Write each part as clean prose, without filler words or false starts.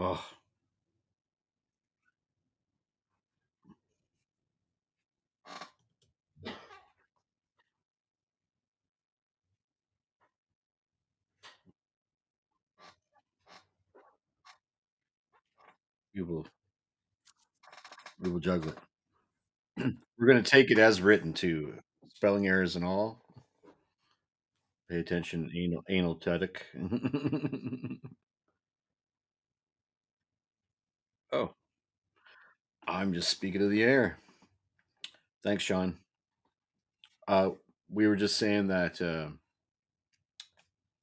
Oh, we will we will juggle it. We're gonna take it as written too. Spelling errors and all. Pay attention, anal-tetic. Oh, I'm just speaking to the air. Thanks, Sean. Uh, we were just saying that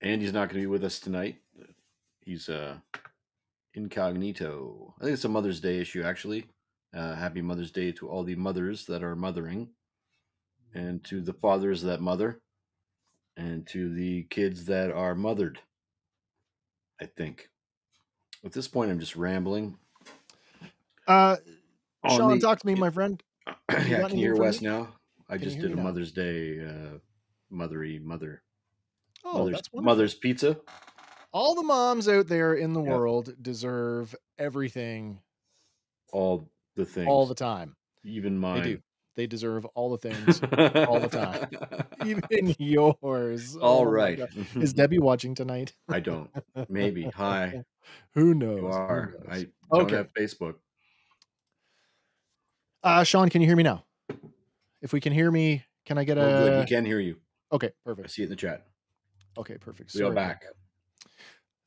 Andy's not going to be with us tonight. He's incognito. I think it's a Mother's Day issue, actually. Happy Mother's Day to all the mothers that are mothering, and to the fathers that mother, and to the kids that are mothered. I think. At this point, I'm just rambling. Uh, On Sean, the talk to me, my friend. You yeah, got can you anything hear for Wes me? now? I Can you just hear did me a now? Mother's Day Oh, that's mother's wonderful. pizza. All the moms out there in the Yep, world deserve everything all the all things, the time. even They do. mine. They deserve all the things all the time. Even yours. All Oh my right. god. Is Debbie watching tonight? I don't. Maybe. Hi. Who You knows? Who are. knows? I don't Okay. have Facebook. Sean, can you hear me now? If we can hear me, can I get Oh, good. We a can hear you. Okay, I perfect. see it in the chat. Okay, perfect. We are Sorry about back. that.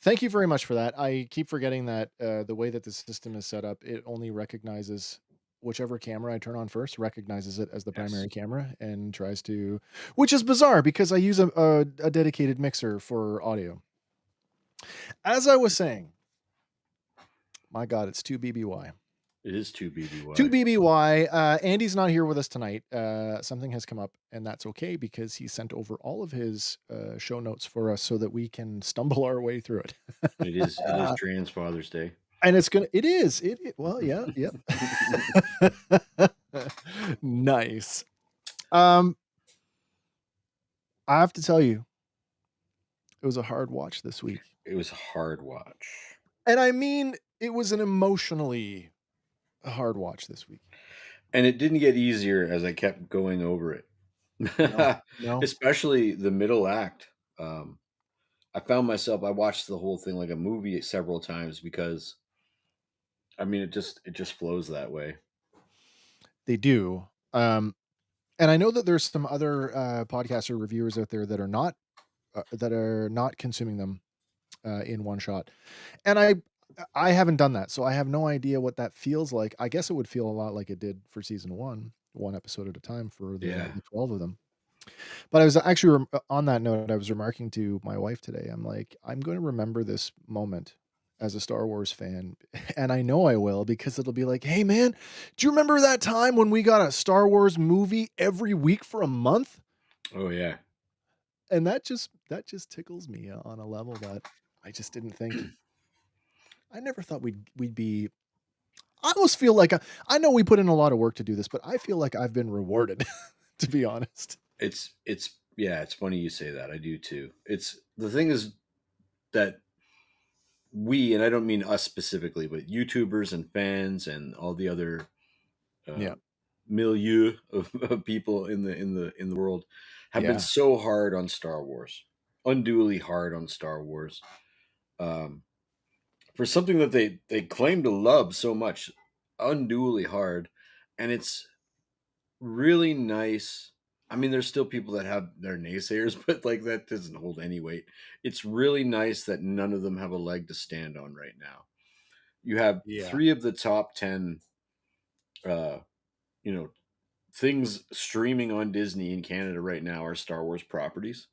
Thank you very much for that. I keep forgetting that the way that the system is set up, it only recognizes whichever camera I turn on first, recognizes it as the Yes. primary camera and tries to, which is bizarre because I use a dedicated mixer for audio. As I was saying, my God, it's 2 BBY. It is 2 2 BBY. BBY. Andy's not here with us tonight. Something has come up, and that's okay because he sent over all of his show notes for us so that we can stumble our way through it. It is Trans Father's Day. And it's gonna it is, well, yeah, yep. Nice. Um, I have to tell you, it was a hard watch this week. It was a hard watch. And I mean, it was an emotionally hard watch this week. And it didn't get easier as I kept going over it. No, no. Especially the middle act. Um, I found myself I watched the whole thing like a movie several times because I mean it just flows that way. They do. And I know that there's some other, podcasts or reviewers out there that are not consuming them, in one shot. And I haven't done that, so I have no idea what that feels like. I guess it would feel a lot like it did for season 1 episode at a time for Yeah. the 12 of them. But I was actually on that note, I was remarking to my wife today, I'm like, "I'm gonna remember this moment as a Star Wars fan," and I know I will because it'll be like, "Hey, man, do you remember that time when we got a Star Wars movie every week for a month?" Oh yeah. And that just tickles me on a level that I just didn't think. I never thought we'd be. I almost feel like I know we put in a lot of work to do this, but I feel like I've been rewarded, to be honest. It's yeah, it's funny you say that. I do too. It's the thing is that we, and I don't mean us specifically, but YouTubers and fans and all the other uh, Yeah, milieu of people in the world have been yeah. so hard on Star Wars, unduly hard on Star Wars, um, for something that they claim to love so much, unduly hard, and it's really nice. I mean, there's still people that have their naysayers, but like that doesn't hold any weight. It's really nice that none of them have a leg to stand on right now. You have Yeah. three of the top 10, uh, you know, things streaming on Disney in Canada right now are Star Wars properties.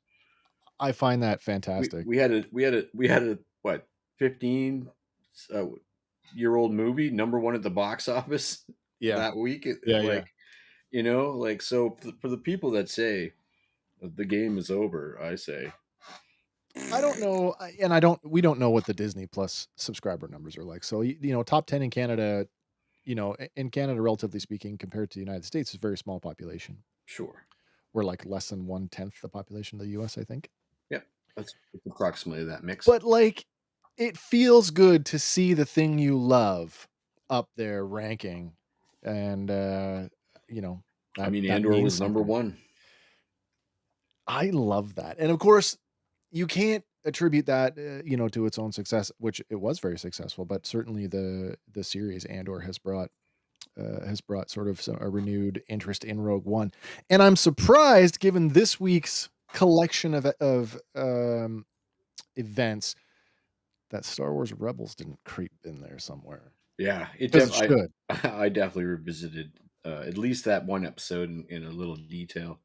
I find that We fantastic. we had a we had a we had a what 15 year old movie number one at the box office Yeah. that week. Yeah, yeah. Like like so for the people that say the game is over, I say I don't know, and I don't we don't know what the Disney Plus subscriber numbers are like. So, top 10 in Canada, in Canada, relatively speaking, compared to the United States, is a very small population. sure. We're like less than 1/10 the population of the US, I think. Yeah, that's approximately that mix. But, like, it feels good to see the thing you love up there ranking, and, you know, I that mean, that Andor means was number something. one. I love that, and of course, you can't attribute that, to its own success, which it was very successful, but certainly the series Andor has brought sort of a renewed interest in Rogue One, and I'm surprised given this week's collection of events that Star Wars Rebels didn't creep in there somewhere, Yeah, it 'cause def it should. I definitely revisited at least that one episode in a little detail.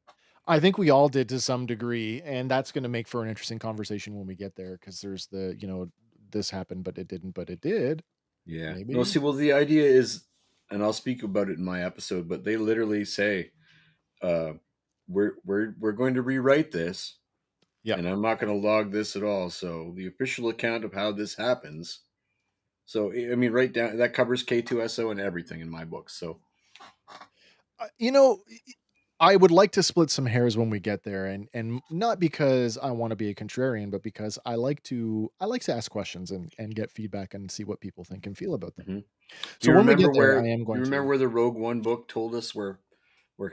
I think we all did to some degree, and that's gonna make for an interesting conversation when we get there, because there's "This happened, but it didn't, but it did." Yeah. No, Maybe? see, well, the idea is, and I'll speak about it in my episode, but they literally say, uh, we're going to rewrite this, Yep. and I'm not going to log this at all. So the official account of how this happens. So I mean, right down that covers K2SO and everything in my book. So I would like to split some hairs when we get there, and not because I wanna be a contrarian, but because I like to ask questions and get feedback and see what people think and feel about them. mhm. Do So you when we remember get there, I where? am Do you going remember to. where the Rogue One book told us where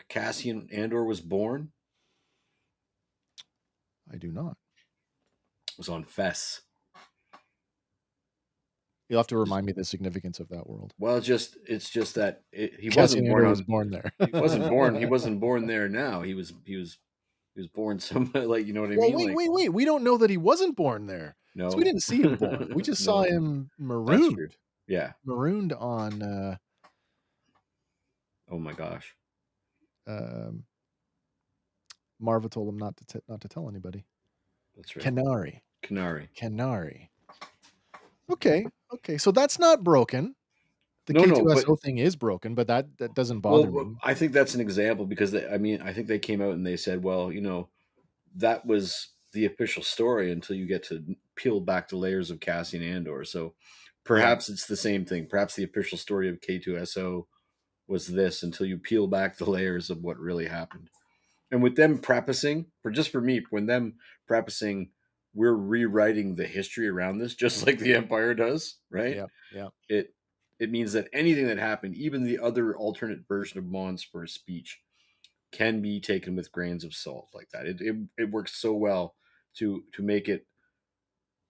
Cassian Andor was born? I do not. It was on Fess. You'll have to remind me the significance of that world. Well, it's just that he Cassian wasn't born Andor was on. born there. He wasn't born there. Now he was born somewhere, like, you know what I Well, mean, wait, like, wait, wait, we don't know that he wasn't born there, because we no. didn't see him born. We just saw No, him that's true. marooned. Yeah. Marooned on, Oh my gosh. um Marva told him not to tell anybody. That's right. Canary. Canary. Canary. Okay, okay, so that's not broken. The No, no, but K2SO thing is broken, but that doesn't bother well, me. I think that's an example because I mean, I think they came out and they said, well, that was the official story until you get to peel back the layers of Cassian Andor. So Yeah, perhaps it's the same thing. Perhaps the official story of K2SO was this until you peel back the layers of what really happened. And with them prefacing, for me, when them prefacing, we're rewriting the history around this, just like the Empire does, right? yeah, yeah, It it means that anything that happened, even the other alternate version of Mon's first speech, can be taken with grains of salt like that. It works so well to make it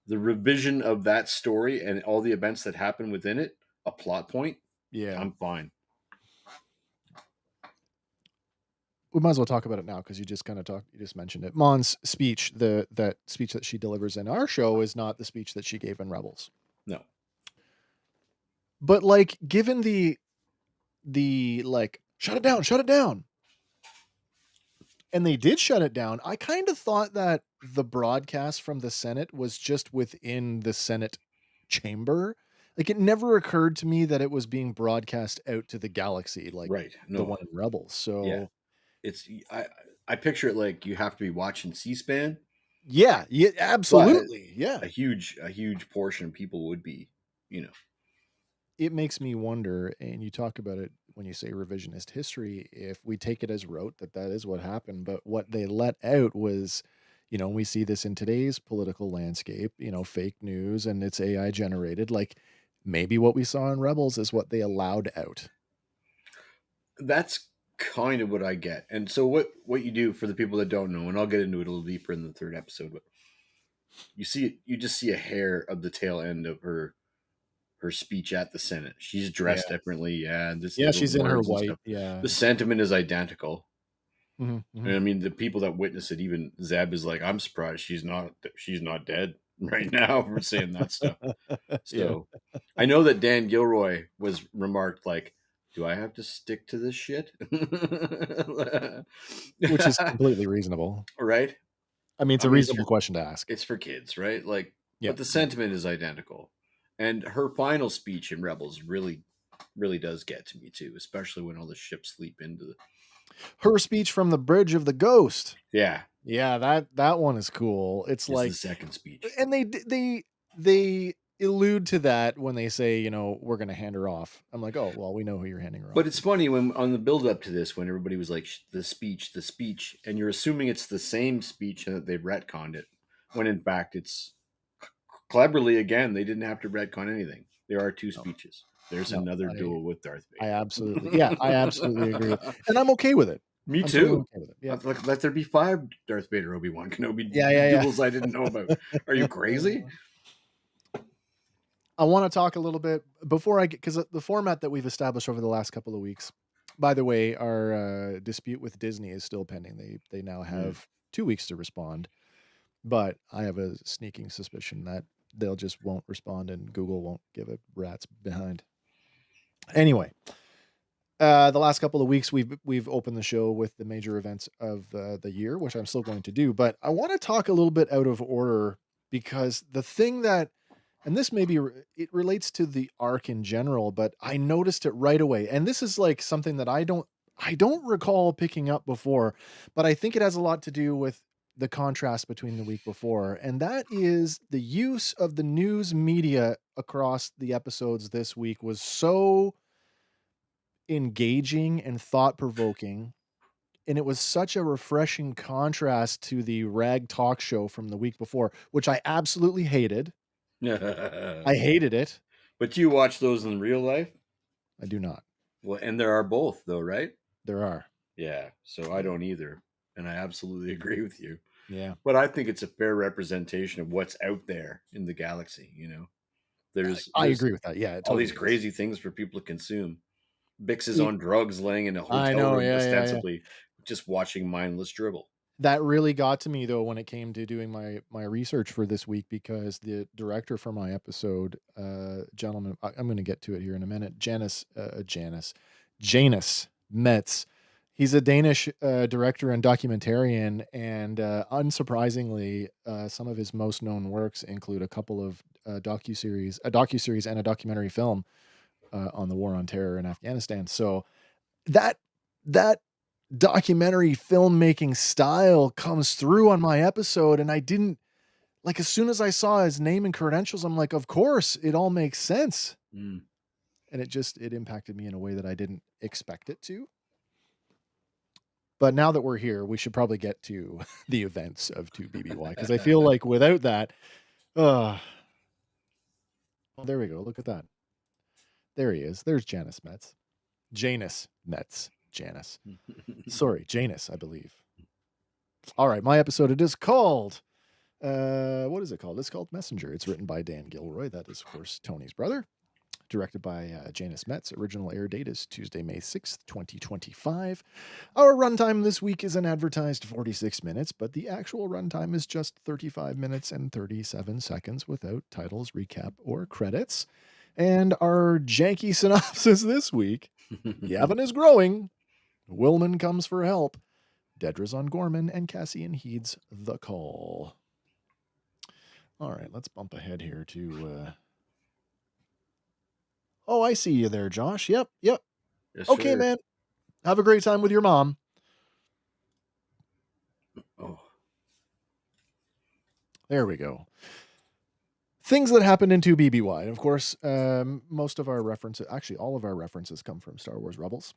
the revision of that story and all the events that happen within it a plot point. yeah. I'm fine. We might as well talk about it now because you just mentioned it. Mon's speech, that speech that she delivers in our show is not the speech that she gave in Rebels. No, But, like, given like, shut it down," and they did shut it down. I kinda thought that the broadcast from the Senate was just within the Senate chamber. Like, it never occurred to me that it was being broadcast out to the galaxy like right. the No, one in Rebels. yeah. So, It's I picture it like you have to be watching C-SPAN, yeah, yeah, but absolutely, yeah. a huge portion of people would be, you know, It makes me wonder, and you talk about it when you say revisionist history, if we take it as rote that that is what happened, but what they let out was, we see this in today's political landscape, fake news and it's AI generated. Like, maybe what we saw in Rebels is what they allowed out. that's kind of what I get. And so what you do for the people that don't know, and I'll get into it a little deeper in the third episode, but you just see a hair of the tail end of her speech at the Senate. She's Yeah. dressed differently, yeah, and Yeah, the she's in her words and white. stuff. Yeah. The sentiment is identical. Mhm, And mhm. I mean, the people that witness it, even Zeb is like, I'm surprised she's not dead right now for saying that stuff. Yeah, So I know that Dan Gilroy was remarked like, "Do I have to stick to this shit?" which is completely reasonable. Right? I mean, it's I a mean, reasonable question to ask. it's for kids, right? Like, Yeah, but the yeah. sentiment is identical, and her final speech in Rebels really does get to me too, especially when all the ships leap into the. Her speech from the Bridge of the Ghost. Yeah, Yeah, that one is cool. It's is the like, second speech. and they allude to that when they say, "We're gonna hand her off." I'm like, "Oh, well, we know who you're handing her But off it's to." funny when on the build up to this, when everybody was like, the speech," and you're assuming it's the same speech and that they've retconned it, when in fact it's cleverly again, they didn't have to retcon anything. There are two No, speeches. There's no, another I duel with Darth I Vader. absolutely yeah, I absolutely agree, and I'm okay with it. Me I'm totally too. okay with it. Yep. Let there be 5 Darth Vader Obi-Wan Kenobi Yeah, yeah, duels I didn't know about. Are you crazy? yeah. I wanna talk a little bit before I get because the format that we've established over the last couple of weeks by the way, our, dispute with Disney is still pending. They now Mm. have 2 weeks to respond, but I have a sneaking suspicion that they'll just won't respond and Google won't give a rat's behind. Anyway, the last couple of weeks, we've opened the show with the major events of the year, which I'm still going to do. But I want to talk a little bit out of order because the thing that, and this maybe it relates to the arc in general, but I noticed it right away. And this is like something that I don't recall picking up before, but I think it has a lot to do with the contrast between the week before, and that is the use of the news media across the episodes this week was so engaging and thought provoking. And it was such a refreshing contrast to the rag talk show from the week before, which I absolutely hated. I hated it. But you watch those in real life? I do not. Well, and there are both though, right? There are. Yeah, so I Yeah. don't either, and I absolutely agree with you. Yeah. But I think it's a fair representation of what's out there in the galaxy, you know? I There's agree with that. Yeah, it all these totally is. crazy things for people to consume. Bix is It on drugs laying in a I hotel know. room Yeah, yeah, yeah. ostensibly just watching mindless dribble. That really got to me though when it came to doing my research for this week because the director for my episode, gentleman, I'm going to get to it here in a minute. Janus Metz. He's a Danish director and documentarian, and unsurprisingly, some of his most known works include a couple of docuseries, and a documentary film on the war on terror in Afghanistan. So that that documentary filmmaking style comes through on my episode, and I didn't like, as soon as I saw his name and credentials, I'm like, "Of course, it all makes sense." Mm. And it impacted me in a way that I didn't expect it to. But now that we're here, we should probably get to the events of 2 BBY because I feel like without that, ugh. Well, there we go, look at that. There he is. There's Janus Metz. Janus. Sorry, Janus, I believe. Alright, my episode, it is called what is it called? It's called Messenger. It's written by Dan Gilroy. That is, of course, Tony's brother. Directed by Janus Metz. Original air date is Tuesday, May 6th, 2025. Our runtime this week is an advertised 46 minutes, but the actual runtime is just 35 minutes and 37 seconds without titles, recap, or credits. And our janky synopsis this week, Yavin is growing. Willman comes for help. Dedra's on Gorman, and Cassian heeds the call. All right, let's bump ahead here to. Oh, I see you there, Josh. Yep, yep. Yes, Okay, sir. man. Have a great time with your mom. Oh. There we go. Things that happened in 2 BBY. Of course, most of our references, actually, all of our references come from Star Wars Rebels.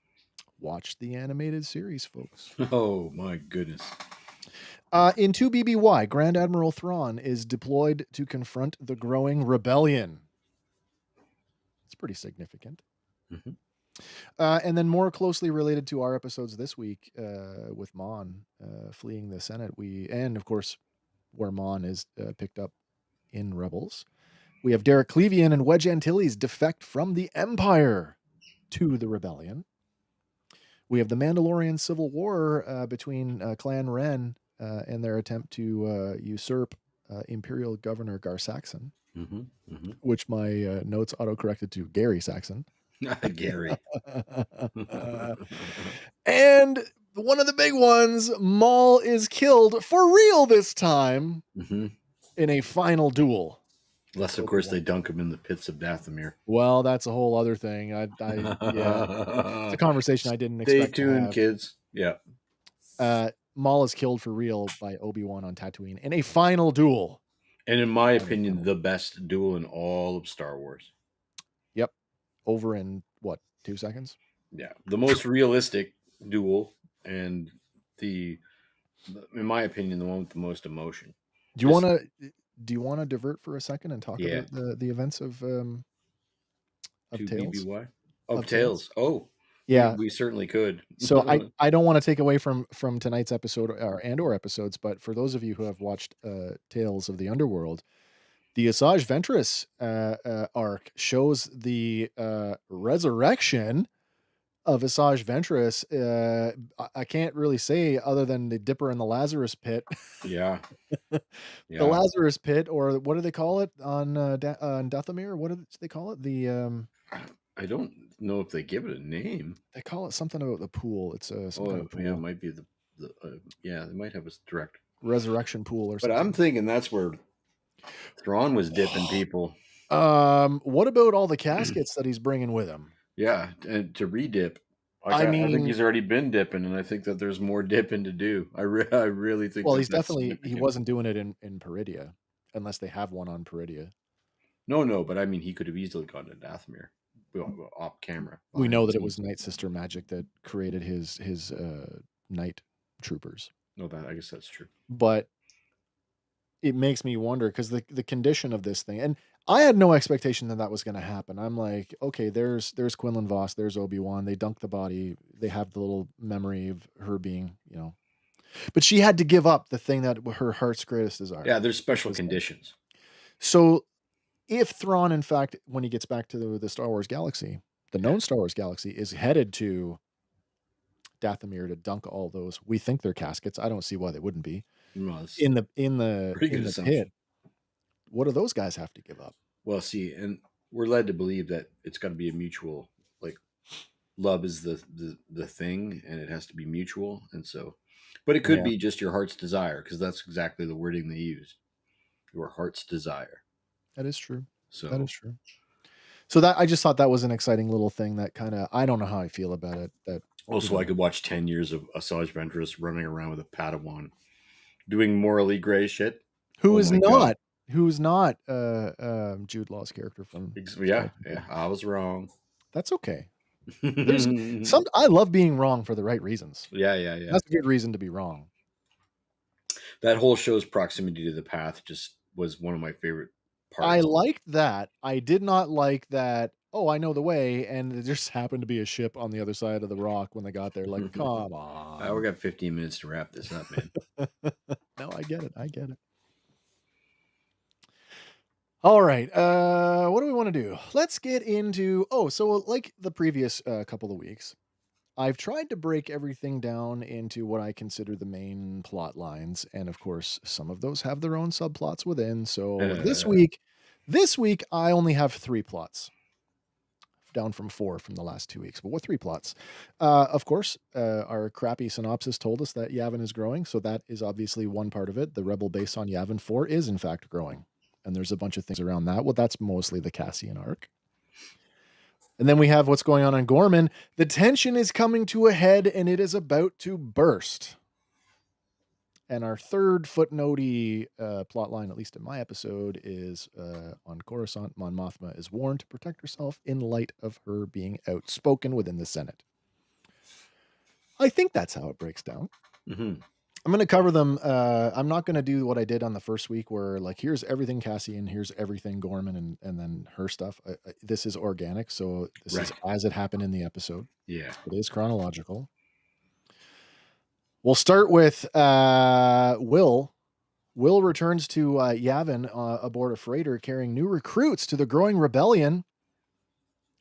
Watch the animated series, folks. Oh my goodness. In 2 BBY, Grand Admiral Thrawn is deployed to confront the growing rebellion. It's pretty significant. Mhm. And then more closely related to our episodes this week, with Mon fleeing the Senate, and of course where Mon is picked up in Rebels, we have Derek Clevian and Wedge Antilles defect from the Empire to the Rebellion. We have the Mandalorian Civil War between Clan Ren and their attempt to usurp Imperial Governor Gar Saxon, Mhm. Mhm. which my notes auto-corrected to Gary Saxon. Gary. And one of the big ones, Maul is killed for real this time Mhm. in a final duel Unless, with of course, they Obi-Wan. dunk him in the pits of Dathomir. Well, that's a whole other thing. Yeah, it's a conversation I didn't Stay expect to tuned, have. kids. Yeah. Maul is killed for real by Obi-Wan on Tatooine in a final duel. And in my Final opinion, duel. the best duel in all of Star Wars. Yep. Over in what, 2 seconds? Yeah. The most realistic duel and the in my opinion, the one with the most emotion. Do you Just wanna Do you wanna divert for a second and talk Yeah. about the events of To Tales? BBY? Of Of Tales? Tales. Oh, Yeah. we certainly could. So I don't wanna take away from tonight's episode or Andor episodes, but for those of you who have watched, Tales of the Underworld, the Asajj Ventress, arc shows the, resurrection of Asajj Ventress. I can't really say other than the Dipper in the Lazarus Pit. Yeah, The yeah. Lazarus Pit, or what do they call it on Dathomir? What do they call it? I don't know if they give it a name. They call it something about the pool. It's, some kind Oh, of yeah, it pool. might be yeah, they might have a direct. Resurrection pool or But I'm something. thinking that's where Thrawn was dipping people. What about all the caskets that he's bringing with him? Yeah, and to redip. Like I I think mean, he's already been dipping, and I think that there's more dipping to do. I really think well, that he's that's definitely he significant. wasn't doing it in Peridia, unless they have one on Peridia. No, no, but I mean, he could have easily gone to Dathomir, off camera, We behind know the that it scenes. was Night Sister magic that created his, night troopers, No, that I guess that's true. but it makes me wonder because the condition of this thing, and I had no expectation that that was gonna happen. I'm like, "Okay, there's Quinlan Vos, there's Obi-Wan, they dunk the body, they have the little memory of her being, but she had to give up the thing that her heart's greatest desire, Yeah, there's which special was conditions. so if Thrawn, in fact, when he gets back to the Star Wars galaxy, the Yeah, known Star Wars galaxy, is headed to Dathomir to dunk all those, we think they're caskets, I don't see why they wouldn't be, no, that's in the pretty good pit, assumption. what do those guys have to give up? Well, see, and we're led to believe that it's got to be a mutual, like love is the thing, and it has to be mutual, and so, but it could Yeah, be just your heart's desire because that's exactly the wording they used. Your heart's desire. that is true. That is So true. So that I just thought that was an exciting little thing that kinda I don't know how I feel about it, that, you also, I know, could watch 10 years of Asajj Ventress running around with a Padawan doing morally gray shit. who Oh is my god. not who's not, Jude Law's character from Yeah, Skeleton yeah, Crew. I was wrong. That's okay. There's Yeah, some I love being wrong for the right reasons. yeah, yeah. That's a good reason to be wrong. That whole show's proximity to the path just was one of my favorite I parts. liked that. I did not like that, "Oh, I know the way," and there just happened to be a ship on the other side of the rock when they got there, like, "Come We on." got 15 minutes to wrap this up, man. No, I get it, I get it. Alright, what do we wanna do? Let's get into so like the previous, couple of weeks, I've tried to break everything down into what I consider the main plot lines, and of course, some of those have their own subplots within, so this week, I only have 3 plots, down from 4 from the last 2 weeks, but what 3 plots? Of course, our crappy synopsis told us that Yavin is growing, so that is obviously one part of it. The rebel base on Yavin 4 is in fact growing, and there's a bunch of things around that. Well, that's mostly the Cassian arc. And then we have what's going on Gorman. The tension is coming to a head, and it is about to burst. And our third footnotey plot line, at least in my episode, is on Coruscant. Mon Mothma is warned to protect herself in light of her being outspoken within the Senate. I think that's how it breaks down. Mhm. I'm going to cover them. I'm not going to do what I did on the first week, where like here's everything Cassian, here's everything Gorman, and then her stuff. This is organic, so this is Right. as it happened in the episode. Yeah. It is chronological. We'll start with Will. Will returns to Yavin aboard a freighter carrying new recruits to the growing rebellion.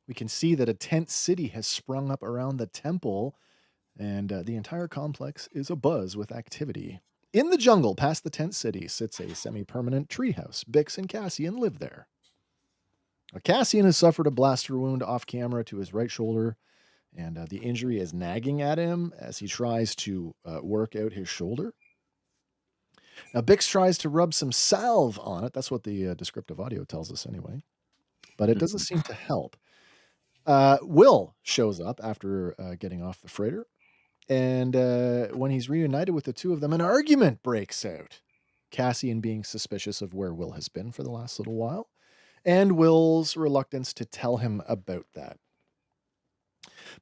We can see that a tent city has sprung up around the temple, and the entire complex is abuzz with activity. In the jungle past the tent city sits a semi-permanent treehouse. Bix and Cassian live there. Now, Cassian has suffered a blaster wound off camera to his right shoulder, and the injury is nagging at him as he tries to work out his shoulder. Now, Bix tries to rub some salve on it. That's what the descriptive audio tells us anyway, but it doesn't seem to help. Will shows up after getting off the freighter, and when he's reunited with the two of them, an argument breaks out. Cassian being suspicious of where Will has been for the last little while, and Will's reluctance to tell him about that.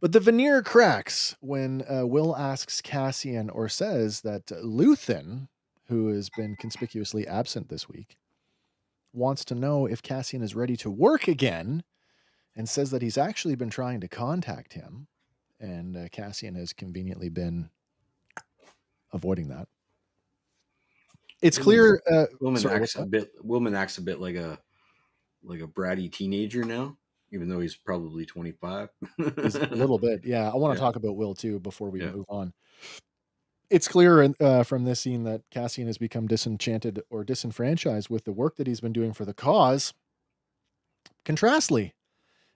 But the veneer cracks when Will asks Cassian, or says that Luthen, who has been conspicuously absent this week, wants to know if Cassian is ready to work again and says that he's actually been trying to contact him, and Cassian has conveniently been avoiding that. It's Willman's clear. Willman Sorry, acts what's a that? bit Willman acts a bit like a bratty teenager now, even though he's probably 25. He's a little bit, yeah. I want to Yeah. talk about Will too before we Yeah. move on. It's clear from this scene that Cassian has become disenchanted or disenfranchised with the work that he's been doing for the cause. Contrastly,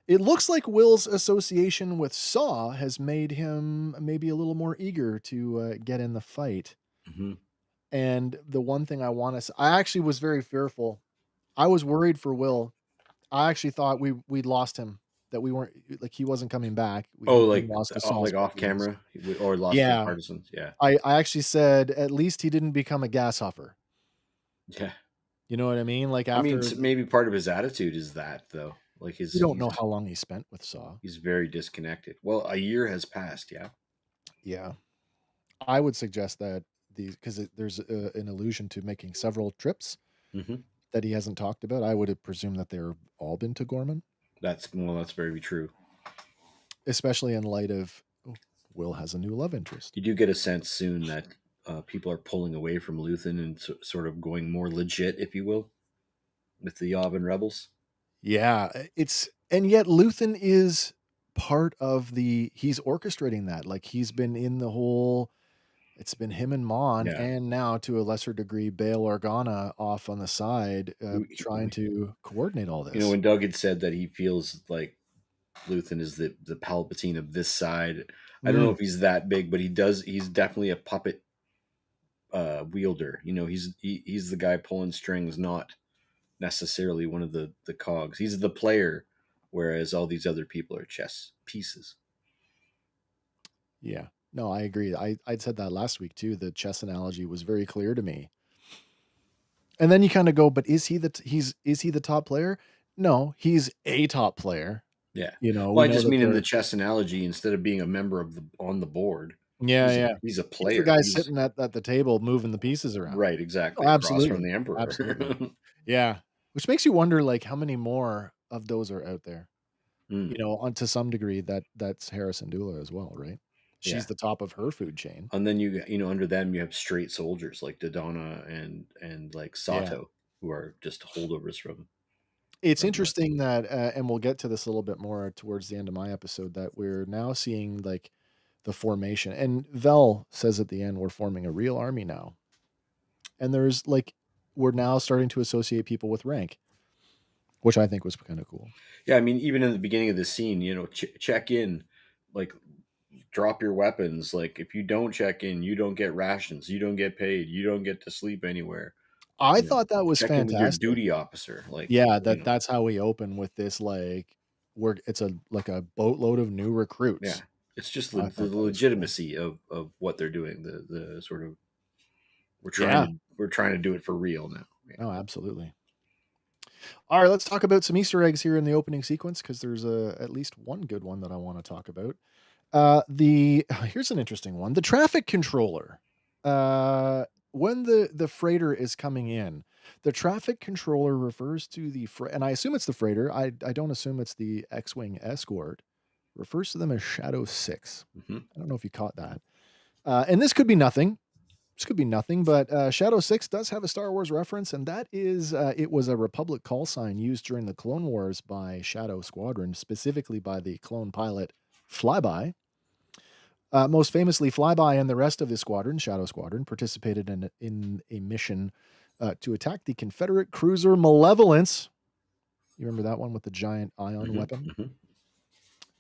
it looks like Will's association with Saw has made him maybe a little more eager to get in the fight. Mhm. And the one thing I want to, I actually was very fearful. I was worried for Will. I actually thought we'd lost him. That we weren't like he wasn't coming back. Oh, He lost to Saw's like off partisans. camera or lost to Yeah, partisans. Yeah. I actually said at least he didn't become a gas huffer. Yeah. You know what I mean? Like I mean, after maybe part of his attitude is that though. Like we don't know how long he spent with Saw. he's very disconnected. Well, a year has passed. Yeah. Yeah, I would suggest that these because there's an allusion to making several trips Hmm. that he hasn't talked about. I would have presumed that they're all been to Gorman, That's very true. especially in light of Will has a new love interest. You do get a sense soon that people are pulling away from Luthen and sort of going more legit, if you will, with the Yavin rebels. Yeah, it's and yet Luthen is part of the he's orchestrating that. Like he's been in the whole it's been him and Mon Yeah. and now to a lesser degree Bail Organa off on the side trying to coordinate all this. When Doug had said that he feels like Luthen is the Palpatine of this side, I don't know Mm, if he's that big, but he's definitely a puppet wielder. He's the guy pulling strings, not necessarily one of the cogs. He's the player, whereas all these other people are chess pieces. yeah. No, I agree. I'd said that last week too. The chess analogy was very clear to me. And then you kind of go, but is he the top player? No, he's a top player. Yeah. We Well, I know just that mean in the they're chess analogy, instead of being a member of the on the board, yeah, yeah. he's a He's the player. guy He's sitting at the table moving the pieces around. right, Oh, exactly, across from absolutely. the Absolutely. emperor. Yeah. Which makes you wonder, like, how many more of those are out there? Mm, On to some degree, that's Harrison Dula as well, right? She's yeah. the top of her food chain. And then under them you have straight soldiers like Dodonna and like Yeah. Sato, who are just holdovers It's from interesting that, and we'll get to this a little bit more towards the end of my episode, that we're now seeing, like, the formation. And Vel says at the end, we're forming a real army now. And there's like, we're now starting to associate people with rank, which I think was kind of cool. yeah. I mean, even in the beginning of the scene, check in, like drop your weapons. Like if you don't check in, you don't get rations, you don't get paid, you don't get to sleep anywhere. I thought that was Check in with your fantastic. duty officer. Yeah, that's how we open with this, like, it's a boatload of new Yeah, recruits. it's just I the thought that was cool. legitimacy of what they're doing. The sort of Yeah. we're trying to do it for real now. Yeah. Oh, absolutely. All right, let's talk about some Easter eggs here in the opening sequence because there's at least one good one that I want to talk about. The Here's an interesting one. The traffic controller. When the freighter is coming in, the traffic controller refers to and I assume it's the freighter. I don't assume it's the X-wing escort. Refers to them as Shadow 6. Hmm. I don't know if you caught that. And this could be nothing. This could be nothing, but Shadow 6 does have a Star Wars reference, and that is it was a Republic call sign used during the Clone Wars by Shadow Squadron, specifically by the clone pilot Flyby. Most famously, Flyby and the rest of the squadron, Shadow Squadron, participated in a mission to attack the Confederate cruiser Malevolence. You remember that one with the giant ion Hmm. weapon? Hmm.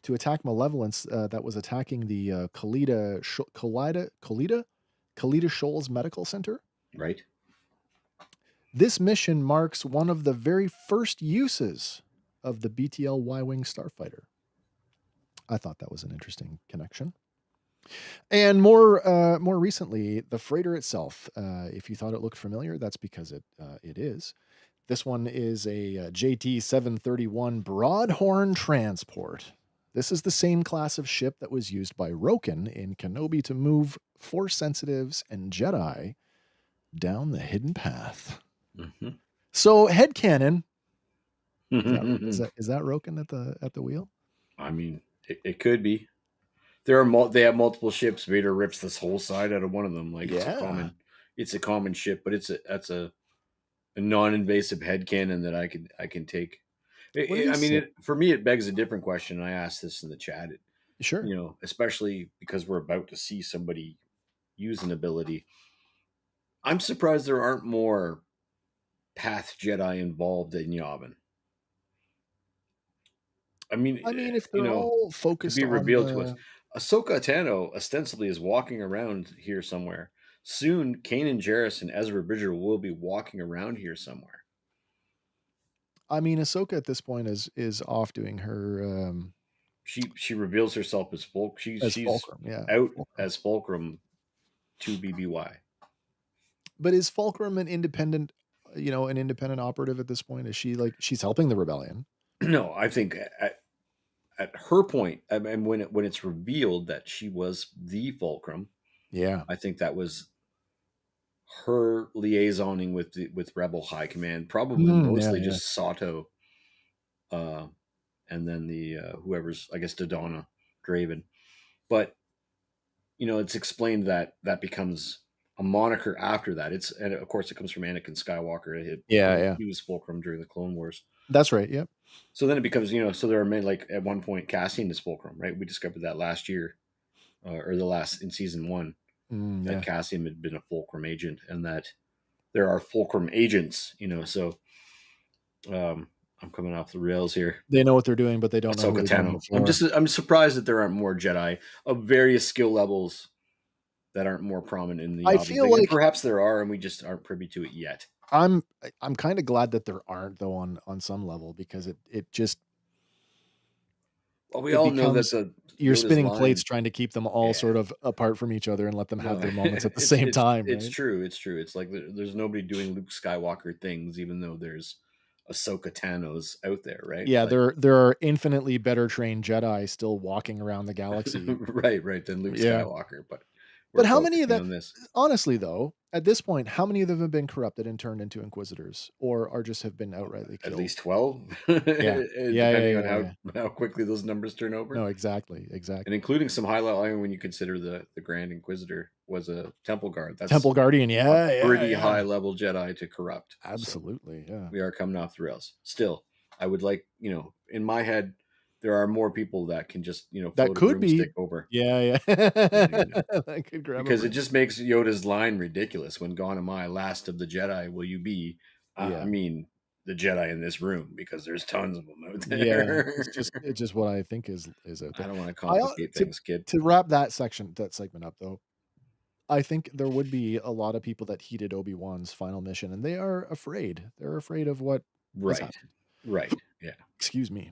To attack Malevolence that was attacking the Kalita Shoals Medical Center. Right. This mission marks one of the very first uses of the BTL Y-wing starfighter. I thought that was an interesting connection. And more recently, the freighter itself. If you thought it looked familiar, that's because it is. This one is a JT 731 Broadhorn transport. This is the same class of ship that was used by Roken in Kenobi to move Force sensitives and Jedi down the hidden path. Hmm. So headcanon, I is that Roken at the wheel? mean, it could be. They have multiple ships. Vader rips this whole side out of one of them. Like Yeah. it's a common ship, but that's a non-invasive headcanon that I can take. What did he I mean, say? for me, it begs a different question. And I asked this in the chat. Sure. Especially because we're about to see somebody use an ability. I'm surprised there aren't more Path Jedi involved in Yavin. I mean, I mean, if they're all to focused be on revealed to us. the Ahsoka Tano ostensibly is walking around here somewhere. Soon, Kanan Jarrus and Ezra Bridger will be walking around here somewhere. I mean, Ahsoka at this point is off doing her, She reveals herself as Fulcrum. as She's Fulcrum, yeah, out Fulcrum. as Fulcrum to BBY. But is Fulcrum an independent, an independent operative at this point? Is she, like she's helping the rebellion? No, I think at her point, and when it's revealed that she was the Fulcrum, Yeah. I think that was her liaisoning with Rebel High Command, probably Yeah, mostly yeah. just Sato, uh, and then the whoever's I guess Dodonna Draven. But it's explained that that becomes a moniker after that. And of course it comes from Anakin Skywalker. Yeah, yeah. He was Fulcrum during the Clone Wars. That's right, yep. So then it becomes so there are many like at one point Cassian is Fulcrum, right? We discovered that last year or the last in season one that Yeah. Cassian had been a Fulcrum agent and that there are Fulcrum agents. So um, I'm coming off the rails here. They know what they're doing, but they don't know who Ahsoka they're doing Tano. it for. I'm surprised that there aren't more Jedi of various skill levels that aren't more prominent in the I Yavin feel thing, and like perhaps there are, and we just aren't privy to it yet. I'm kinda glad that there aren't though on some level because it just Well, we it all know that becomes the you're Yoda's spinning plates line. trying to keep them all Yeah, sort of apart from each other and let them no, have their moments at the it's same it's time, it's right? true. It's true. It's like there's nobody doing Luke Skywalker things, even though there's Ahsoka Tano's out there, right? Yeah, Like, there are infinitely better trained Jedi still walking around the galaxy. right, than Luke Yeah. Skywalker, but we're But how many of focusing that on this. honestly though, at this point, how many of them have been corrupted and turned into inquisitors or are just have been outrightly At killed? least 12, Yeah. Yeah, yeah, depending on yeah, yeah. how quickly those numbers turn over. No, exactly, And exactly. including some highlight iron when you consider the Grand Inquisitor was a Temple Guard. Temple That's Guardian, a yeah, yeah, pretty high yeah. level Jedi to corrupt. So Absolutely, yeah. we are coming off the rails. Still, I would like, in my head, there are more people that can just, That float a could be. broomstick over. Yeah, yeah. You know, That could grab a because it broom. just makes Yoda's line ridiculous. When gone am I, last of the Jedi will you be? I Yeah. mean, the Jedi in this room because there's tons of them out Yeah, there. it's just what I think is out I there. don't want to I complicate things, kid. to wrap that segment up though, I think there would be a lot of people that heeded Obi-Wan's final mission, and they are afraid. They're afraid of what has Right, happened. right, yeah. Excuse me.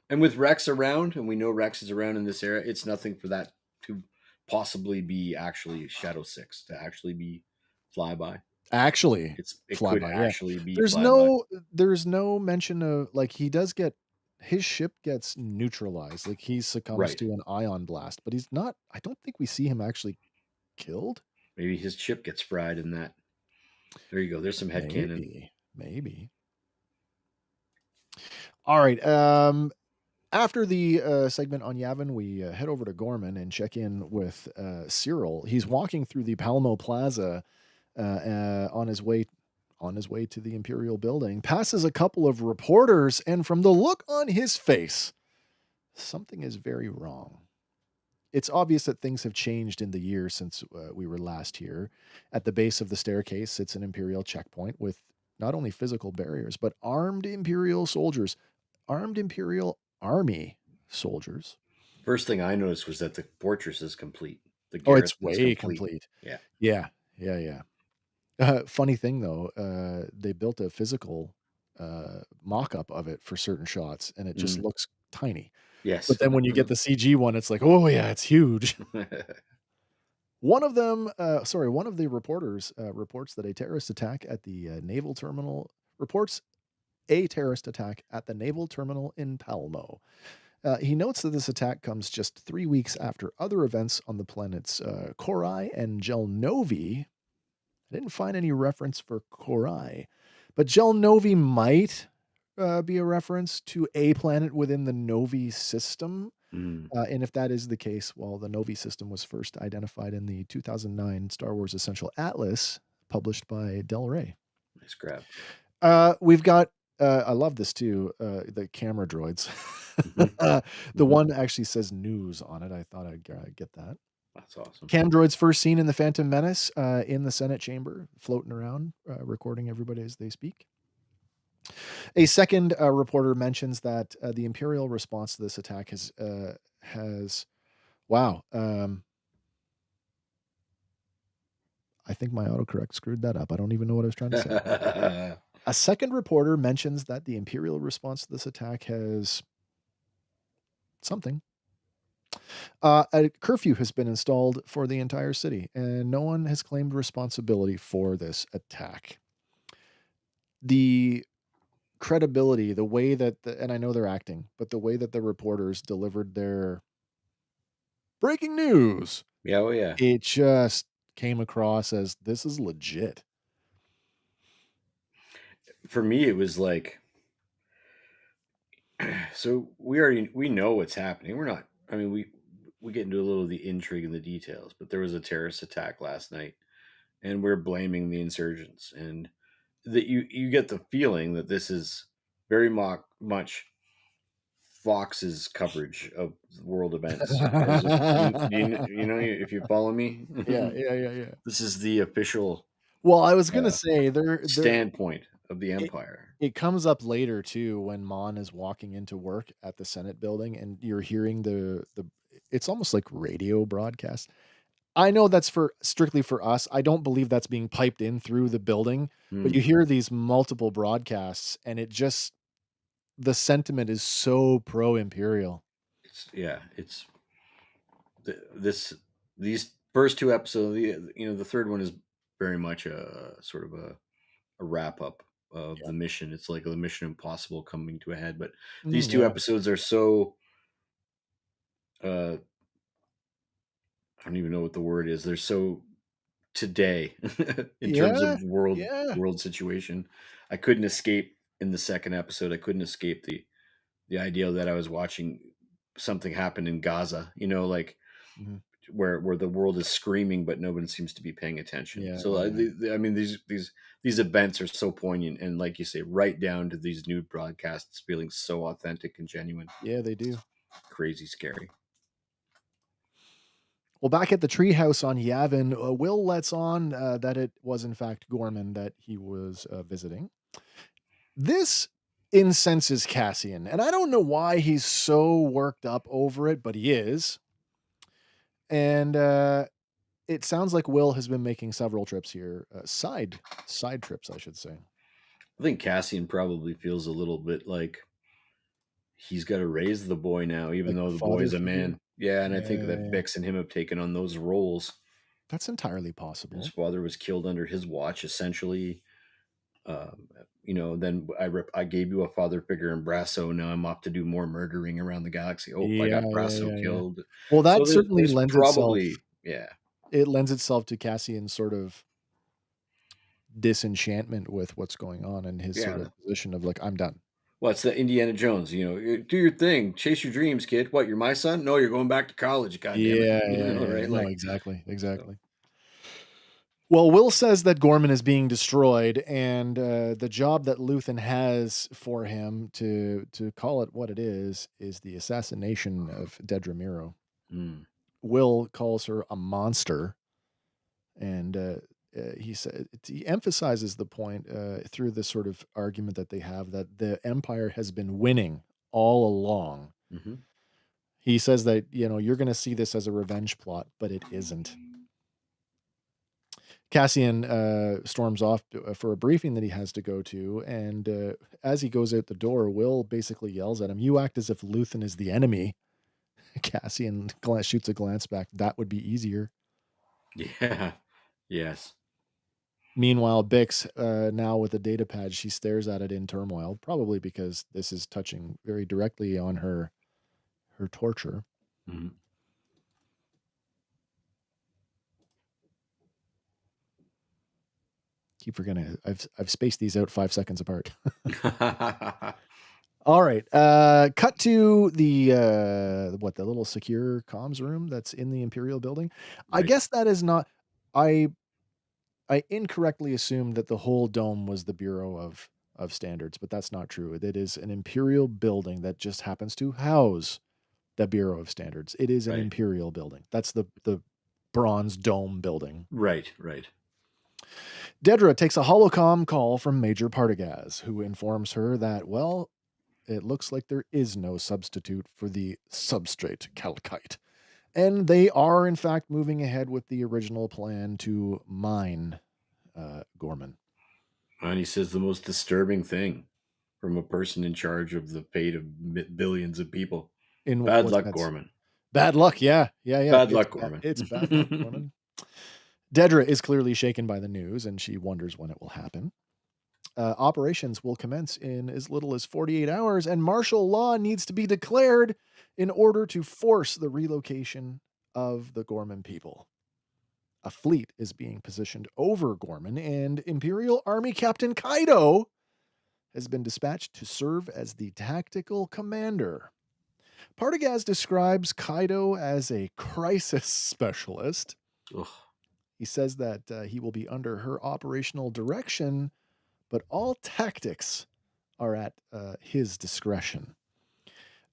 And with Rex around, and we know Rex is around in this era, it's nothing for that to possibly be actually Shadow 6, to actually be flyby. Actually, It could flyby, yeah. actually be There's flyby. no there's no mention of like, he does get his ship gets neutralized, like, he succumbs Right. to an ion blast, but he's not I don't think we see him actually killed? Maybe his chip gets fried in that. There you go. There's some headcanon. Maybe, maybe. Alright, after the, segment on Yavin, we, head over to Gorman and check in with, Cyril. He's walking through the Palmo Plaza, on his way to the Imperial Building, passes a couple of reporters, and from the look on his face, something is very wrong. It's obvious that things have changed in the year since we were last here. At the base of the staircase sits an Imperial checkpoint with not only physical barriers, but armed Imperial soldiers, armed Imperial army soldiers. First thing I noticed was that the fortress is complete. The Oh, it's garrison's way complete. complete. Yeah. Yeah, yeah, yeah. Funny thing though, they built a physical mock-up of it for certain shots, and it just Mhm. looks tiny. But Yes. then when you get the CG one, it's like, oh yeah, it's huge. One of the reporters reports that a terrorist attack at the naval terminal reports a terrorist attack at the naval terminal in Palmo. He notes that this attack comes just 3 weeks after other events on the planets Korai and Gelnovi. I didn't find any reference for Korai, But Gel Novi might be a reference to a planet within the Novi system. Mm, And if that is the case, well, the Novi system was first identified in the 2009 Star Wars Essential Atlas published by Del Rey. nice grab. We've got I love this too, the camera droids. Hmm. The Hmm. one actually says news on it. I thought I'd get that. That's awesome. Cam droids first seen in the Phantom Menace, in the Senate chamber, floating around, recording everybody as they speak. A second reporter mentions that the Imperial response to this attack has wow. I think my autocorrect screwed that up. I don't even know what I was trying to say. A second reporter mentions that the Imperial response to this attack has something. A curfew has been installed for the entire city, and no one has claimed responsibility for this attack. The credibility, the way that and I know they're acting, but the way that the reporters delivered their breaking news, Yeah, oh yeah. it just came across as this is legit. For me, it was like, so we know what's happening. We're not. I mean, we get into a little of the intrigue and the details, but there was a terrorist attack last night, and we're blaming the insurgents, and that you get the feeling that this is very much Fox's coverage of world events, as if if you follow me, Yeah, yeah, yeah, yeah. this is the official Well, I was gonna uh, say there standpoint of the it empire. it comes up later too when Mon is walking into work at the Senate building and you're hearing the it's almost like radio broadcast. I know that's for strictly for us. I don't believe that's being piped in through the building, but you Hmm. hear these multiple broadcasts and it just the sentiment is so pro-imperial. It's this these first two episodes. The third one is very much a sort of a wrap up of Yeah. the mission. It's like the Mission Impossible coming to a head. But these two Yeah. episodes are so I don't even know what the word is. They're so today in terms Yeah. of Yeah. world situation. I couldn't escape in the second episode. I couldn't escape the idea that I was watching something happen in Gaza. Like Mhm. where the world is screaming, but nobody seems to be paying attention. Yeah, So yeah. I mean, these events are so poignant, and like you say, right down to these new broadcasts feeling so authentic and genuine. Yeah, they do. Crazy scary. Well, back at the treehouse on Yavin, Will lets on that it was in fact Gorman that he was visiting. This incenses Cassian, and I don't know why he's so worked up over it, but he is. And it sounds like Will has been making several trips here, side trips, I should say. I think Cassian probably feels a little bit like he's got to raise the boy now, even Like a though the father boy's a figure. man. Yeah, and I think that Yeah, Bix and him have taken on those roles. that's entirely His possible. father was killed under his watch, essentially. Then I gave you a father figure in Brasso. Now I'm off to do more murdering around the galaxy. Oh, I Yeah, got yeah, Brasso yeah, yeah. killed. Well, So that certainly there's lends itself probably, yeah, it lends itself to Cassian's sort of disenchantment with what's going on and his sort yeah. of position of like, "I'm done." Well, it's the Indiana Jones. Do your thing, chase your dreams, kid. What? You're my son? No, you're going back to college. God damn it! Yeah, yeah, yeah. Right? No, Like, exactly, so. exactly. Well, Will says that Gorman is being destroyed, and the job that Luthen has for him to call it what it is the assassination of Dedra Miro. Mm, Will calls her a monster, and he emphasizes the point through this sort of argument that they have that the Empire has been winning all along. hmm. He says that you're going to see this as a revenge plot, but it isn't. Cassian storms off for a briefing that he has to go to, and as he goes out the door, Will basically yells at him, "You act as if Luthen is the enemy." Cassian shoots a glance back. That would be easier. Yeah. Yes. Meanwhile, Bix, now with the data pad, she stares at it in turmoil, probably because this is touching very directly on her torture. Mhm. keep forgetting I've spaced these out 5 seconds apart. All right. Cut to the little secure comms room that's in the Imperial building. I Right. guess that is not. I I incorrectly assumed that the whole dome was the Bureau of Standards, but that's not true. It is an Imperial building that just happens to house the Bureau of Standards. It is an Right. Imperial building. That's the bronze dome building. Right. Right. Dedra takes a holocom call from Major Partagaz, who informs her that, well, it looks like there is no substitute for the substrate calcite. And they are, in fact, moving ahead with the original plan to mine Gorman. And he says the most disturbing thing from a person in charge of the fate of billions of people. In Bad what's luck, that? Gorman. Bad luck. Yeah, yeah, yeah. Bad luck, Gorman. It's bad luck, Gorman. Dedra is clearly shaken by the news, and she wonders when it will happen. Operations will commence in as little as 48 hours, and martial law needs to be declared in order to force the relocation of the Gorman people. A fleet is being positioned over Gorman, and Imperial Army Captain Kaido has been dispatched to serve as the tactical commander. Partagaz describes Kaido as a crisis specialist. Ugh. He says that he will be under her operational direction, but all tactics are at his discretion.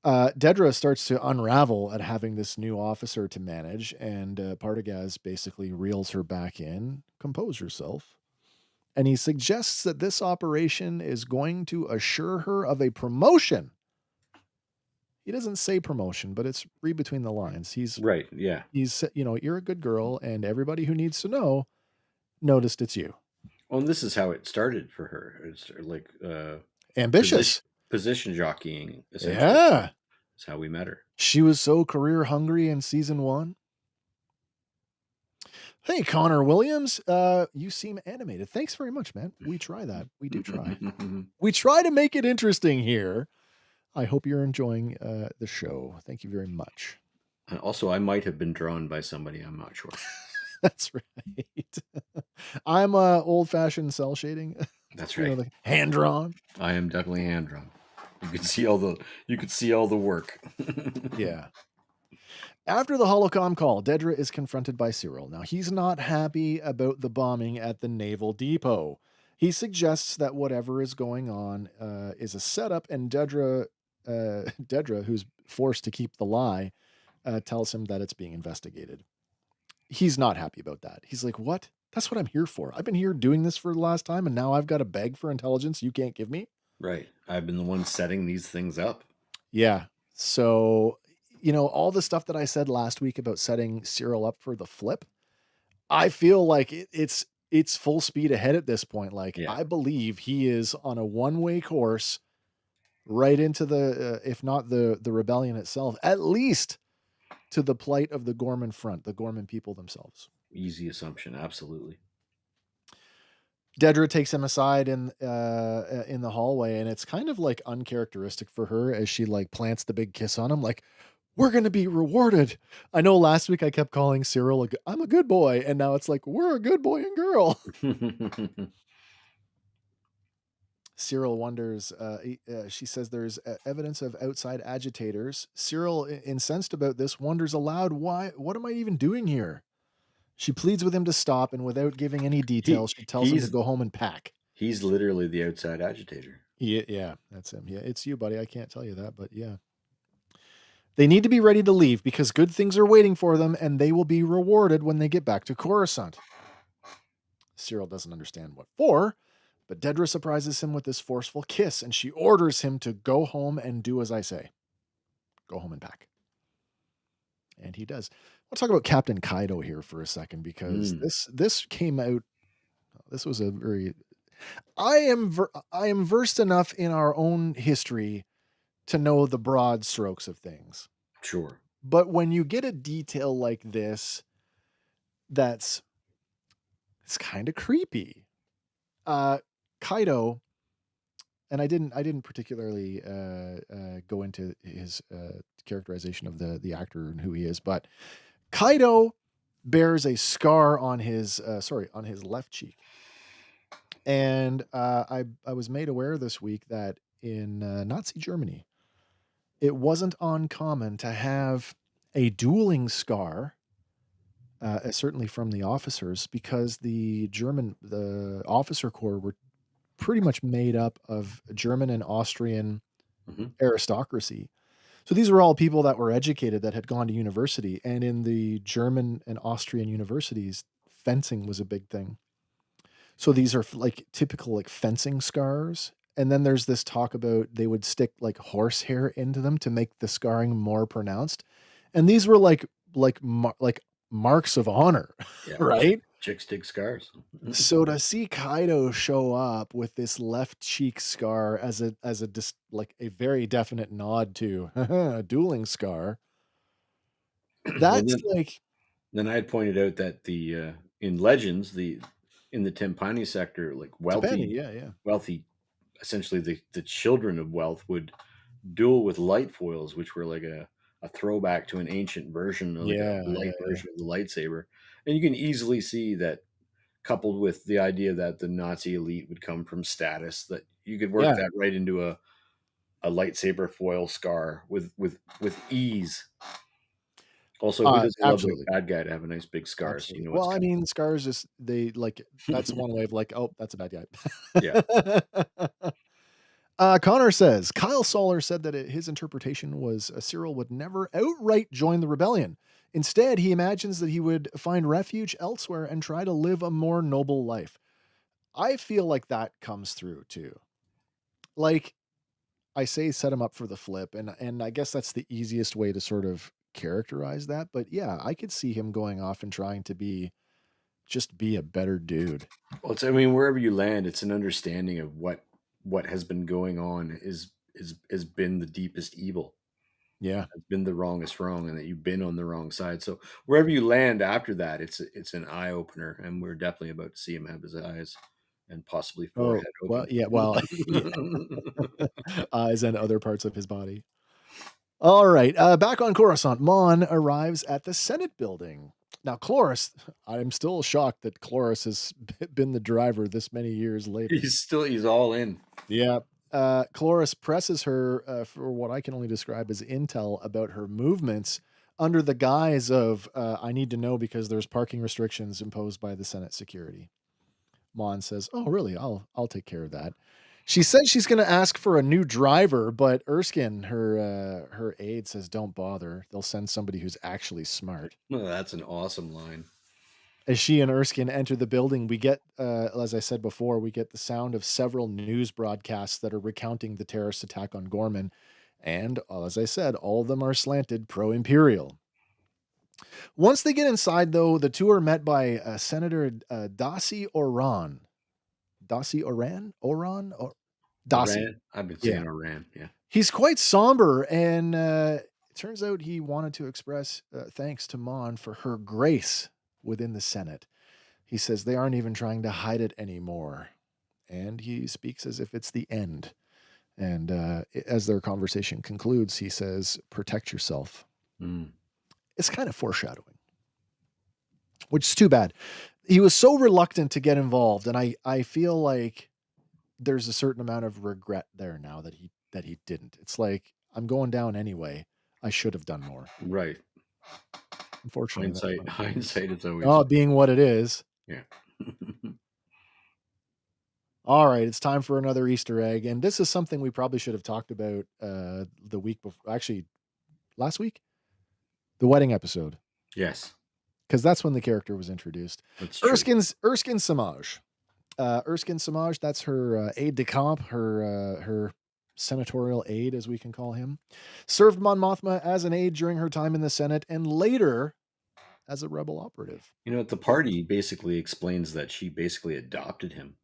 Dedra starts to unravel at having this new officer to manage, and Partagaz basically reels her back in. Compose yourself. And he suggests that this operation is going to assure her of a promotion. He doesn't say promotion, but it's read between the lines. Right. Yeah. He's you're a good girl, and everybody who needs to know noticed it's you. Well, and this is how it started for her. It's like position Ambitious. position jockeying, essentially. Yeah. Is how we met her. She was so career hungry in season 1. Hey, Connor Williams, you seem animated. Thanks very much, man. We try that. We do try. We try to make it interesting here. I hope you're enjoying the show. Thank you very much. And also, I might have been drawn by somebody. I'm not sure. That's right. I'm old-fashioned cell shading. That's right. The hand drawn. I am definitely hand drawn. You could see all the work. Yeah. After the holocom call, Dedra is confronted by Cyril. Now, he's not happy about the bombing at the naval depot. He suggests that whatever is going on is a setup, and Dedra, who's forced to keep the lie, tells him that it's being investigated. He's not happy about that. He's like, what? That's what I'm here for. I've been here doing this for the last time, and now I've got to beg for intelligence you can't give me? Right. I've been the one setting these things up. Yeah. So, all the stuff that I said last week about setting Cyril up for the flip, I feel like it's full speed ahead at this point. Like, Yeah. I believe he is on a one-way course right into the, if not the rebellion itself, at least to the plight of the Gorman front, the Gorman people themselves. Easy assumption. Absolutely. Dedra takes him aside in the hallway, and it's kind of like uncharacteristic for her as she like plants the big kiss on him, like, we're going to be rewarded. I know last week I kept calling Cyril I'm a good boy, and now it's like, we're a good boy and girl. Cyril wonders, she says there's evidence of outside agitators. Cyril, incensed about this, wonders aloud, what am I even doing here? She pleads with him to stop, and without giving any details, she tells him to go home and pack. He's literally the outside agitator. Yeah, that's him. Yeah, it's you, buddy. I can't tell you that, but yeah. They need to be ready to leave because good things are waiting for them, and they will be rewarded when they get back to Coruscant. Cyril doesn't understand what for, but Dedra surprises him with this forceful kiss, and she orders him to go home and do as I say. Go home and pack. And he does. I'll talk about Captain Kaido here for a second because this came out. This was a very. I am versed enough in our own history to know the broad strokes of things. Sure. But when you get a detail like this, it's kind of creepy. Kaido, and I didn't particularly go into his characterization of the actor and who he is, but Kaido bears a scar on his left cheek. And, I was made aware this week that in, Nazi Germany, it wasn't uncommon to have a dueling scar, certainly from the officers, because the officer corps were pretty much made up of German and Austrian Mhm. aristocracy. So these were all people that were educated that had gone to university, and in the German and Austrian universities, fencing was a big thing. So these are like typical like fencing scars. And then there's this talk about they would stick like horsehair into them to make the scarring more pronounced. And these were like marks of honor, Yeah, right? chicks dig scars. So to see Kaido show up with this left cheek scar as like a very definite nod to a dueling scar, Well, that's like then I had pointed out that in Legends, in the Timpani sector, like Tepani, wealthy yeah, yeah. wealthy essentially the children of wealth would duel with light foils, which were like a throwback to an ancient version, like a Yeah, yeah, light yeah. version of the lightsaber. And you can easily see that, coupled with the idea that the Nazi elite would come from status, that you could work Yeah. that right into a lightsaber foil scar with ease. Also, who doesn't love a Absolutely. bad guy to have a nice big scar so you Absolutely. know what's Well, I coming? mean, scars just they like that's one way of like, "Oh, that's a bad Yeah. guy." Connor says, "Kyle Soller said that his interpretation was Cyril would never outright join the rebellion. Instead, he imagines that he would find refuge elsewhere and try to live a more noble life." I feel like that comes through too. Like, I say set him up for the flip, and I guess that's the easiest way to sort of characterize that, but yeah, I could see him going off and trying to be a better dude. Well, I mean, wherever you land, it's an understanding of what has been going on has been the deepest evil, Yeah. has been the wrongest wrong, and that you've been on the wrong side. So wherever you land after that, it's an eye opener, and we're definitely about to see him have his eyes and possibly Oh, forehead well, open. yeah, well, yeah, eyes and other parts of his body. All right, back on Coruscant, Mon arrives at the Senate building. Now, Cloris, I'm still shocked that Cloris has been the driver this many years later. He's all in. Yeah. Cloris presses her for what I can only describe as intel about her movements under the guise of, I need to know because there's parking restrictions imposed by the Senate security. Mon says, "Oh, really? I'll take care of that." She says she's gonna ask for a new driver, but Erskine, her aide, says, "Don't bother. They'll send somebody who's actually smart." Well, that's an awesome line. As she and Erskine enter the building, we get, as I said before, we get the sound of several news broadcasts that are recounting the terrorist attack on Gorman, and as I said, all of them are slanted pro-imperial. Once they get inside, though, the two are met by Senator Dasi Oran. Dasi Oran? Oran? Or Dasi. Iran, I've been Yeah. saying Iran. Yeah. He's quite somber, and it turns out he wanted to express thanks to Mon for her grace within the Senate. He says they aren't even trying to hide it anymore. And he speaks as if it's the end. And as their conversation concludes, he says, "Protect yourself." Mm. It's kind of foreshadowing, which is too bad. He was so reluctant to get involved, and I feel like there's a certain amount of regret there now that he didn't. It's like, I'm going down anyway. I should have done more. Right. Unfortunately, that's Hindsight not the case. hindsight is always Oh, being what it is. yeah. All right, it's time for another Easter egg, and this is something we probably should have talked about, the week before, actually, last week? The wedding episode, Yes, because that's when the character was introduced. that's true. Erskine Samaj. Erskine Samaj, that's her, aide de camp, her senatorial aide, as we can call him, served Mon Mothma as an aide during her time in the Senate and later as a rebel operative. At the party, he basically explains that she basically adopted him.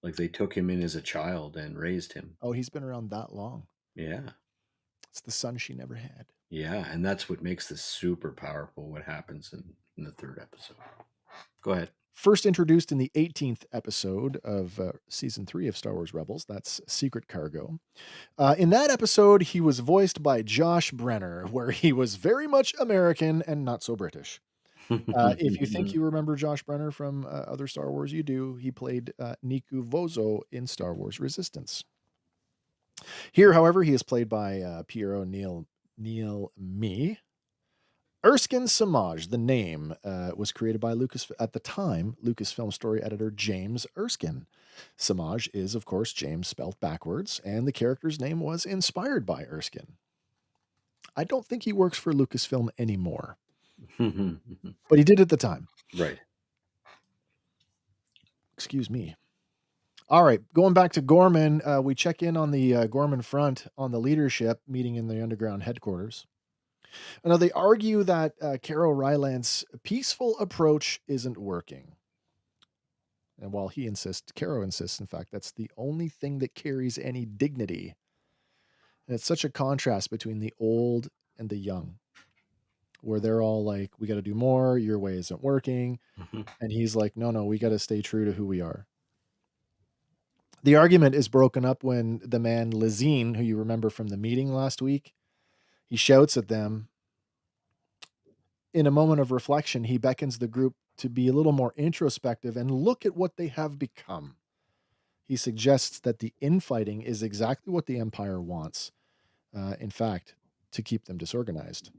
Like, they took him in as a child and raised him. Oh, he's been around that long. Yeah. It's the son she never had. Yeah, and that's what makes this super powerful, what happens in the 3rd episode. Go ahead. First introduced in the 18th episode of season 3 of Star Wars Rebels, that's Secret Cargo. In that episode, he was voiced by Josh Brenner, where he was very much American and not so British. If you think you remember Josh Brenner from other Star Wars, you do. He played Niku Vozo in Star Wars Resistance. Here, however, he is played by Piero Neil Me. Erskine Samaj, the name, was created by Lucas at the time. Lucasfilm story editor James Erskine. Samaj is, of course, James spelled backwards, and the character's name was inspired by Erskine. I don't think he works for Lucasfilm anymore, but he did at the time. Right. Excuse me. All right, going back to Gorman, we check in on the Gorman front on the leadership meeting in the underground headquarters. Now, they argue that Caro Ryland's peaceful approach isn't working. And while Caro insists, in fact, that's the only thing that carries any dignity. And it's such a contrast between the old and the young, where they're all like, we got to do more, your way isn't working. Mhm. And he's like, no, we got to stay true to who we are. The argument is broken up when the man Lazine, who you remember from the meeting last week, he shouts at them. In a moment of reflection, he beckons the group to be a little more introspective and look at what they have become. He suggests that the infighting is exactly what the Empire wants, in fact, to keep them disorganized.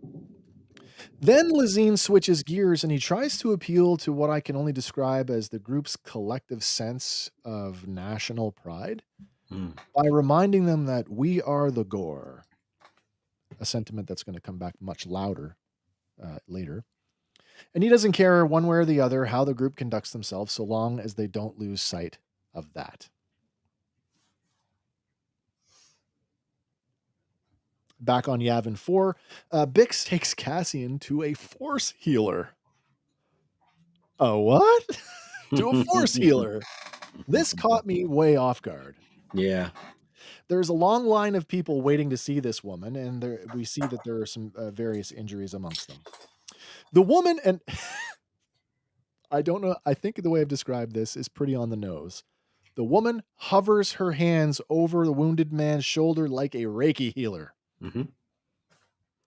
Then Lazine switches gears and he tries to appeal to what I can only describe as the group's collective sense of national pride Mm. by reminding them that we are the Gore, a sentiment that's going to come back much louder later. And he doesn't care one way or the other how the group conducts themselves so long as they don't lose sight of that. Back on Yavin 4, Bix takes Cassian to a force healer. A what? To a force healer. This caught me way off guard. Yeah. There's a long line of people waiting to see this woman, and we see that there are some various injuries amongst them. The woman, and I don't know, I think the way I've described this is pretty on the nose. The woman hovers her hands over the wounded man's shoulder like a Reiki healer. Hmm.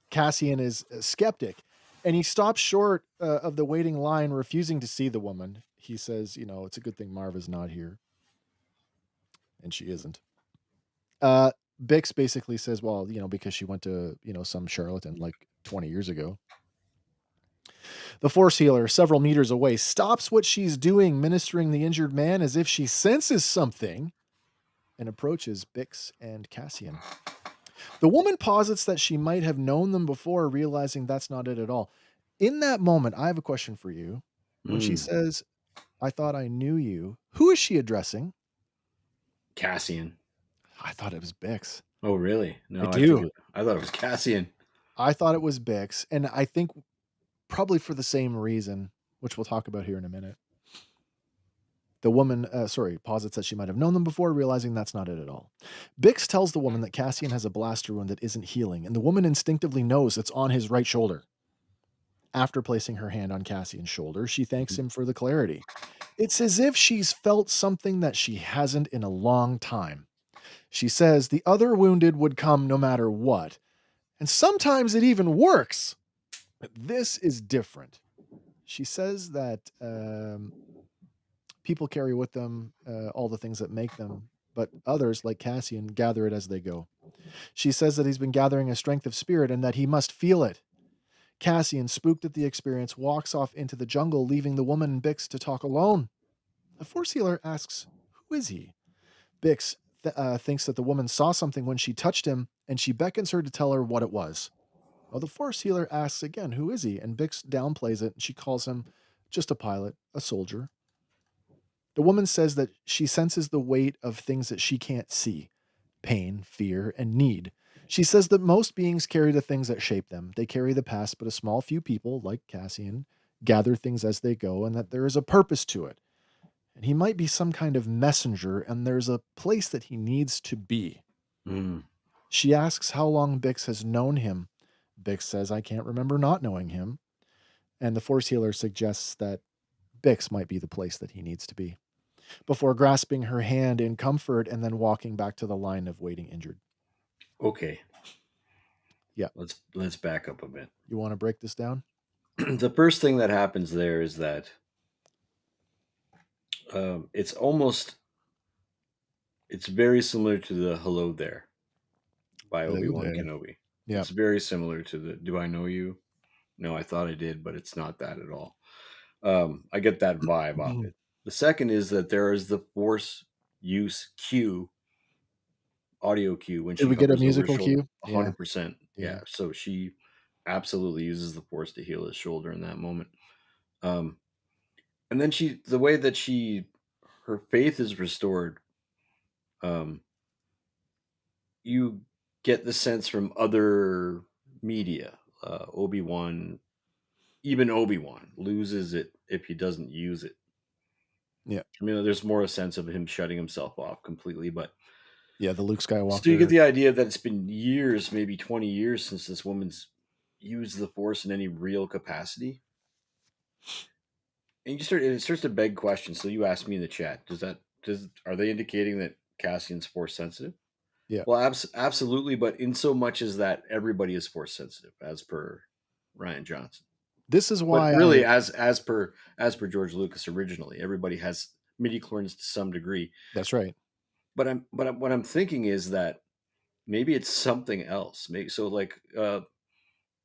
Cassian is a skeptic, and he stops short of the waiting line, refusing to see the woman. He says, it's a good thing Marva's not here. And she isn't. Bix basically says, well, because she went to, some charlatan like 20 years ago. The force healer, several meters away, stops what she's doing, ministering the injured man as if she senses something, and approaches Bix and Cassian. The woman posits that she might have known them before, realizing that's not it at all. In that moment, I have a question for you. When she Mm. says, I thought I knew you, who is she addressing? Cassian. I thought it was Bix. Oh, really? I No, do. I thought it was Cassian. I thought it was Bix. And I think probably for the same reason, which we'll talk about here in a minute. The woman, posits that she might have known them before, realizing that's not it at all. Bix tells the woman that Cassian has a blaster wound that isn't healing, and the woman instinctively knows it's on his right shoulder. After placing her hand on Cassian's shoulder, she thanks him for the clarity. It's as if she's felt something that she hasn't in a long time. She says the other wounded would come no matter what, and sometimes it even works. But this is different. She says that people carry with them all the things that make them, but others, like Cassian, gather it as they go. She says that he's been gathering a strength of spirit and that he must feel it. Cassian, spooked at the experience, walks off into the jungle, leaving the woman and Bix to talk alone. The force healer asks, who is he? Bix thinks that the woman saw something when she touched him, and she beckons her to tell her what it was. Well, the force healer asks again, who is he? And Bix downplays it, and she calls him just a pilot, a soldier. The woman says that she senses the weight of things that she can't see: pain, fear, and need. She says that most beings carry the things that shape them. They carry the past, but a small few people, like Cassian, gather things as they go, and that there is a purpose to it. And he might be some kind of messenger, and there's a place that he needs to be. Mm. She asks how long Bix has known him. Bix says, I can't remember not knowing him. And the force healer suggests that Bix might be the place that he needs to be, before grasping her hand in comfort and then walking back to the line of waiting injured. Okay. Yeah. Let's back up a bit. You want to break this down? the first thing that happens there is that it's almost it's very similar to the "Hello There" by Hello Obi-Wan there. Kenobi. Yeah. It's very similar to the "Do I know you? No, I thought I did, but it's not that at all." I get that vibe off it. The second is that there is the Force use cue, audio cue when Did she we get a hovers over his musical shoulder. cue? Yeah, 100%. yeah. Yeah. So she absolutely uses the Force to heal his shoulder in that moment. Um, and then the way that her faith is restored, um, you get the sense from other media. Obi-Wan, even Obi-Wan loses it if he doesn't use it. Yeah. I mean, there's more a sense of him shutting himself off completely, but Yeah, the Luke still you get Skywalker. the idea that it's been years, maybe 20 years since this woman's used the Force in any real capacity. And it starts to beg questions. So you asked me in the chat, are they indicating that Cassian's Force sensitive? Yeah. Well, absolutely, but in so much as that everybody is Force sensitive, as per Ryan Johnson. This is But why really, I as per George Lucas originally, everybody has midi chlorians to some degree. That's right. What I'm thinking is that maybe it's something else. Maybe so, like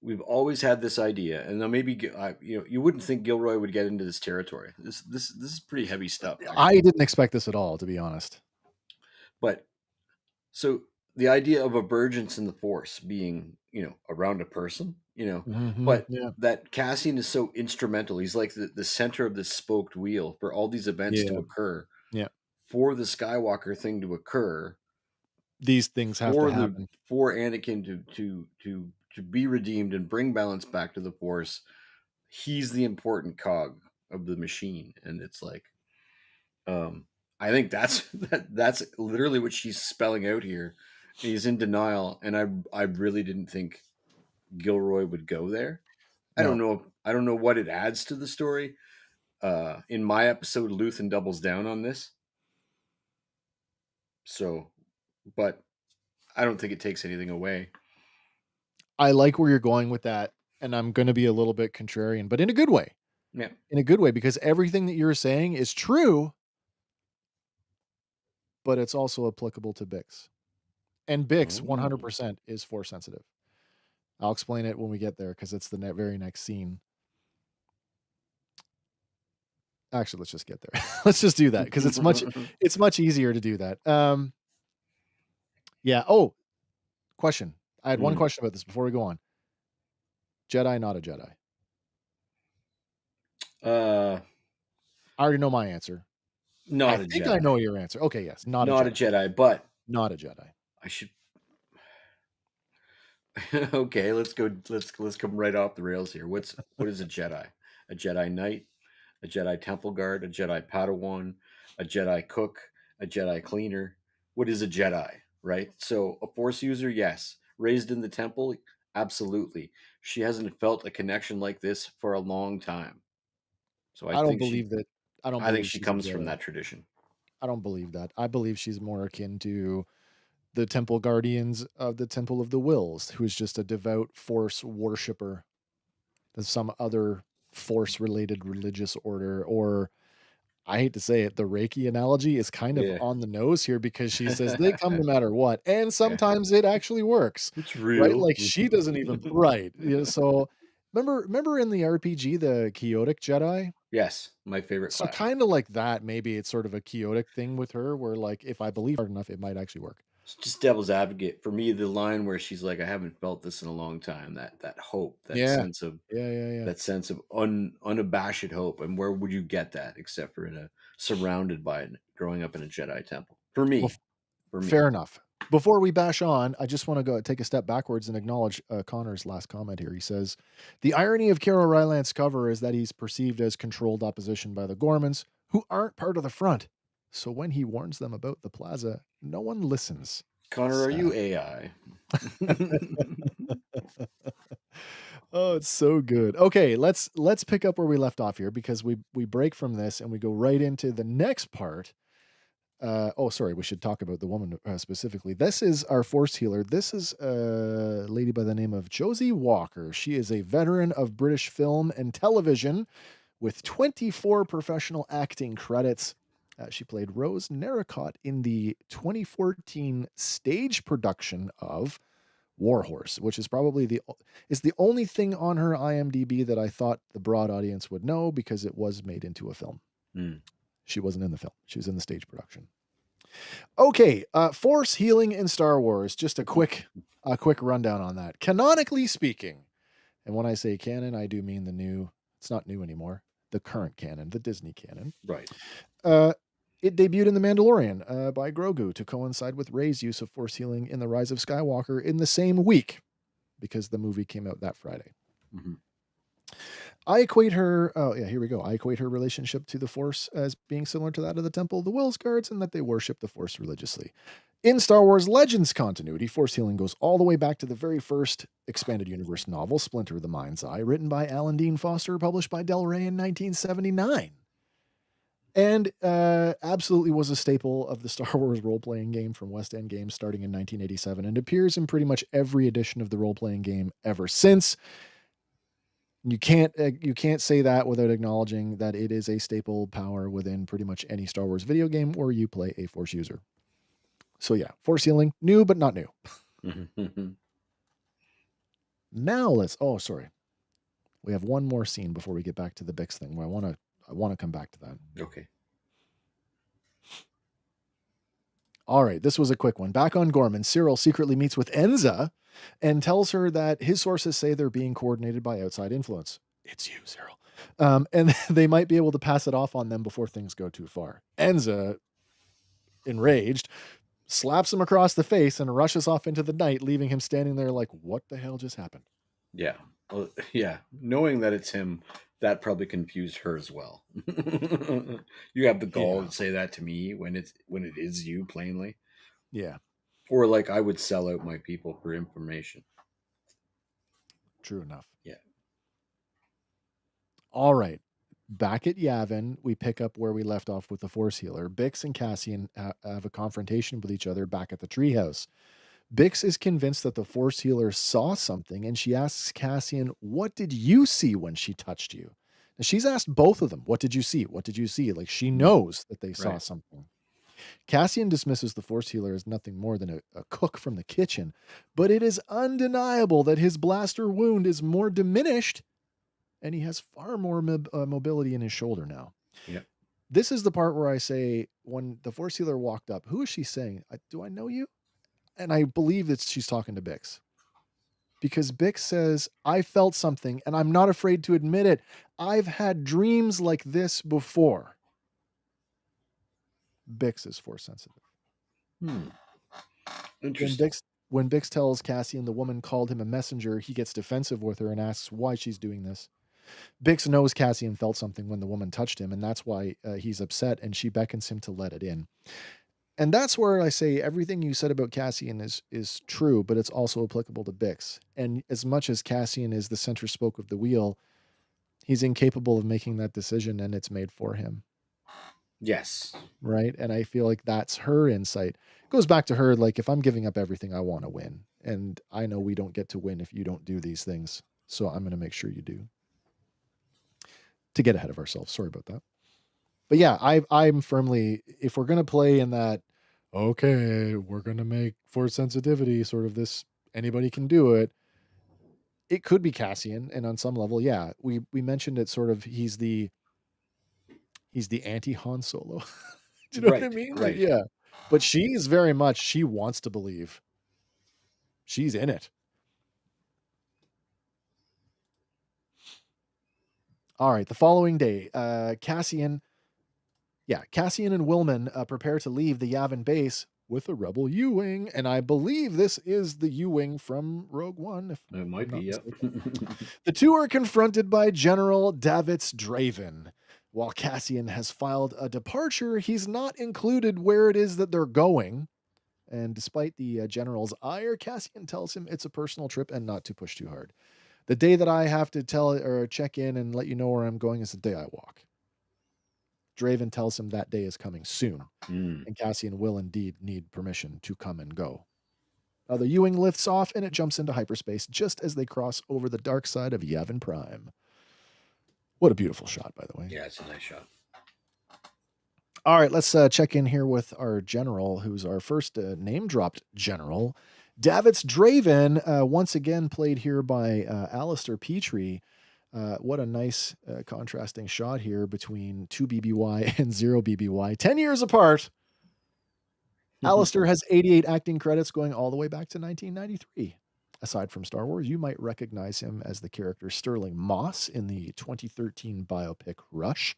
we've always had this idea, and then maybe you wouldn't think Gilroy would get into this territory. This is pretty heavy stuff, I actually. didn't expect this at all, to be honest. But so the idea of a vergence in the Force being, around a person, Mhm. but Yeah. that Cassian is so instrumental. He's like the center of this spoked wheel for all these events to Yeah. occur, Yeah. for the Skywalker thing to occur, These things have to happen. for Anakin to be redeemed and bring balance back to the Force. He's the important cog of the machine, and it's like, um, I think that's literally what she's spelling out here. He's in denial, and I really didn't think Gilroy would go there. No. I don't know what it adds to the story. In my episode, Luthen doubles down on this. So, but I don't think it takes anything away. I like where you're going with that, and I'm gonna be a little bit contrarian, but in a good way. Yeah. In a good way, because everything that you're saying is true, but it's also applicable to Bix. And Bix Oh. 100% is force sensitive. I'll explain it when we get there because it's the very next scene. Actually, let's just get there. Let's just do that because it's much easier to do that. Yeah. Oh, question. I had one Mm. question about this before we go on. Jedi, not a Jedi. Uh, I already know my answer. I not a think I Jedi. know your answer. Okay, yes, not a Not a Jedi. Jedi, but Not a Jedi. I should. Okay, let's go. Let's come right off the rails here. What is a Jedi? A Jedi Knight, a Jedi Temple Guard, a Jedi Padawan, a Jedi Cook, a Jedi Cleaner. What is a Jedi? Right. So a Force user, yes. Raised in the Temple, absolutely. She hasn't felt a connection like this for a long time. So I don't believe that. I don't I think believe she she's a comes from Jedi. that tradition. I don't believe that. I believe she's more akin to the temple guardians of the Temple of the Wills, who is just a devout force worshiper than some other force related religious order. Or I hate to say it, the Reiki analogy is kind of Yeah. on the nose here because she says they come no matter what. And Yeah. sometimes it actually works, It's right? real. Like she doesn't even, right. You know, so remember in the RPG, the Chaotic Jedi? Yes, my favorite So class. kind of like that, maybe it's sort of a chaotic thing with her where like if I believe hard enough, it might actually work. It's just devil's advocate for me. The line where she's like, "I haven't felt this in a long time." That hope, Yeah. Yeah, yeah, yeah. that sense of unabashed hope. And where would you get that except for in a surrounded by it, growing up in a Jedi temple? For Well, me, for me. fair enough. Before we bash on, I just want to go take a step backwards and acknowledge Connor's last comment here. He says, "The irony of Kiro Ryland's cover is that he's perceived as controlled opposition by the Gormans, who aren't part of the front. So when he warns them about the plaza, no one listens. Connor, are Sad." you AI? Oh, it's so good. Okay, let's pick up where we left off here because we break from this and we go right into the next part Oh, sorry, we should talk about the woman, specifically. This is our Force healer. This is a lady by the name of Josie Walker. She is a veteran of British film and television with 24 professional acting credits. She played Rose Narracott in the 2014 stage production of Warhorse, which is probably the only thing on her IMDb that I thought the broad audience would know because it was made into a film. Mm. She wasn't in the film. She was in the stage production. Okay, Force healing in Star Wars. Just a quick rundown on that. Canonically speaking, and when I say canon, I do mean the new. It's not new anymore. The current canon, the Disney canon. Right. Uh, it debuted in The Mandalorian by Grogu to coincide with Rey's use of Force healing in The Rise of Skywalker in the same week, because the movie came out that Friday. Mm-hmm. I equate her. Oh yeah, here we go. I equate her relationship to the Force as being similar to that of the Temple of the Wills Guards, and that they worship the Force religiously. In Star Wars Legends continuity, Force healing goes all the way back to the very first expanded universe novel, Splinter of the Mind's Eye, written by Alan Dean Foster, published by Del Rey in 1979. And absolutely was a staple of the Star Wars role-playing game from West End Games starting in 1987, and appears in pretty much every edition of the role-playing game ever since. You can't say that without acknowledging that it is a staple power within pretty much any Star Wars video game where you play a Force user. So yeah, Force healing, new but not new. Mm-hmm. Now let's. Oh, sorry, we have one more scene before we get back to the Bix thing. Where I want to come back to that. Okay. All right, this was a quick one. Back on Gorman, Cyril secretly meets with Enza and tells her that his sources say they're being coordinated by outside influence. It's you, Cyril. And they might be able to pass it off on them before things go too far. Enza, enraged, slaps him across the face and rushes off into the night, leaving him standing there like, what the hell just happened? Yeah. Well, yeah. Knowing that it's him, that probably confused her as well. You have the gall Yeah. to say that to me when it is you plainly, Yeah, or like I would sell out my people for information. true enough. Yeah. All right. Back at Yavin, we pick up where we left off with the Force healer. Bix and Cassian have a confrontation with each other back at the treehouse. Bix is convinced that the Force healer saw something, and she asks Cassian, "What did you see when she touched you?" Now, she's asked both of them, "What did you see? What did you see?" Like, she Mm. knows that they saw Right. something. Cassian dismisses the Force healer as nothing more than a cook from the kitchen, but it is undeniable that his blaster wound is more diminished, and he has far more mobility in his shoulder now. Yeah. This is the part where I say, when the Force healer walked up, who is she saying? Do I know you? And I believe that she's talking to Bix, because Bix says, I felt something and I'm not afraid to admit it. I've had dreams like this before. Bix is Force sensitive. Hmm. When Interesting. Bix when Bix tells Cassian the woman called him a messenger, he gets defensive with her and asks why she's doing this. Bix knows Cassian felt something when the woman touched him, and that's why he's upset, and she beckons him to let it in. And that's where I say everything you said about Cassian is true, but it's also applicable to Bix. And as much as Cassian is the center spoke of the wheel, he's incapable of making that decision, and it's made for him. Yes. Right. And I feel like that's her insight. It goes back to her, like, if I'm giving up everything, I want to win. And I know we don't get to win if you don't do these things. So I'm going to make sure you do. To get ahead of ourselves. Sorry about that. But yeah, I'm firmly, if we're going to play in that, okay, we're going to make force sensitivity sort of this, anybody can do it. It could be Cassian. And on some level, yeah, we mentioned it sort of, he's the anti Han Solo. Do you know what I Right. mean? Like, Right. yeah. But she's very much, she wants to believe. She's in it. All right. The following day, Cassian and Willman prepare to leave the Yavin base with a rebel U-wing, and I believe this is the U-wing from Rogue One, if It I'm might be. not Yep. mistaken. The two are confronted by General Davitz Draven. While Cassian has filed a departure, he's not included where it is that they're going. And despite the general's ire, Cassian tells him it's a personal trip and not to push too hard. The day that I have to tell or check in and let you know where I'm going is the day I walk. Draven tells him that day is coming soon, Mm. and Cassian will indeed need permission to come and go. The Ewing lifts off and it jumps into hyperspace just as they cross over the dark side of Yavin Prime. What a beautiful shot, by the way. Yeah, it's a nice shot. All right, let's check in here with our general, who's our first name dropped general. Davitz Draven, once again played here by Alistair Petrie. What a nice contrasting shot here between 2 BBY and 0 BBY. 10 years apart. Alistair has 88 acting credits going all the way back to 1993. Aside from Star Wars, you might recognize him as the character Sterling Moss in the 2013 biopic Rush,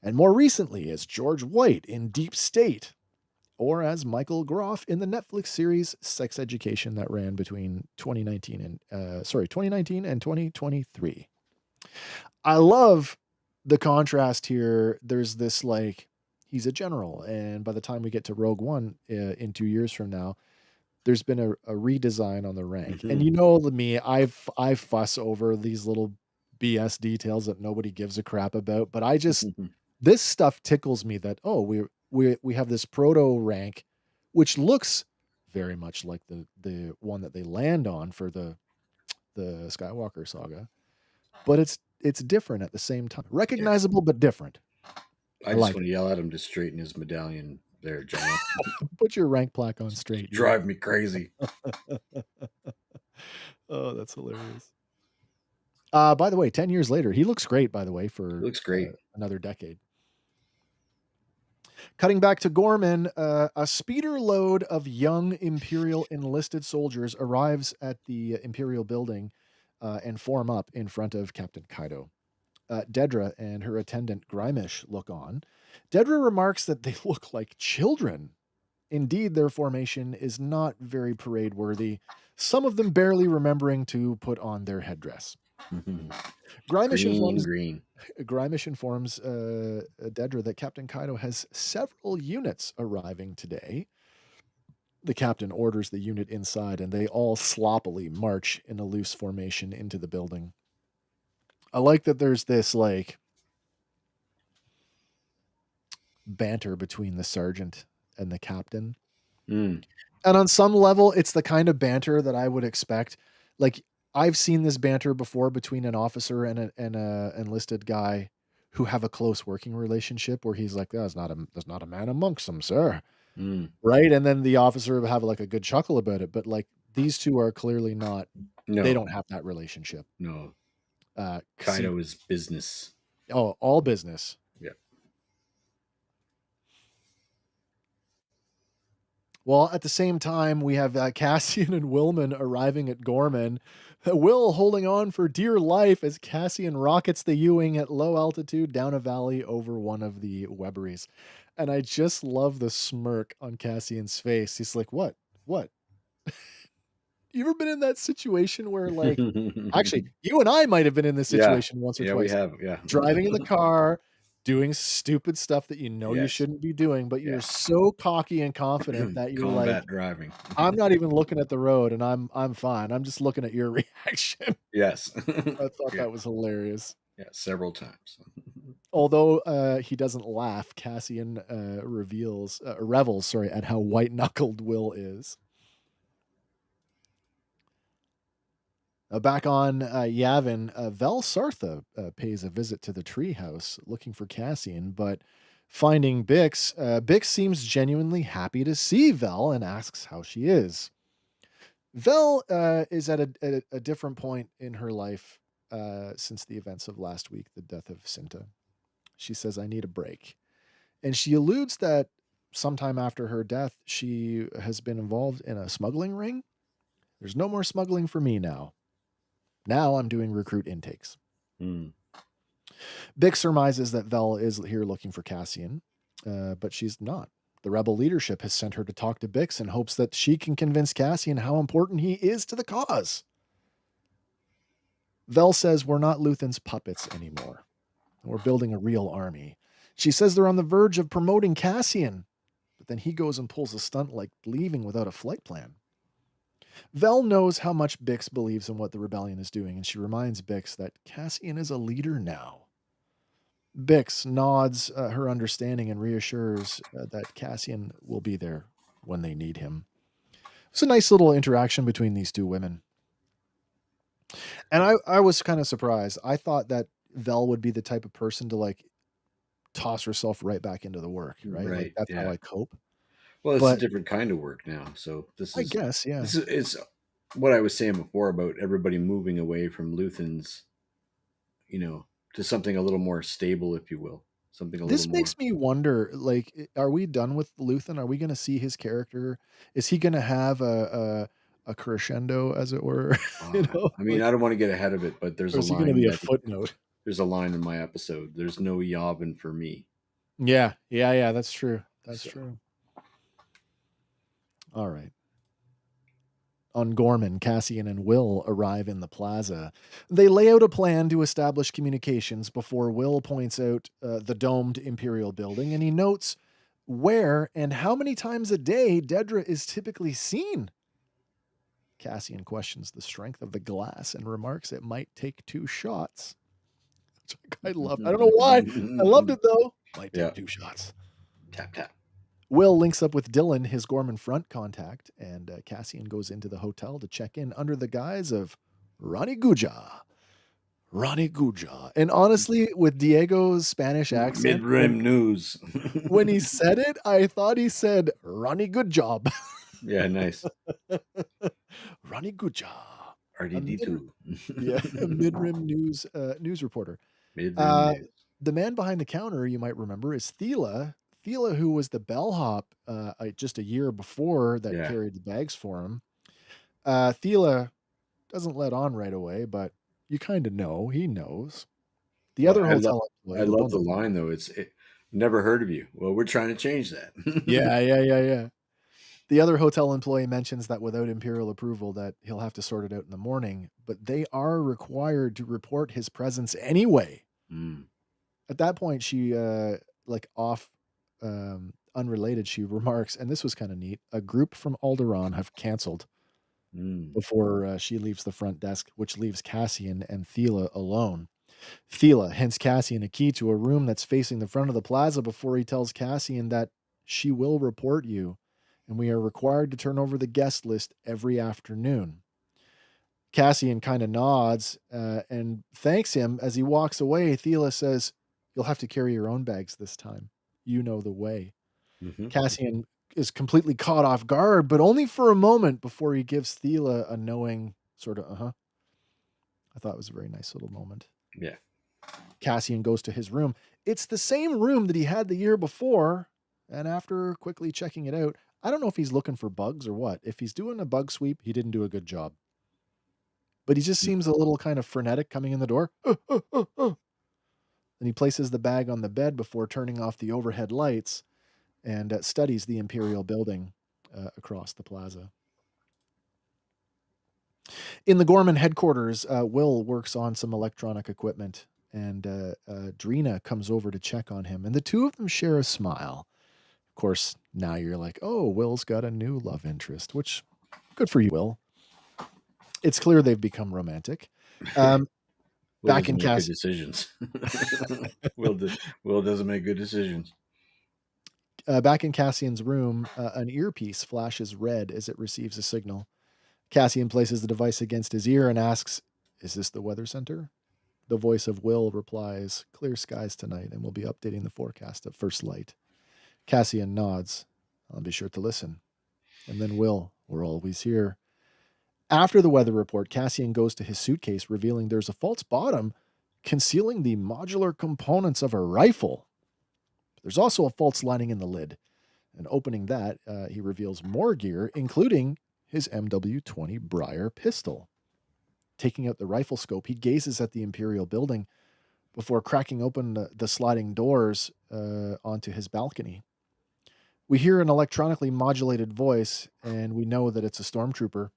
and more recently as George White in Deep State, or as Michael Groff in the Netflix series Sex Education that ran between 2019 and 2023. I love the contrast here. There's this like he's a general, and by the time we get to Rogue One in 2 years from now, there's been a redesign on the rank. And you Mhm. know me, I fuss over these little BS details that nobody gives a crap about, but I just this stuff tickles me that oh, we have this proto rank which looks very much like the one that they land on for the Skywalker saga, but it's different at the same time. Yeah. Recognizable but different. I I just like want it. to yell at him to straighten his medallion there, General. Put your rank plaque on straight, you. Drive me crazy. Oh, that's hilarious. By the way, 10 years later, he looks great, by the way, He for, looks great. another decade. Cutting back to Gorman, a speeder load of young Imperial enlisted soldiers arrives at the Imperial building, and form up in front of Captain Kaido. Dedra and her attendant Grimish look on. Dedra remarks that they look like children. Indeed, their formation is not very parade worthy, some of them barely remembering to put on their headdress. Grimish Green, informs green. Dedra that Captain Kaido has several units arriving today. The captain orders the unit inside, and they all sloppily march in a loose formation into the building. I like that there's this like banter between the sergeant and the captain. Mm. And on some level, it's the kind of banter that I would expect. Like I've seen this banter before between an officer and a enlisted guy who have a close working relationship where he's like, there's not a man amongst them, sir. Mm. Right? And then the officer would have like a good chuckle about it. But like these two are clearly not, they No, don't have that relationship. no. See, Kaido is business. oh, all business. Yeah. Well, at the same time, we have Cassian and Willman arriving at Gorman. Will holding on for dear life as Cassian rockets the Ewing at low altitude down a valley over one of the Webberies. And I just love the smirk on Cassian's face. He's like, "What? What? You ever been in that situation where, like, actually, you and I might have been in this Yeah. situation once or Yeah, we twice, have. Yeah. driving in the car, doing stupid stuff that you know you Yes. shouldn't be doing, but you're Yeah. so cocky and confident that you're like, Combat driving. I'm not even looking at the road and I'm fine. I'm just looking at your reaction. Yes. I thought Yeah. that was hilarious. Yeah. Several times. Although, he doesn't laugh, Cassian, revels, sorry, at how white-knuckled Will is. Back on, Yavin, Vel Sartha, pays a visit to the treehouse looking for Cassian, but finding Bix, Bix seems genuinely happy to see Vel and asks how she is. Vel is at a different point in her life since the events of last week, the death of Cinta. She says, I need a break. And she alludes that sometime after her death, she has been involved in a smuggling ring. There's no more smuggling for me now. Now I'm doing recruit intakes. Mm. Bix surmises that Vel is here looking for Cassian, but she's not. The rebel leadership has sent her to talk to Bix in hopes that she can convince Cassian how important he is to the cause. Vel says we're not Luthen's puppets anymore. We're building a real army. She says they're on the verge of promoting Cassian, but then he goes and pulls a stunt like leaving without a flight plan. Vel knows how much Bix believes in what the rebellion is doing, and she reminds Bix that Cassian is a leader now. Bix nods her understanding and reassures that Cassian will be there when they need him. It's a nice little interaction between these two women. And I was kind of surprised. I thought that Vel would be the type of person to like toss herself right back into the work, right? Like Right. that's how Yeah. I cope. Well, it's a But different kind of work now. So I guess, yeah. this is it's what I was saying before about everybody moving away from Luthen's, you know, to something a little more stable, if you will, something a little This more. makes me wonder, like, are we done with Luthen? Are we gonna see his character? Is he gonna have a crescendo, as it were? You know, I mean, like, I don't want to get ahead of it, but or is he gonna be a footnote? there's a line in my episode. There's no Yavin for me. Yeah, yeah, yeah, that's true. That's So true. Alright. On Gorman, Cassian and Will arrive in the plaza. They lay out a plan to establish communications before Will points out the domed Imperial building, and he notes where and how many times a day Dedra is typically seen. Cassian questions the strength of the glass and remarks it might take 2 shots, which I love. I don't know why. I loved it though. Might yeah, take 2 shots. tap tap. Will links up with Dylan, his Gorman front contact, and Cassian goes into the hotel to check in under the guise of Ronnie Guja. Ronnie Guja. And honestly, with Diego's Spanish Mid accent, rim news. when he said it, I thought he said, Ronnie, good job. Yeah, nice. Ronnie Guja. A mid, RDD2. yeah, a mid-rim news reporter. Mid rim Uh, news. the man behind the counter, you might remember, is Thela. Thela, who was the bellhop just a year before that Yeah. carried the bags for him. Thela doesn't let on right away, but you kind of know he knows. The Well, other hotel I employee, the love one the that, line though. Never heard of you. Well, we're trying to change that. yeah, yeah, yeah, yeah. The other hotel employee mentions that without Imperial approval, that he'll have to sort it out in the morning, but they are required to report his presence anyway. Mm, At that point, she, like, unrelated, she remarks, and this was kinda neat, "A group from Alderaan have canceled," mm, before, she leaves the front desk, which leaves Cassian and Thela alone. Thela hands Cassian a key to a room that's facing the front of the plaza before he tells Cassian that she will report you, and we are required to turn over the guest list every afternoon. Cassian kind of nods and thanks him. As he walks away, Thela says, "You'll have to carry your own bags this time. You know the way." mhm. Cassian is completely caught off guard, but only for a moment before he gives Thela a knowing sort of, uh-huh. I thought it was a very nice little moment. Yeah. Cassian goes to his room. It's the same room that he had the year before, and after quickly checking it out, I don't know if he's looking for bugs or what. If he's doing a bug sweep, he didn't do a good job. But he just Mm, seems a little kind of frenetic coming in the door. And he places the bag on the bed before turning off the overhead lights and studies the Imperial building across the plaza. In the Gorman headquarters, Will works on some electronic equipment, and Drina comes over to check on him, and the two of them share a smile. Of course, now you're like, oh, Will's got a new love interest, which good for you, Will. It's clear they've become romantic. Um, Will back in doesn't make good Cass, decisions. Will doesn't make good decisions. Back in Cassian's room, an earpiece flashes red as it receives a signal. Cassian places the device against his ear and asks, "Is this the weather center?" The voice of Will replies, "Clear skies tonight, and we'll be updating the forecast at first light." Cassian nods. "I'll be sure to listen." And then Will, "We're always here." After the weather report, Cassian goes to his suitcase, revealing there's a false bottom concealing the modular components of a rifle. There's also a false lining in the lid. And opening that, he reveals more gear, including his MW-20 Briar pistol. Taking out the rifle scope, he gazes at the Imperial building before cracking open the sliding doors onto his balcony. We hear an electronically modulated voice, and we know that it's a stormtrooper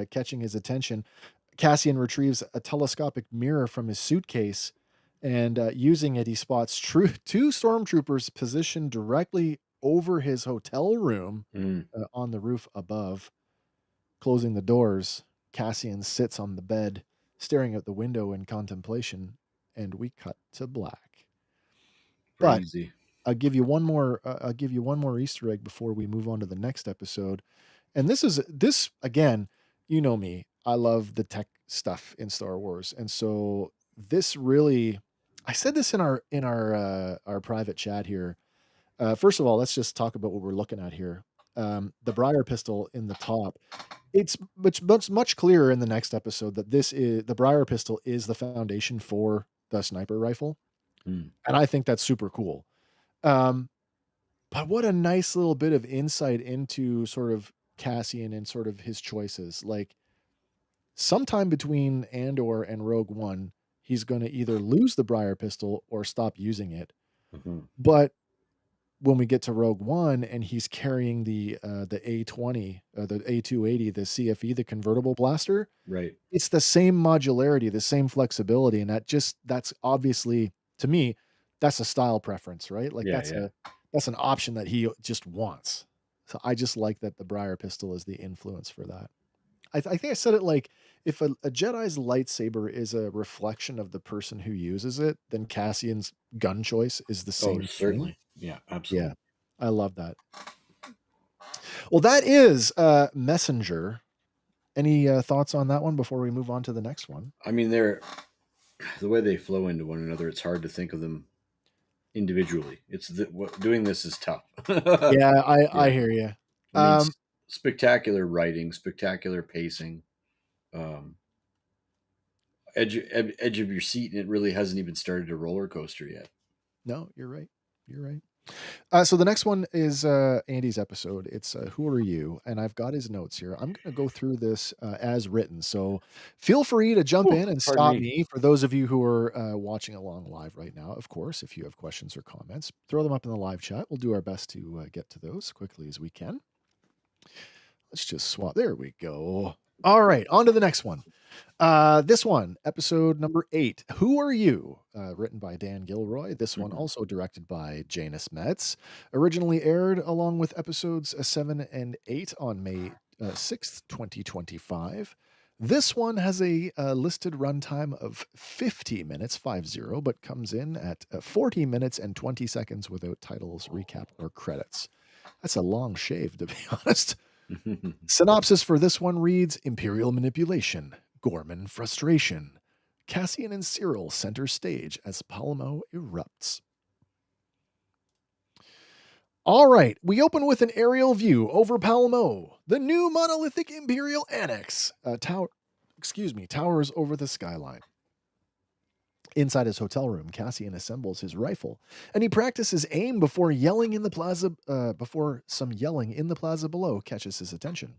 catching his attention. Cassian retrieves a telescopic mirror from his suitcase, and using it, he spots two stormtroopers positioned directly over his hotel room Mm, on the roof above. Closing the doors, Cassian sits on the bed, staring out the window in contemplation, and we cut to black. But crazy. I'll give you one more Easter egg before we move on to the next episode. And this again, you know me. I love the tech stuff in Star Wars. And so this really I said this in our private chat here. First of all, let's just talk about what we're looking at here. The Briar pistol in the top. It's much clearer in the next episode that this is the Briar pistol is the foundation for the sniper rifle. Hmm. And I think that's super cool. Um, but what a nice little bit of insight into sort of Cassian and sort of his choices. Like sometime between Andor and Rogue One, he's going to either lose the Briar pistol or stop using it. Mhm. But when we get to Rogue One and he's carrying the A20, the A280, the CFE, the convertible blaster, Right. it's the same modularity, the same flexibility, and that's obviously to me, that's a style preference, right? Like Yeah, yeah. that's an option that he just wants. So I just like that the Briar pistol is the influence for that. I think I said it like if a Jedi's lightsaber is a reflection of the person who uses it, then Cassian's gun choice is the Oh, same thing. certainly. Yeah, Yeah, absolutely. I love that. Well, that is Messenger. Any thoughts on that one before we move on to the next one? I mean, they're the way they flow into one another. It's hard to think of them individually. Doing this is tough. Yeah, I Yeah, hear you. I mean, Um, spectacular writing, spectacular pacing, um, edge of your seat, and it really hasn't even started a roller coaster yet. no, you're right. You're right. So the next one is Andy's episode. It's Who Are You? And I've got his notes here. I'm going to go through this as written. So feel free to jump Whew, in and pardon stop me. me. For those of you who are watching along live right now, of course, if you have questions or comments, throw them up in the live chat. We'll do our best to get to those quickly as we can. Let's just swap. There we go. All right, on to the next one. This one, episode number 8, Who Are You? Written by Dan Gilroy. This one Mhm. also directed by Janus Metz. Originally aired along with episodes 7 and 8 on May 6th, 2025. This one has a listed runtime of 50 minutes, 50, but comes in at 40 minutes and 20 seconds without titles, recap, or credits. That's a long shave, to be honest. Synopsis for this one reads Imperial manipulation, Gorman frustration. Cassian and Cyril center stage as Palmo erupts. All right, we open with an aerial view over Palmo, the new monolithic Imperial annex. Towers over the skyline. Inside his hotel room, Cassian assembles his rifle, and he practices aim before yelling in the plaza. Before some yelling in the plaza below catches his attention.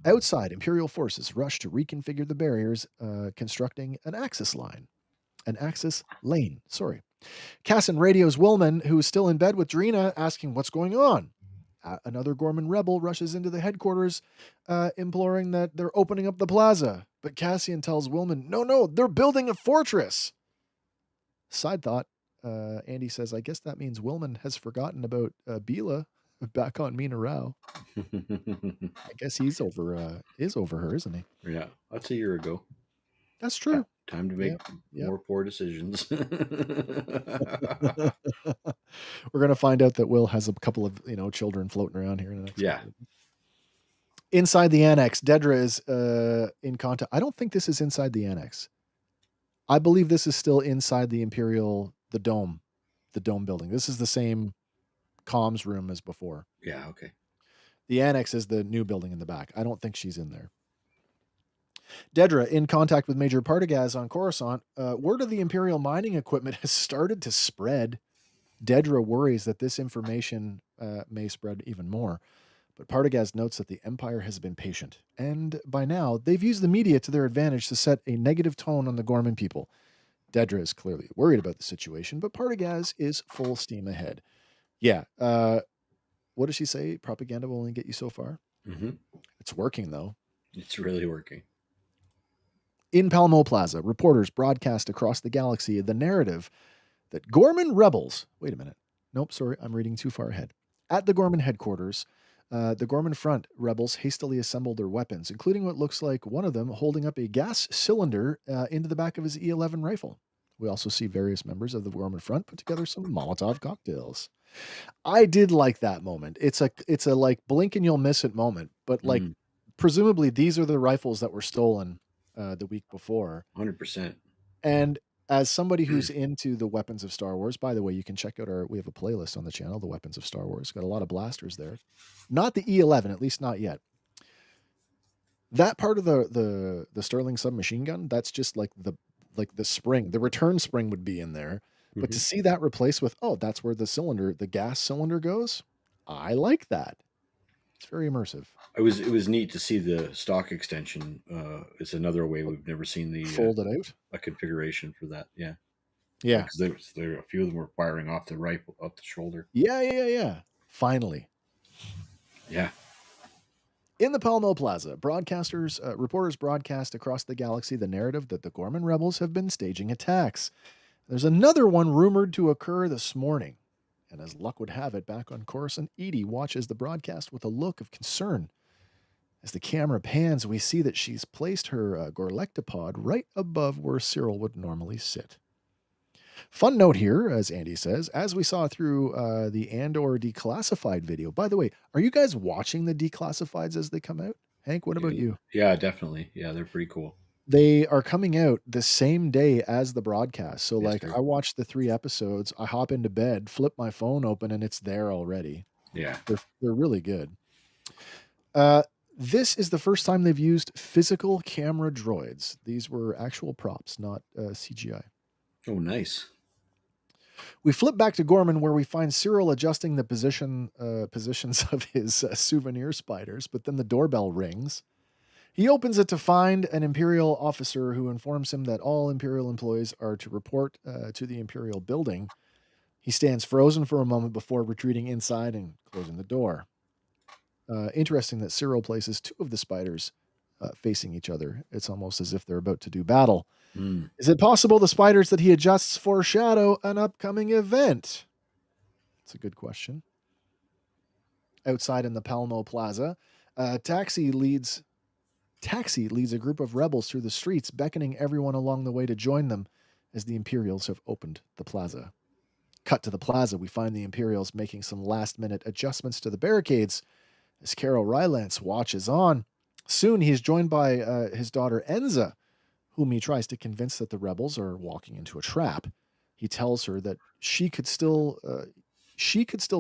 Outside, Imperial forces rush to reconfigure the barriers, constructing an axis lane. Sorry. Cassin radios Willman, who is still in bed with Drina, asking what's going on. Another Gorman rebel rushes into the headquarters, imploring that they're opening up the plaza. But Cassian tells Willman, no, they're building a fortress. Side thought, Andy says, I guess that means Willman has forgotten about Bila back on Mina Rao. I guess he's over her, isn't he? Yeah, that's a year ago. That's true. Time to make Yep, yep. more poor decisions. We're gonna find out that Will has a couple of, children floating around here in the next Yeah. couple of Inside the annex, Dedra is, in contact. I don't think this is inside the annex. I believe this is still inside the dome building. This is the same comms room as before. Yeah. Okay. The annex is the new building in the back. I don't think she's in there. Dedra, in contact with Major Partagaz on Coruscant, word of the Imperial mining equipment has started to spread. Dedra worries that this information may spread even more, but Partagaz notes that the Empire has been patient, and by now, they've used the media to their advantage to set a negative tone on the Gorman people. Dedra is clearly worried about the situation, but Partagaz is full steam ahead. Yeah, what does she say? Propaganda will only get you so far? Hmm. It's working, though. It's really working. In Palmo Plaza, reporters broadcast across the galaxy the narrative that Gorman rebels. Wait a minute. Nope, sorry, I'm reading too far ahead. At the Gorman headquarters, the Gorman front rebels hastily assembled their weapons, including what looks like one of them holding up a gas cylinder into the back of his E11 rifle. We also see various members of the Gorman Front put together some Molotov cocktails. I did like that moment. It's a, like, blink and you'll miss it moment, but, like, Mm, presumably, these are the rifles that were stolen, the week before, 100%. and as somebody who's into the weapons of Star Wars, by the way, you can check out our we have a playlist on the channel, The Weapons of Star Wars, got a lot of blasters there. Not the E11, at least not yet. That part of the Sterling submachine gun, that's just like the spring, the return spring would be in there, but to Mhm. see that replaced with, "Oh, that's where the gas cylinder goes," I like that. It's very immersive. It was neat to see the stock extension. It's another way Like, we've never seen fold it out. a configuration for that. Yeah, Yeah. because there a few of them were firing off the rifle, up the shoulder. Yeah, yeah, yeah, yeah. Finally. Yeah. In the Palmo Plaza, reporters broadcast across the galaxy the narrative that the Gorman rebels have been staging attacks. There's another one rumored to occur this morning. And as luck would have it, back on Coruscant, Edie watches the broadcast with a look of concern. As the camera pans, we see that she's placed her Gorlectopod right above where Cyril would normally sit. Fun note here, as Andy says, as we saw through the Andor declassified video. By the way, are you guys watching the declassifieds as they come out? Hank, what about you? Yeah, definitely. Yeah, they're pretty cool. They are coming out the same day as the broadcast. So, Yes, like, sir. I watched the 3 episodes, I hop into bed, flip my phone open, and it's there already. Yeah. They're really good. Uh, this is the first time they've used physical camera droids. These were actual props, not CGI. Oh, nice. We flip back to Gorman, where we find Cyril adjusting the positions of his souvenir spiders, but then the doorbell rings. He opens it to find an Imperial officer who informs him that all Imperial employees are to report to the Imperial building. He stands frozen for a moment before retreating inside and closing the door. Interesting that Cyril places two of the spiders facing each other. It's almost as if they're about to do battle. Mm. Is it possible the spiders that he adjusts foreshadow an upcoming event? It's a good question. Outside in the Palmo Plaza, uh, Taxi leads Taxi leads a group of rebels through the streets, beckoning everyone along the way to join them as the Imperials have opened the plaza. Cut to the plaza, we find the Imperials making some last minute adjustments to the barricades as Caro Rylance watches on. Soon he is joined by his daughter Enza, whom he tries to convince that the rebels are walking into a trap. He tells her that she could still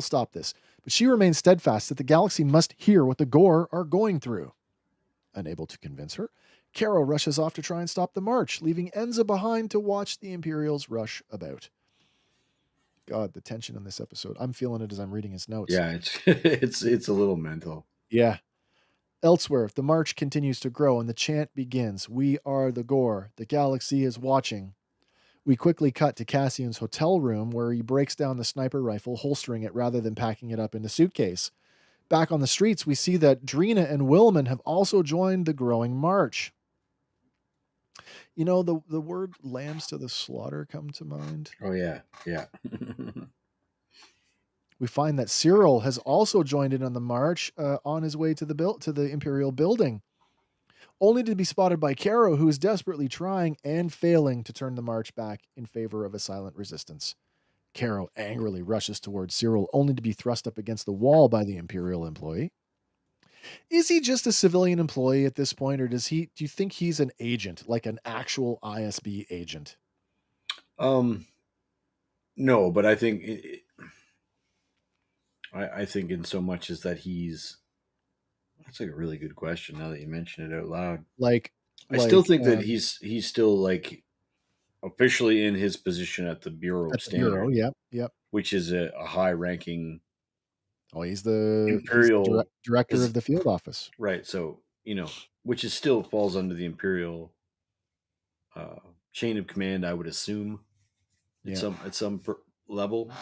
stop this, but she remains steadfast that the galaxy must hear what the Gore are going through. Unable to convince her, Caro rushes off to try and stop the march, leaving Enza behind to watch the Imperials rush about. God, the tension in this episode. I'm feeling it as I'm reading his notes. Yeah, it's it's a little mental. Yeah. Elsewhere, the march continues to grow and the chant begins. We are the Gore. The galaxy is watching. We quickly cut to Cassian's hotel room where he breaks down the sniper rifle, holstering it rather than packing it up in a suitcase. Back on the streets, we see that Drina and Willman have also joined the growing march. You know, the word lambs to the slaughter come to mind. Oh yeah, yeah. We find that Cyril has also joined in on the march on his way to the Imperial building, only to be spotted by Caro, who is desperately trying and failing to turn the march back in favor of a silent resistance. Caro angrily rushes towards Cyril, only to be thrust up against the wall by the Imperial employee. Is he just a civilian employee at this point, or do you think he's an agent, like an actual ISB agent? um, no, but I think I think in so much as that he's that's like a really good question now that you mention it out loud. Like I still like think that he's still like officially in his position at the Bureau of at the bureau, Standards, yep, yep. which is a high ranking Oh, he's the imperial director is of the field office. right. So which is still falls under the imperial chain of command. I would assume at Yeah. some level.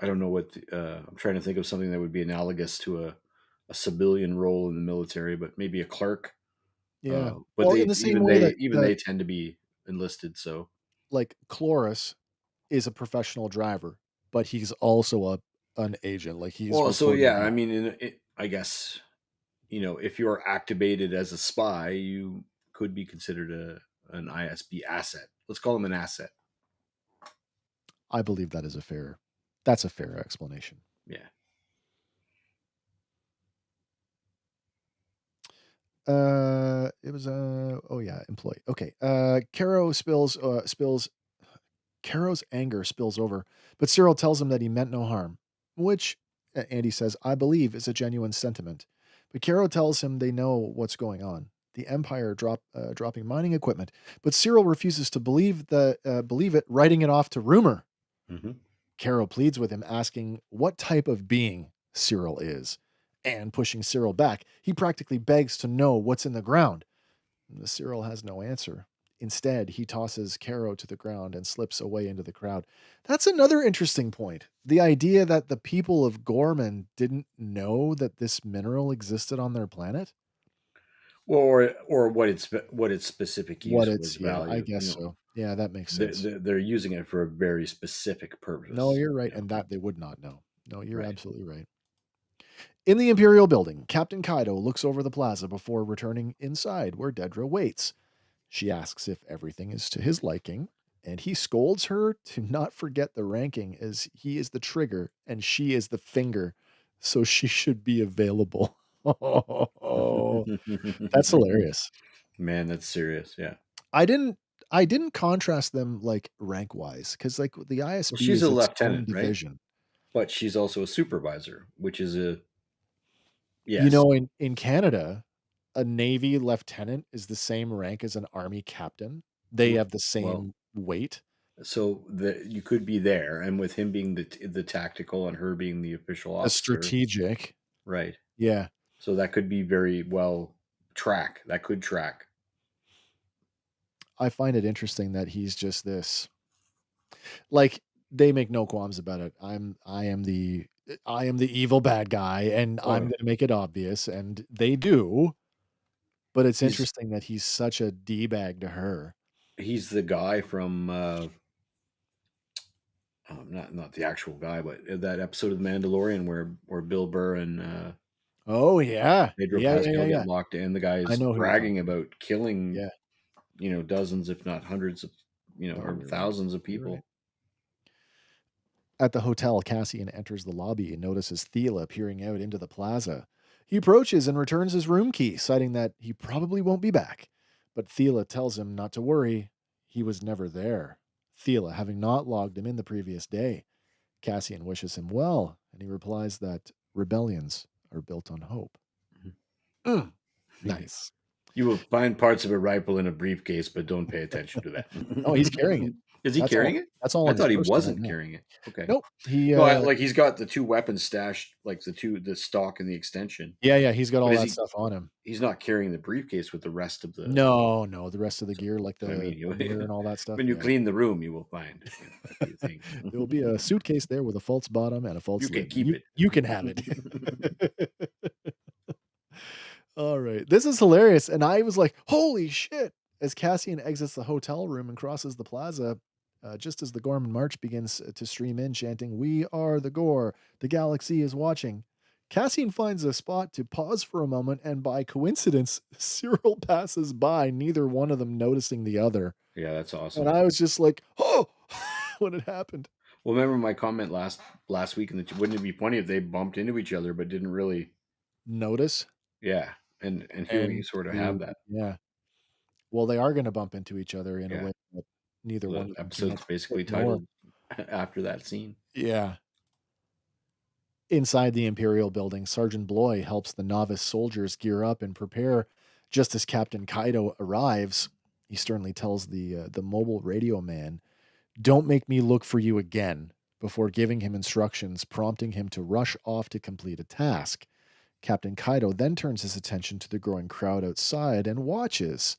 I don't know what I'm trying to think of something that would be analogous to a civilian role in the military, but maybe a clerk. Yeah. But Well, in the same way even that they tend to be enlisted. So like Cloris is a professional driver, but he's also an agent. Like he's well, so reporting yeah, I back. mean, I guess if you're activated as a spy, you could be considered an ISB asset. Let's call him an asset. I believe that's a fair explanation. Yeah. It was oh yeah, employee. Okay. Caro's anger spills over, but Cyril tells him that he meant no harm, which Andy says, I believe is a genuine sentiment. But Caro tells him they know what's going on. The Empire dropping mining equipment, but Cyril refuses to believe it, writing it off to rumor. Hmm. Caro pleads with him, asking what type of being Cyril is, and pushing Cyril back. He practically begs to know what's in the ground. Cyril has no answer. Instead, he tosses Caro to the ground and slips away into the crowd. That's another interesting point. The idea that the people of Gorman didn't know that this mineral existed on their planet. Or what its specific What use was, it's Yeah, I value. guess so. Yeah, that makes sense. They're using it for a very specific No, purpose. you're right, You know. and that they would not know. No, you're Right. absolutely right. In the Imperial building, Captain Kaido looks over the plaza before returning inside where Dedra waits. She asks if everything is to his liking, and he scolds her to not forget the ranking as he is the trigger and she is the finger, so she should be available. Oh, that's hilarious. Man, that's serious. Yeah. I didn't I didn't contrast them like rank wise because like the Well, ISB she's is a its own lieutenant, right? division. But she's also a supervisor, which is a You yes. know, in Canada, a Navy lieutenant is the same rank as an Army captain. They R- have the Well, same weight. so that you could be there, and with him being the tactical and her being the official A officer, strategic. right? Yeah. So that could be very well track. That could track. I find it interesting that he's just this like, they make no qualms about it. I am the evil bad guy, and Oh I'm no, gonna make it obvious, and they do, but it's he's interesting that he's such a D-bag to her. he's the guy from not the actual guy, but that episode of The Mandalorian where Bill Burr and Oh, yeah. Pedro Yeah, yeah, yeah, Pascal get yeah. locked in. The guy I is know who you're talking bragging about. about killing, Yeah. dozens, if not hundreds of, No, or you're right. thousands of You're right. people. At the hotel, Cassian enters the lobby and notices Thela peering out into the plaza. He approaches and returns his room key, citing that he probably won't be back. But Thela tells him not to worry. He was never there. Thela having not logged him in the previous day. Cassian wishes him well, and he replies that rebellions are built on hope. Mm, nice. You will find parts of a rifle in a briefcase, but don't pay attention to Oh, he's carrying that. it. Is he carrying it? That's all I on his thought he person right wasn't now. carrying it. Okay. Nope. He No, like he's got the two weapons stashed, like the stock and the extension. Yeah, yeah, he's got But all is that he? stuff on him. He's not carrying the briefcase with the rest of the. No, no, the rest of the gear, like What I mean, the mirror and all that stuff, when you yeah. clean the room, you will find a few things. There will be a suitcase there with a false bottom and a You false can lid. keep You can have it. All right. This is hilarious, and I was like, "Holy shit." As Cassian exits the hotel room and crosses the plaza, just as the Gorman March begins to stream in, chanting, "We are the Gore. The galaxy is watching." Cassian finds a spot to pause for a moment, and by coincidence, Cyril passes by, neither one of them noticing the other. Yeah, that's And awesome. I was just like, "Oh," when it happened. Well, remember my comment last week, and wouldn't it be funny if they bumped into each other but didn't really? Notice Yeah, and here we and sort of have to that. yeah. Well, they are gonna bump into each other in a Yeah, way that neither the one of them can episode's basically ignore. titled after that scene. Yeah. Inside the Imperial building, Sergeant Bloy helps the novice soldiers gear up and prepare. Just as Captain Kaido arrives, he sternly tells the mobile radio man, "Don't make me look for you again," before giving him instructions, prompting him to rush off to complete a task. Captain Kaido then turns his attention to the growing crowd outside and watches.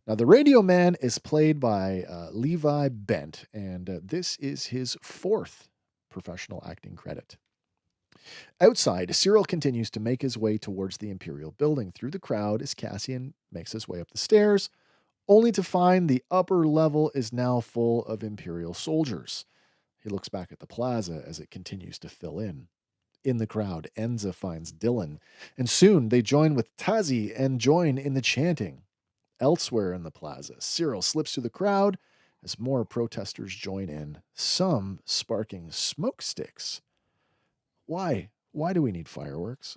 Now, the radio man is played by Levi Bent, and this is his fourth professional acting credit. Outside, Cyril continues to make his way towards the Imperial building through the crowd as Cassian makes his way up the stairs, only to find the upper level is now full of Imperial soldiers. He looks back at the plaza as it continues to fill in. In the crowd, Enza finds Dylan, and soon they join with Tazi and join in the chanting. Elsewhere in the plaza, Cyril slips through the crowd as more protesters join in, some sparking smoke sticks. Why? Why do we need fireworks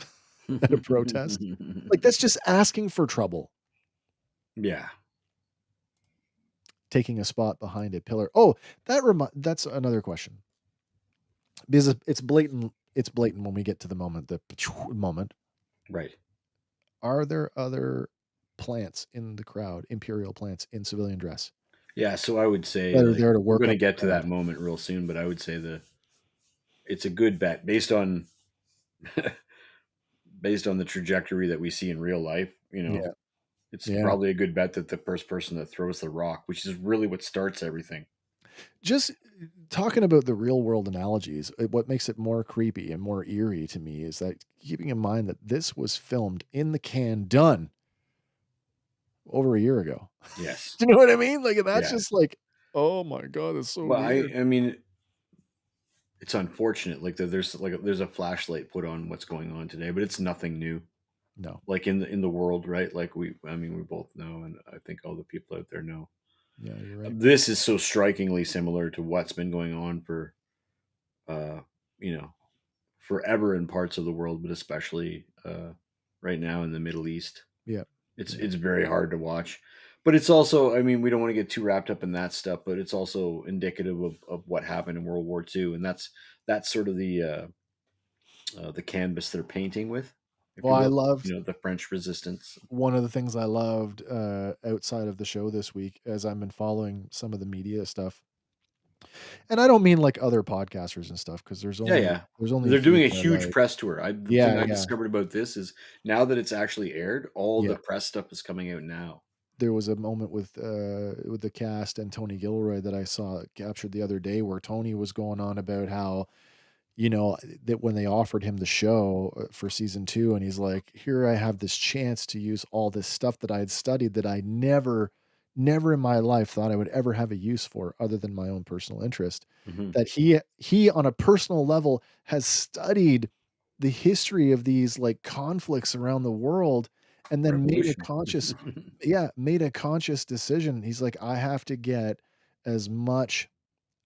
at a protest? Like, that's just asking for trouble. Yeah. Taking a spot behind a pillar. Oh, that's another question. Because it's blatant when we get to the moment, the moment. Right. Are there other plants in the crowd, imperial plants in civilian dress Yeah, so I would say, that are like, there to we're work gonna up the get to crowd? that moment real soon, but I would say it's a good bet based on the trajectory that we see in real life, Yeah, it's yeah. probably a good bet that the first person that throws the rock, which is really what starts everything. Just talking about the real world analogies, what makes it more creepy and more eerie to me is that keeping in mind that this was filmed in the can, done over a year ago. Yes. Do you know what I mean? Like, that's Yeah. just like, oh my god, it's so Well, weird. I mean, it's unfortunate, like, that there's a flashlight put on what's going on today, but it's nothing new, No. like, in the world, right? Like, I mean, we both know, and I think all the people out there know. Yeah, you're right. This is so strikingly similar to what's been going on for, uh, you know, forever in parts of the world, but especially, right now in the Middle East. Yeah. It's Yeah. it's very hard to watch, but it's also, I mean, we don't want to get too wrapped up in that stuff, but it's also indicative of what happened in World War II, and that's sort of the canvas they're painting with, if Well, you I will. loved The French Resistance. one of the things I loved, outside of the show this week, as I've been following some of the media stuff, and I don't mean like other podcasters and stuff, because Yeah, yeah. there's only a They're few doing a that I huge like. press tour. The thing Yeah, I yeah, discovered about this is now that it's actually aired, all yeah. the press stuff is coming out now. There was a moment with the cast and Tony Gilroy that I saw captured the other day where Tony was going on about how, that when they offered him the show, for season 2, and he's like, "Here I have this chance to use all this stuff that I had studied that I never in my life thought I would ever have a use for other than my own personal interest." Mhm. That he on a personal level has studied the history of these, like, conflicts around the world and then Revolution. made a conscious decision. He's like, "I have to get as much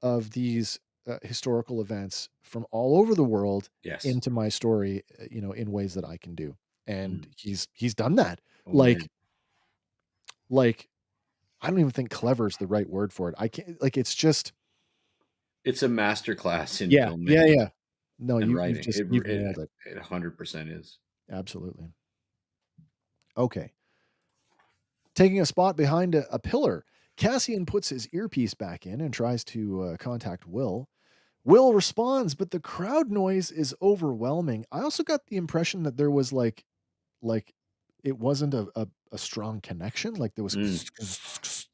of these, historical events from all over the world Yes. into my story, in ways that I can do." And Mhm. he's done that. Oh, Like man. like, I don't even think clever is the right word for it. I can't, like, it's just. It's a masterclass in Yeah, yeah, filmmaking yeah. No, and you've writing. just you've It nailed it. it 100% is. Absolutely. Okay. Taking a spot behind a pillar, Cassian puts his earpiece back in and tries to, contact Will. Will responds, but the crowd noise is overwhelming. I also got the impression that there was like it wasn't a strong connection, like there was. Mm,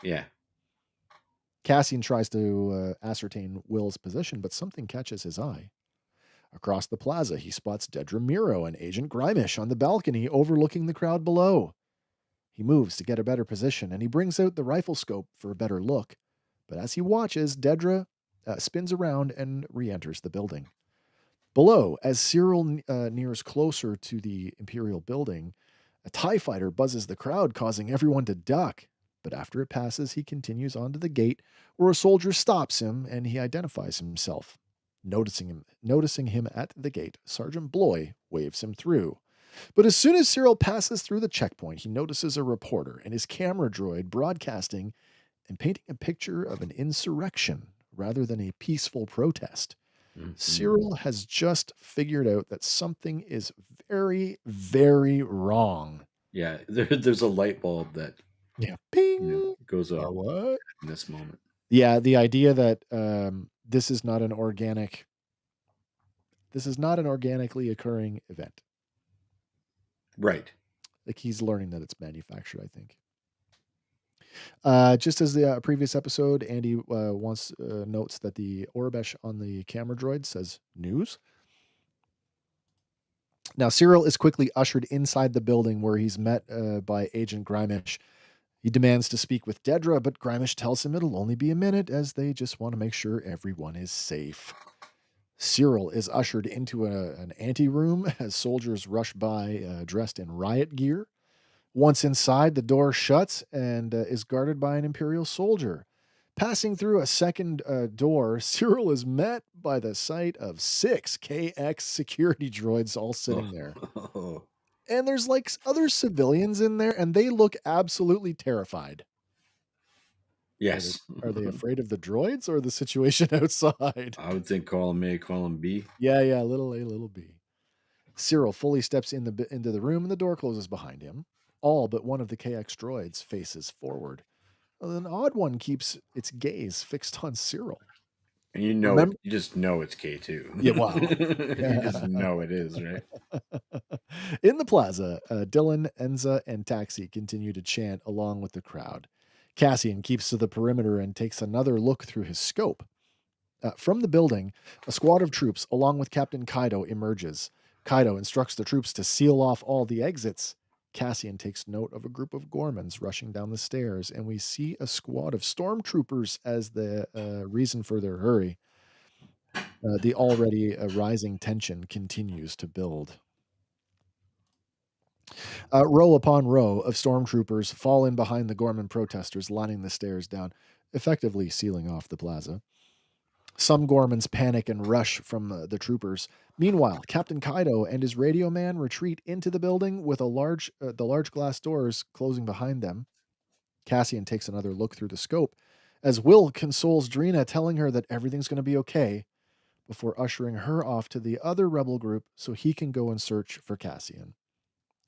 yeah. Cassian tries to, ascertain Will's position, but something catches his eye. Across the plaza, he spots Dedra Miro and Agent Grimish on the balcony overlooking the crowd below. He moves to get a better position, and he brings out the rifle scope for a better look. But as he watches, Dedra, spins around and re-enters the building. Below, as Cyril, nears closer to the Imperial building, a TIE fighter buzzes the crowd, causing everyone to duck. But after it passes, he continues on to the gate, where a soldier stops him and he identifies himself. Noticing him at the gate, Sergeant Bloy waves him through. But as soon as Cyril passes through the checkpoint, he notices a reporter and his camera droid broadcasting and painting a picture of an insurrection rather than a peaceful protest. Mhm. Cyril has just figured out that something is very, very wrong. Yeah, there's a light bulb that, Yeah. Ping. goes off What? in this moment. Yeah, the idea that, this is not an organically occurring event. Right. Like, he's learning that it's manufactured, I think. Just as the, previous episode, Andy, once, notes that the Orbesh on the camera droid says news. Now, Cyril is quickly ushered inside the building where he's met, by Agent Grimish. He demands to speak with Dedra, but Grimish tells him it'll only be a minute as they just want to make sure everyone is safe. Cyril is ushered into an anteroom as soldiers rush by, dressed in riot gear. Once inside, the door shuts and, is guarded by an Imperial soldier. Passing through a second door, Cyril is met by the sight of 6 KX security droids all sitting there. Oh, And there's like other civilians in there, and they look absolutely terrified. Are they yes. are they afraid of the droids or the situation outside? I would think column A, column B. Yeah, yeah, little A, little B. Cyril fully steps into the room and the door closes behind him. All but one of the KX droids faces forward. An odd one keeps its gaze fixed on Cyril. And you know it. Remember? You just know it's K2. Yeah, wow. You just know it is, right? In the plaza, Dylan, Enza, and Taxi continue to chant along with the crowd. Cassian keeps to the perimeter and takes another look through his scope. From the building, a squad of troops, along with Captain Kaido, emerges. Kaido instructs the troops to seal off all the exits. Cassian takes note of a group of Gormans rushing down the stairs, and we see a squad of stormtroopers as the reason for their hurry. The already rising tension continues to build. Row upon row of stormtroopers fall in behind the Gorman protesters, lining the stairs down, effectively sealing off the plaza. Some Gormans panic and rush from the troopers. Meanwhile, Captain Kaido and his radio man retreat into the building with the large glass doors closing behind them. Cassian takes another look through the scope as Will consoles Drina, telling her that everything's going to be okay before ushering her off to the other rebel group so he can go and search for Cassian.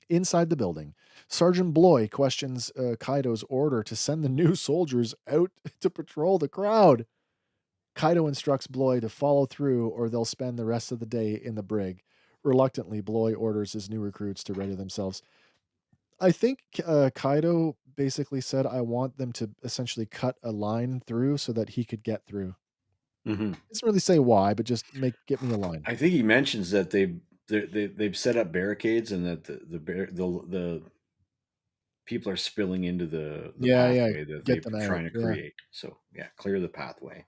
Inside the building, Sergeant Bloy questions Kaido's order to send the new soldiers out to patrol the crowd. Kaido instructs Bloy to follow through or they'll spend the rest of the day in the brig. Reluctantly, Bloy orders his new recruits to ready themselves. I think Kaido basically said, I want them to essentially cut a line through so that he could get through. Hmm. He doesn't really say why, but just get me a line. I think he mentions that they've set up barricades and that the people are spilling into the Yeah, yeah. pathway that Get they're them out. trying to Yeah. create. So yeah, clear the pathway.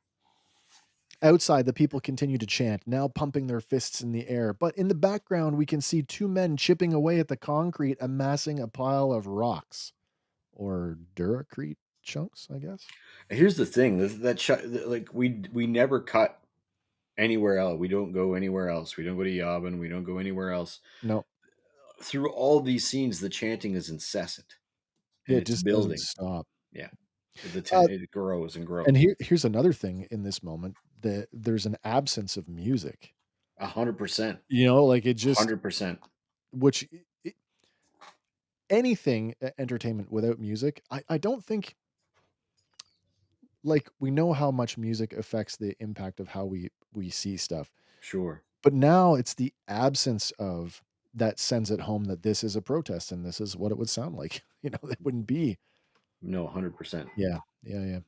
Outside, the people continue to chant, now pumping their fists in the air. But in the background, we can see two men chipping away at the concrete, amassing a pile of rocks or Duracrete chunks, I guess. And here's the thing: like we never cut anywhere else. We don't go anywhere else. We don't go to Yavin. We don't go anywhere else. No, Through all these scenes, the chanting is incessant and it it's just doesn't building. stop. Yeah, Uh, it grows and and grows. here's another thing in this moment that there's an absence of music. 100%, Like it just, 100%. which anything entertainment without music, I don't think like we know how much music affects the impact of how we see stuff. Sure. But now it's the absence of that sends it home that this is a protest and this is what it would sound like. It wouldn't be. No, 100%. Yeah. Yeah, yeah.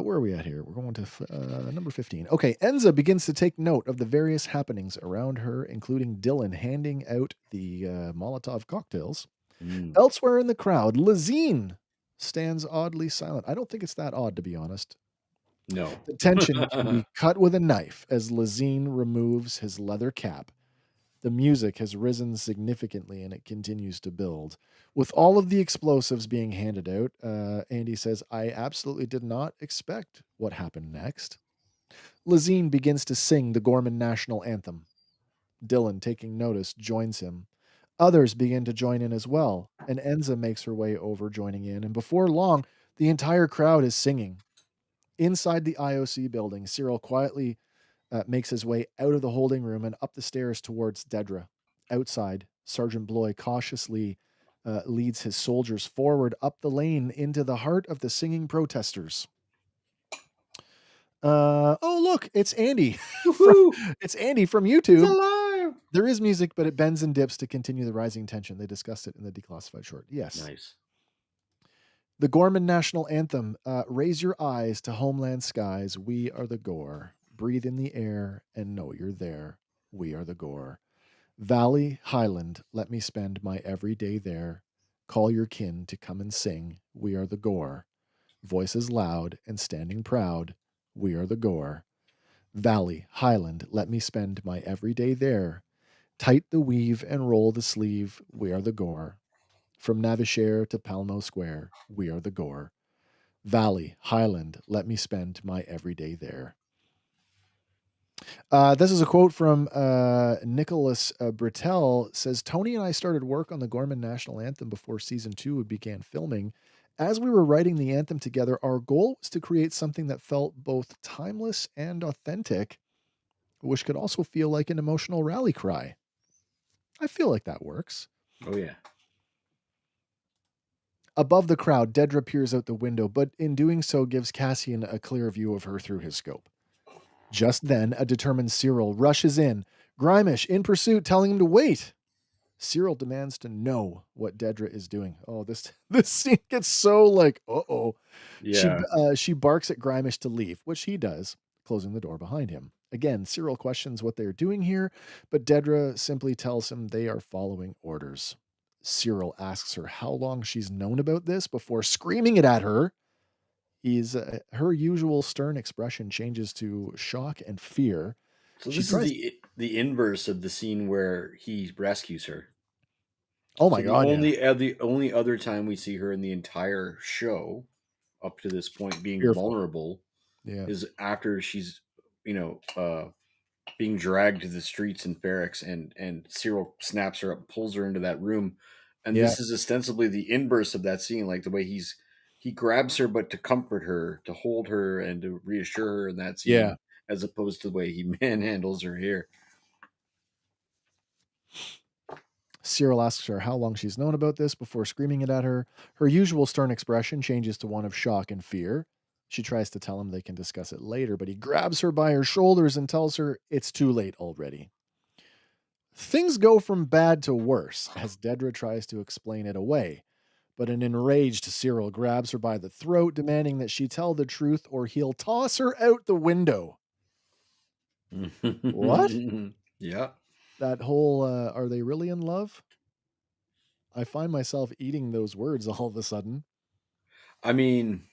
Where are we at here? We're going to number 15. Okay, Enza begins to take note of the various happenings around her, including Dylan handing out the Molotov cocktails. Mm, Elsewhere in the crowd, Lazine stands oddly silent. I don't think it's that odd, to be honest. no. The tension can be cut with a knife as Lazine removes his leather cap. The music has risen significantly and it continues to build. With all of the explosives being handed out, Andy says, I absolutely did not expect what happened next. Lazine begins to sing the Gorman national anthem. Dylan, taking notice, joins him. Others begin to join in as well, and Enza makes her way over, joining in, and before long, the entire crowd is singing. Inside the IOC building, Cyril quietly makes his way out of the holding room and up the stairs towards Dedra. Outside, Sergeant Bloy cautiously leads his soldiers forward up the lane into the heart of the singing protesters. Oh, look, it's Andy from Woohoo! it's Andy from He's YouTube. alive. There is music, but it bends and dips to continue the rising tension. They discussed it in the declassified short. Yes. Nice. The Gorman National Anthem. Raise your eyes to homeland skies. We are the Gore. Breathe in the air and know you're there. We are the Gore. Valley, Highland, let me spend my every day there. Call your kin to come and sing. We are the Gore. Voices loud and standing proud. We are the Gore. Valley, Highland, let me spend my every day there. Tight the weave and roll the sleeve. We are the Gore. From Navishare to Palmo Square, we are the Gore. Valley, Highland, let me spend my everyday there. This is a quote from Nicholas Britell. Says Tony and I started work on the Gorman National Anthem before season two began filming. As we were writing the anthem together, our goal was to create something that felt both timeless and authentic, which could also feel like an emotional rally cry. I feel like that works. Oh yeah. Above the crowd, Dedra peers out the window, but in doing so gives Cassian a clear view of her through his scope. Just then, a determined Cyril rushes in, Grimish in pursuit, telling him to wait. Cyril demands to know what Dedra is doing. Oh, this this scene gets so like, uh-oh. Yeah. She barks at Grimish to leave, which he does, closing the door behind him. Again, Cyril questions what they're doing here, but Dedra simply tells him they are following orders. Cyril asks her how long she's known about this before screaming it at her. Her usual stern expression changes to shock and fear. So She this is tries. the inverse of the scene where he rescues her. Oh So my god, yeah, the only other time we see her in the entire show up to this point being fearful. vulnerable Yeah, is after she's you know being dragged to the streets in barracks, and Cyril snaps her up, pulls her into that room, and yeah, this is ostensibly the inverse of that scene, like the way he grabs her, but to comfort her, to hold her, and to reassure her in that yeah. scene, as opposed to the way he manhandles her here. Cyril asks her how long she's known about this before screaming it at her. Her usual stern expression changes to one of shock and fear. She tries to tell him they can discuss it later, but he grabs her by her shoulders and tells her it's too late already. Things go from bad to worse as Dedra tries to explain it away, but an enraged Cyril grabs her by the throat, demanding that she tell the truth or he'll toss her out the window. What? Yeah. That whole, are they really in love? I find myself eating those words all of a sudden. I mean,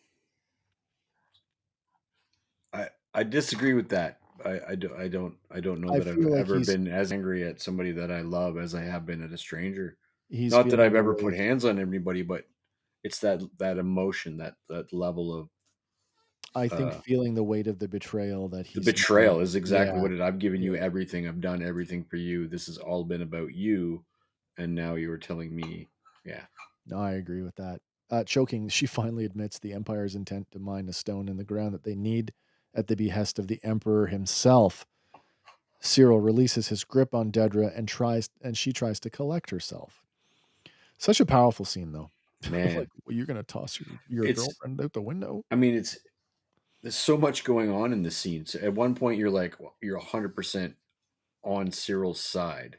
I disagree with that. I don't know I that I've feel like ever been as angry at somebody that I love as I have been at a stranger. he's Not that feeling I've the ever put weight. hands on anybody, but it's that emotion, that level of I think uh feeling the weight of the betrayal that the he's betrayal known. is exactly Yeah, what it. I've given yeah. you everything. I've done everything for you. This has all been about you, and now you were telling me, yeah. No, I agree with that. Choking, she finally admits the Empire's intent to mine a stone in the ground that they need at the behest of the Emperor himself. Cyril releases his grip on Dedra and she tries to collect herself. Such a powerful scene though. Like, Man, well, you're gonna toss your it's girlfriend out the window? I mean, it's there's so much going on in this scene. So at one point, you're like, well, you're 100% on Cyril's side.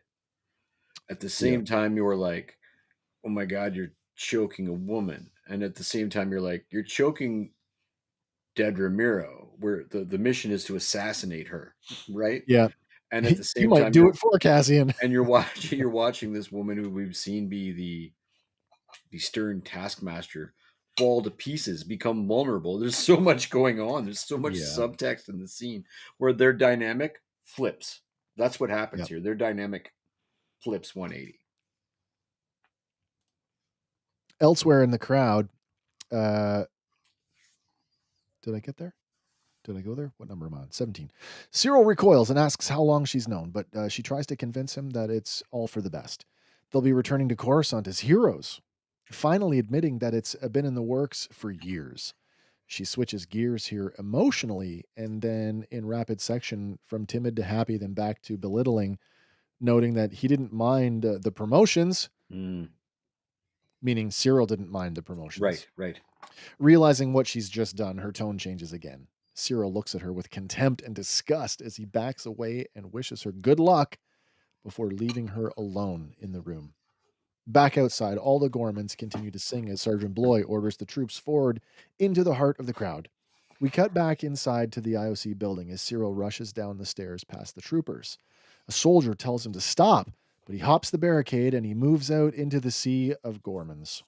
At the Yeah. same time, you're like, oh my God, you're choking a woman. And at the same time, you're like, you're choking Dead Ramiro, where the mission is to assassinate her, right? Yeah. And at the You same might time, do it for Cassian. you're watching you're watching this woman who we've seen be the stern taskmaster fall to pieces, become vulnerable. There's so much going on. There's so much Yeah. subtext in the scene where their dynamic flips. That's what happens Yeah. here. Their dynamic flips 180. Elsewhere in the crowd, uh, did I get there? Did I go there? What number am I on? 17. Cyril recoils and asks how long she's known, but she tries to convince him that it's all for the best. They'll be returning to Coruscant as heroes, finally admitting that it's been in the works for years. She switches gears here emotionally and then in rapid section from timid to happy, then back to belittling, noting that he didn't mind the promotions, Mm, meaning Cyril didn't mind the right, promotions. right. Realizing what she's just done, her tone changes again. Cyril looks at her with contempt and disgust as he backs away and wishes her good luck before leaving her alone in the room. Back outside, all the Gormans continue to sing as Sergeant Bloy orders the troops forward into the heart of the crowd. We cut back inside to the IOC building as Cyril rushes down the stairs past the troopers. A soldier tells him to stop, but he hops the barricade and he moves out into the sea of Gormans.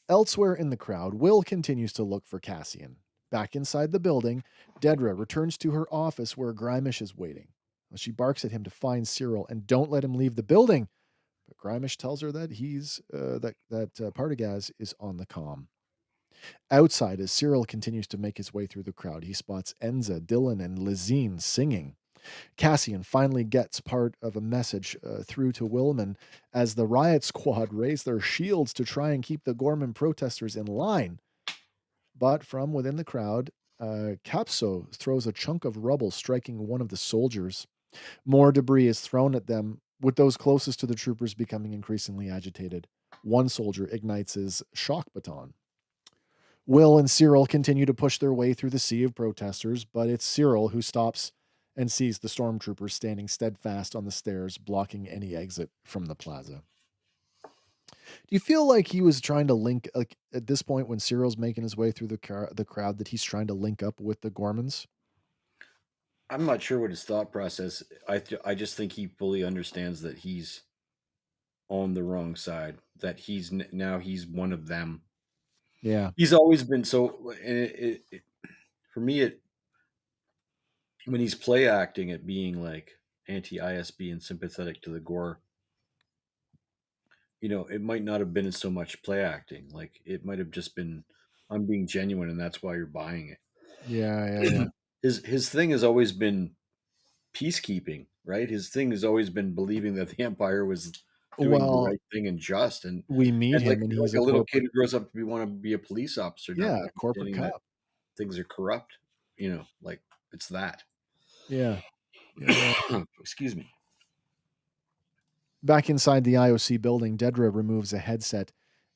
Elsewhere in the crowd, Will continues to look for Cassian. Back inside the building, Dedra returns to her office where Grimish is waiting. She barks at him to find Cyril and don't let him leave the building. But Grimish tells her that Partagaz is on the comm. Outside, as Cyril continues to make his way through the crowd, he spots Enza, Dylan, and Lizine singing. Cassian finally gets part of a message through to Willman as the riot squad raise their shields to try and keep the Gorman protesters in line. But from within the crowd, Capso throws a chunk of rubble, striking one of the soldiers. More debris is thrown at them, with those closest to the troopers becoming increasingly agitated. One soldier ignites his shock baton. Will and Cyril continue to push their way through the sea of protesters, but it's Cyril who stops and sees the stormtroopers standing steadfast on the stairs, blocking any exit from the plaza. Do you feel like he was trying to link, like at this point when Cyril's making his way through the crowd, that he's trying to link up with the Gormans? I'm not sure what his thought process. I just think he fully understands that he's on the wrong side. That now he's one of them. Yeah. He's always been so. And for me, it when he's play acting at being like anti ISB and sympathetic to the Gore, it might not have been so much play acting. Like it might have just been, I'm being genuine, and that's why you're buying it. Yeah, yeah, yeah. His thing has always been peacekeeping, right? His thing has always been believing that the empire was doing the Well, right thing and just, and we meet and like him and like he's a a little kid corporate, who grows up to want to be a police officer, not yeah, corporate understanding that cop. things are corrupt. Like it's that. Yeah. Yeah, yeah. Excuse me. Back inside the IOC building, Dedra removes a headset,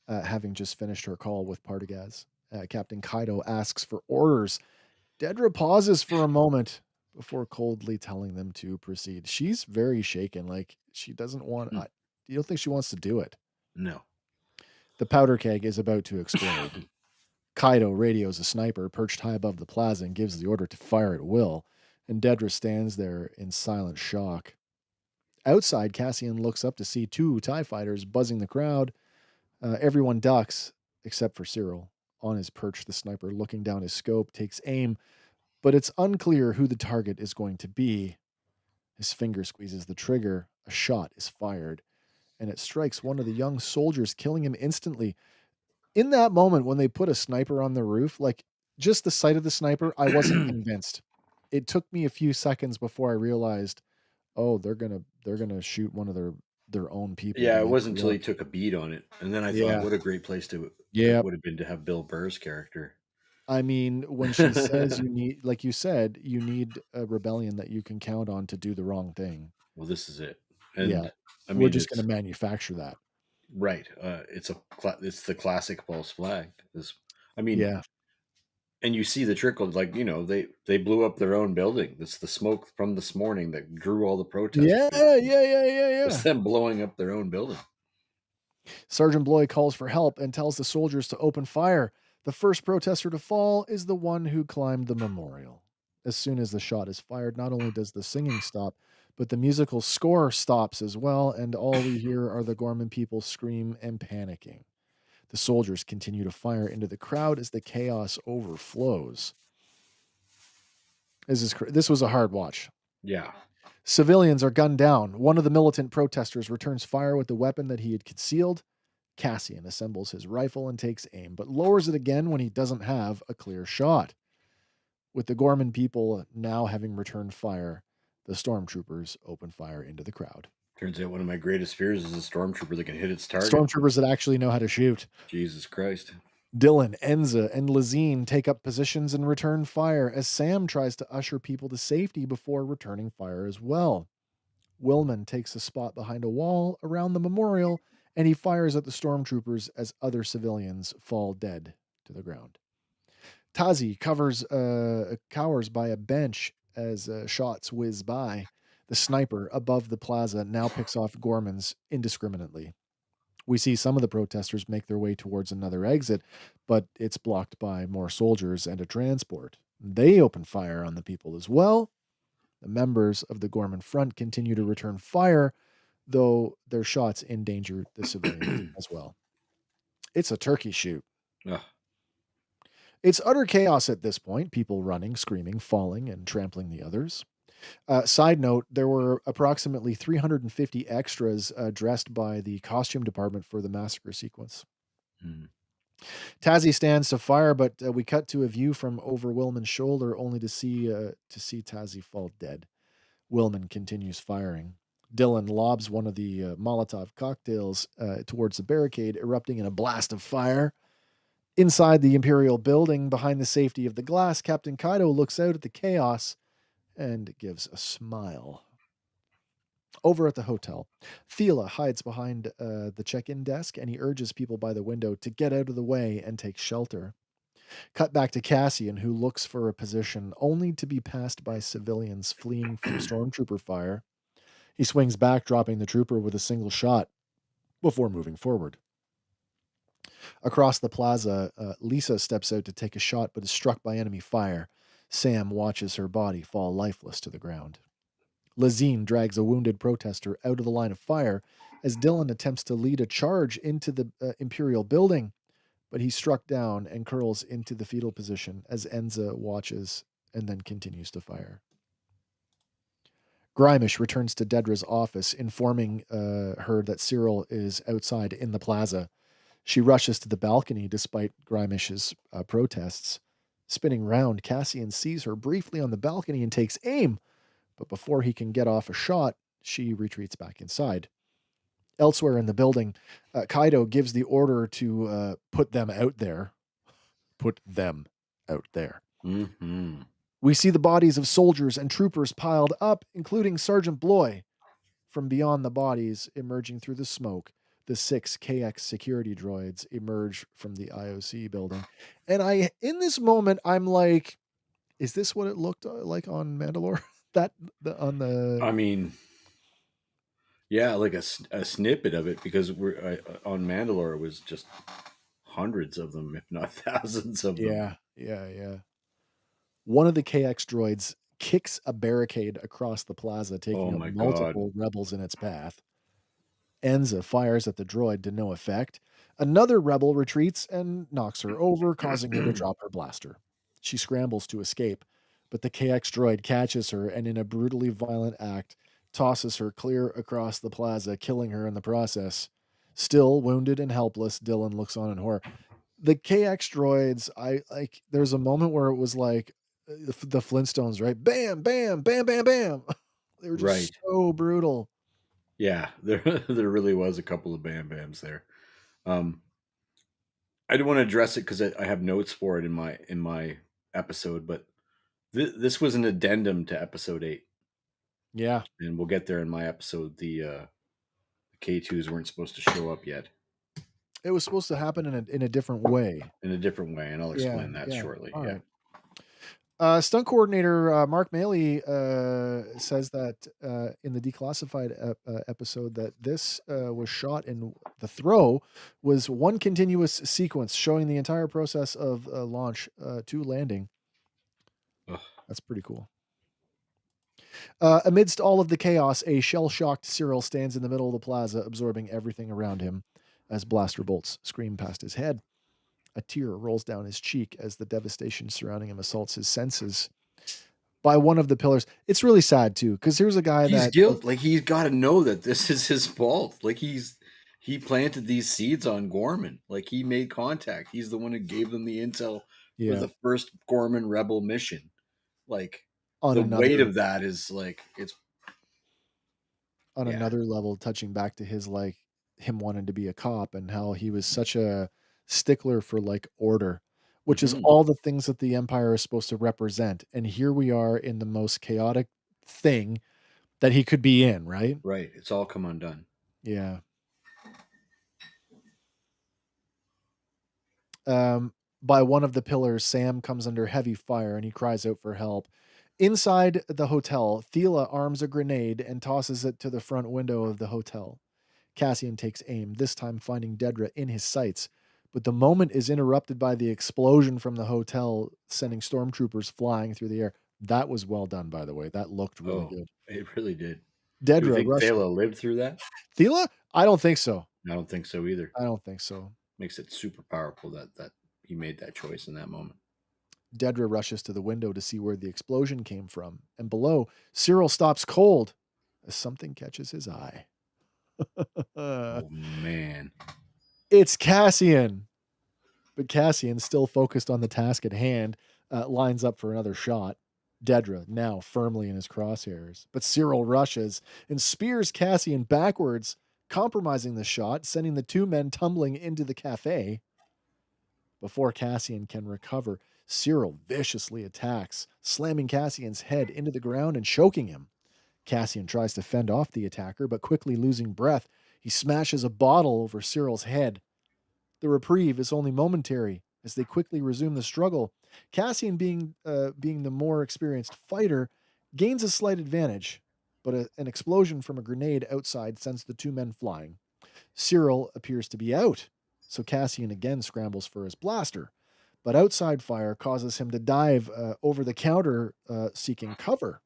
having just finished her call with Partagaz. Captain Kaido asks for orders. Dedra pauses for a moment before coldly telling them to proceed. She's very shaken, like she doesn't want. Hmm. You don't think she wants to do it? No. The powder keg is about to explode. Kaido radios a sniper perched high above the plaza and gives the order to fire at will. And Dedra stands there in silent shock. Outside, Cassian looks up to see two TIE fighters buzzing the crowd. Everyone ducks except for Cyril. On his perch, the sniper, looking down his scope, takes aim, but it's unclear who the target is going to be. His finger squeezes the trigger. A shot is fired, and it strikes one of the young soldiers, killing him instantly. In that moment, when they put a sniper on the roof, like just the sight of the sniper, I wasn't convinced. It took me a few seconds before I realized, oh, they're gonna shoot one of their own people to Yeah, it make wasn't it until work. he took a beat on it, and then I thought, Yeah. what a great place to it Yep. would have been to have Bill Burr's character. I mean, when she says you need, like you said, you need a rebellion that you can count on to do the wrong thing. Well, this is it, Yeah. and I We're mean, just gonna it's manufacture that. right. It's the classic false flag. I mean, Yeah. and you see the trickle, like they blew up their own building. That's the smoke from this morning that drew all the Yeah, protesters. yeah, yeah, yeah, It's yeah. them blowing up their own building. Sergeant Bloy calls for help and tells the soldiers to open fire. The first protester to fall is the one who climbed the memorial. As soon as the shot is fired, not only does the singing stop, but the musical score stops as well, and all we hear are the Gorman people scream and panicking. The soldiers continue to fire into the crowd as the chaos overflows. This was a hard watch. Yeah, Civilians are gunned down. One of the militant protesters returns fire with the weapon that he had concealed. Cassian assembles his rifle and takes aim, but lowers it again when he doesn't have a clear shot. With the Gorman people now having returned fire, the stormtroopers open fire into the crowd. turns out one of my greatest fears is a stormtrooper that can hit its target. Stormtroopers that actually know how to shoot. Jesus Christ. Dylan, Enza, and Lazine take up positions and return fire as Sam tries to usher people to safety before returning fire as well. Willman takes a spot behind a wall around the memorial and he fires at the stormtroopers as other civilians fall dead to the ground. Tazi cowers by a bench as shots whiz by. The sniper above the plaza now picks off Gormans indiscriminately. We see some of the protesters make their way towards another exit, but it's blocked by more soldiers and a transport. They open fire on the people as well. The members of the Gorman Front continue to return fire, though their shots endanger the civilians as well. It's a turkey shoot. Ugh. It's utter chaos at this point, people running, screaming, falling, and trampling the others. Side note, there were approximately 350 extras dressed by the costume department for the massacre sequence. Hmm. Tazzy stands to fire, but we cut to a view from over Willman's shoulder, only to see Tazzy fall dead. Willman continues firing. Dylan lobs one of the Molotov cocktails towards the barricade, erupting in a blast of fire. Inside the Imperial building, behind the safety of the glass, Captain Kaido looks out at the chaos and gives a smile. Over at the hotel, Thela hides behind the check in desk and he urges people by the window to get out of the way and take shelter. Cut back to Cassian, who looks for a position only to be passed by civilians fleeing from stormtrooper fire. He swings back, dropping the trooper with a single shot before moving forward. Across the plaza, Lisa steps out to take a shot but is struck by enemy fire. Sam watches her body fall lifeless to the ground. Lazine drags a wounded protester out of the line of fire as Dylan attempts to lead a charge into the Imperial building, but he's struck down and curls into the fetal position as Enza watches and then continues to fire. Grimish returns to Dedra's office, informing her that Cyril is outside in the plaza. She rushes to the balcony despite Grimish's protests. Spinning round, Cassian sees her briefly on the balcony and takes aim, but before he can get off a shot, she retreats back inside. Elsewhere in the building, Kaido gives the order to put them out there. Put them out there. Mm-hmm. We see the bodies of soldiers and troopers piled up, including Sergeant Bloy. From beyond the bodies, emerging through the smoke, the 6 KX security droids emerge from the IOC building. And in this moment, I'm like, is this what it looked like on Mandalore? On the I mean, yeah, like a snippet of it because on Mandalore it was just hundreds of them, if not thousands of them. yeah. One of the KX droids kicks a barricade across the plaza, Oh taking out my god! multiple rebels in its path. Enza fires at the droid to no effect. Another rebel retreats and knocks her over, causing her to drop her blaster. She scrambles to escape, but the KX droid catches her and, in a brutally violent act, tosses her clear across the plaza, killing her in the process. Still wounded and helpless, Dylan looks on in horror. The KX droids, I like. There's a moment where it was like the Flintstones, right? Bam, bam, bam, bam, bam. They were just Right? so brutal. Yeah, there there really was a couple of Bam Bams there. Um, I do want to address it because I have notes for it in my episode, but this was an addendum to episode 8, Yeah. and we'll get there in my episode. The K2s weren't supposed to show up yet It was supposed to happen in a different way. in a different way, and I'll Yeah, explain that yeah. shortly. All Yeah. right. Stunt coordinator Mark Maley says that in the declassified episode that this was shot in the throw was one continuous sequence showing the entire process of launch to landing. Ugh. That's pretty cool. Amidst all of the chaos, a shell-shocked Cyril stands in the middle of the plaza, absorbing everything around him as blaster bolts scream past his head. A tear rolls down his cheek as the devastation surrounding him assaults his senses. By one of the pillars, it's really sad too, because here's a guy He's that, guilt. Like he's got to know that this is his fault. Like he planted these seeds on Gorman. Like he made contact. He's the one who gave them the intel for yeah, the first Gorman rebel mission. Like on the weight another of that is like it's on yeah. another level, touching back to his like him wanting to be a cop and how he was such a stickler for like order, which is Hmm. all the things that the Empire is supposed to represent. And here we are in the most chaotic thing that he could be in, right? Right. It's all come undone. Yeah. Um, by one of the pillars, Sam comes under heavy fire and he cries out for help. Inside the hotel, Thela arms a grenade and tosses it to the front window of the hotel. Cassian takes aim, this time finding Dedra in his sights. But the moment is interrupted by the explosion from the hotel, sending stormtroopers flying through the air. That was well done, by the way. That looked really Oh, good. it really did. Do we Dedra think rushes. Thela lived through that? Thela? I don't think so. I don't think so either. I don't think so. Makes it super powerful that he made that choice in that moment. Dedra rushes to the window to see where the explosion came from, and below, Cyril stops cold as something catches his eye. Oh man. It's Cassian. But Cassian, still focused on the task at hand, lines up for another shot. Dedra now firmly in his crosshairs. But Cyril rushes and spears Cassian backwards, compromising the shot, sending the two men tumbling into the cafe. Before Cassian can recover, Cyril viciously attacks, slamming Cassian's head into the ground and choking him. Cassian tries to fend off the attacker, but quickly losing breath, he smashes a bottle over Cyril's head. The reprieve is only momentary as they quickly resume the struggle. Cassian, being the more experienced fighter, gains a slight advantage, but an explosion from a grenade outside sends the two men flying. Cyril appears to be out, so Cassian again scrambles for his blaster, but outside fire causes him to dive over the counter, seeking cover.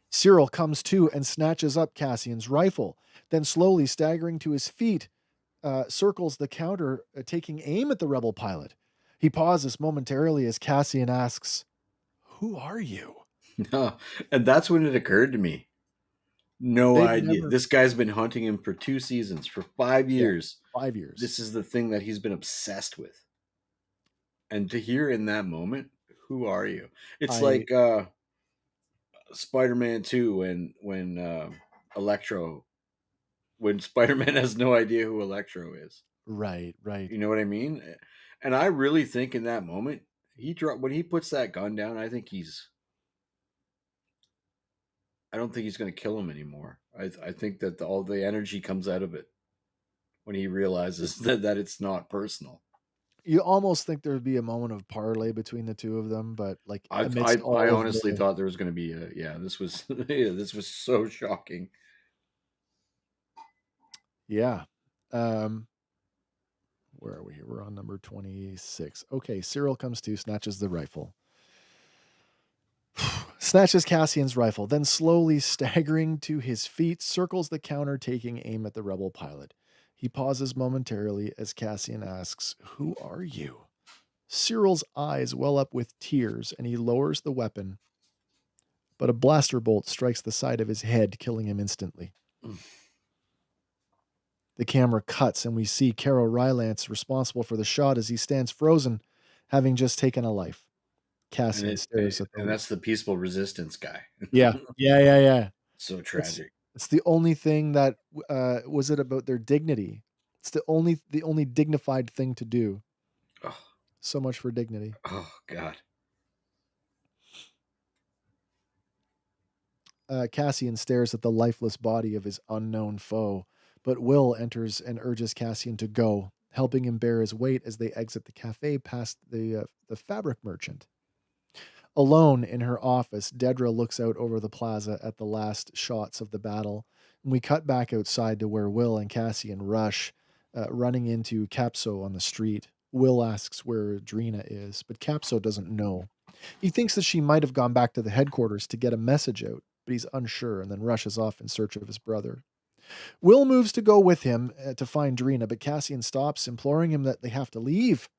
Cyril comes to and snatches up Cassian's rifle, then slowly staggering to his feet, circles the counter, taking aim at the rebel pilot. He pauses momentarily as Cassian asks, "Who are you?" No, and that's when it occurred to me. No They've idea. never, This guy's been hunting him for 2 seasons, for 5 yeah, years. 5 years. This is the thing that he's been obsessed with. And to hear in that moment, who are you? It's I like Spider-Man 2 when Electro when Spider-Man has no idea who Electro is. Right, right. You know what I mean? And I really think in that moment, when he puts that gun down, I don't think he's going to kill him anymore. I think that all the energy comes out of it when he realizes that it's not personal. You almost think there would be a moment of parlay between the two of them, but like amidst I all of honestly the, thought there was going to be a yeah. This was yeah, this was so shocking. yeah. Um, where are we here? We're on number 26. Okay, Cyril comes to, snatches the rifle. Snatches Cassian's rifle, then slowly staggering to his feet, circles the counter, taking aim at the rebel pilot. He pauses momentarily as Cassian asks, "Who are you?" Cyril's eyes well up with tears, and he lowers the weapon, but a blaster bolt strikes the side of his head, killing him instantly. The camera cuts, and we see Carol Rylance responsible for the shot as he stands frozen, having just taken a life. Cassian stares at And the. that's the peaceful resistance guy. Yeah, yeah, yeah, yeah. So It's tragic. it's the only thing that was it about their dignity. It's the only dignified thing to do. Oh, So much for dignity. oh God. Cassian stares at the lifeless body of his unknown foe, but Will enters and urges Cassian to go, helping him bear his weight as they exit the cafe past the fabric merchant. Alone in her office, Dedra looks out over the plaza at the last shots of the battle, and we cut back outside to where Will and Cassian rush, running into Capso on the street. Will asks where Drina is, but Capso doesn't know. He thinks that she might have gone back to the headquarters to get a message out, but he's unsure and then rushes off in search of his brother. Will moves to go with him to find Drina, but Cassian stops, imploring him that they have to leave.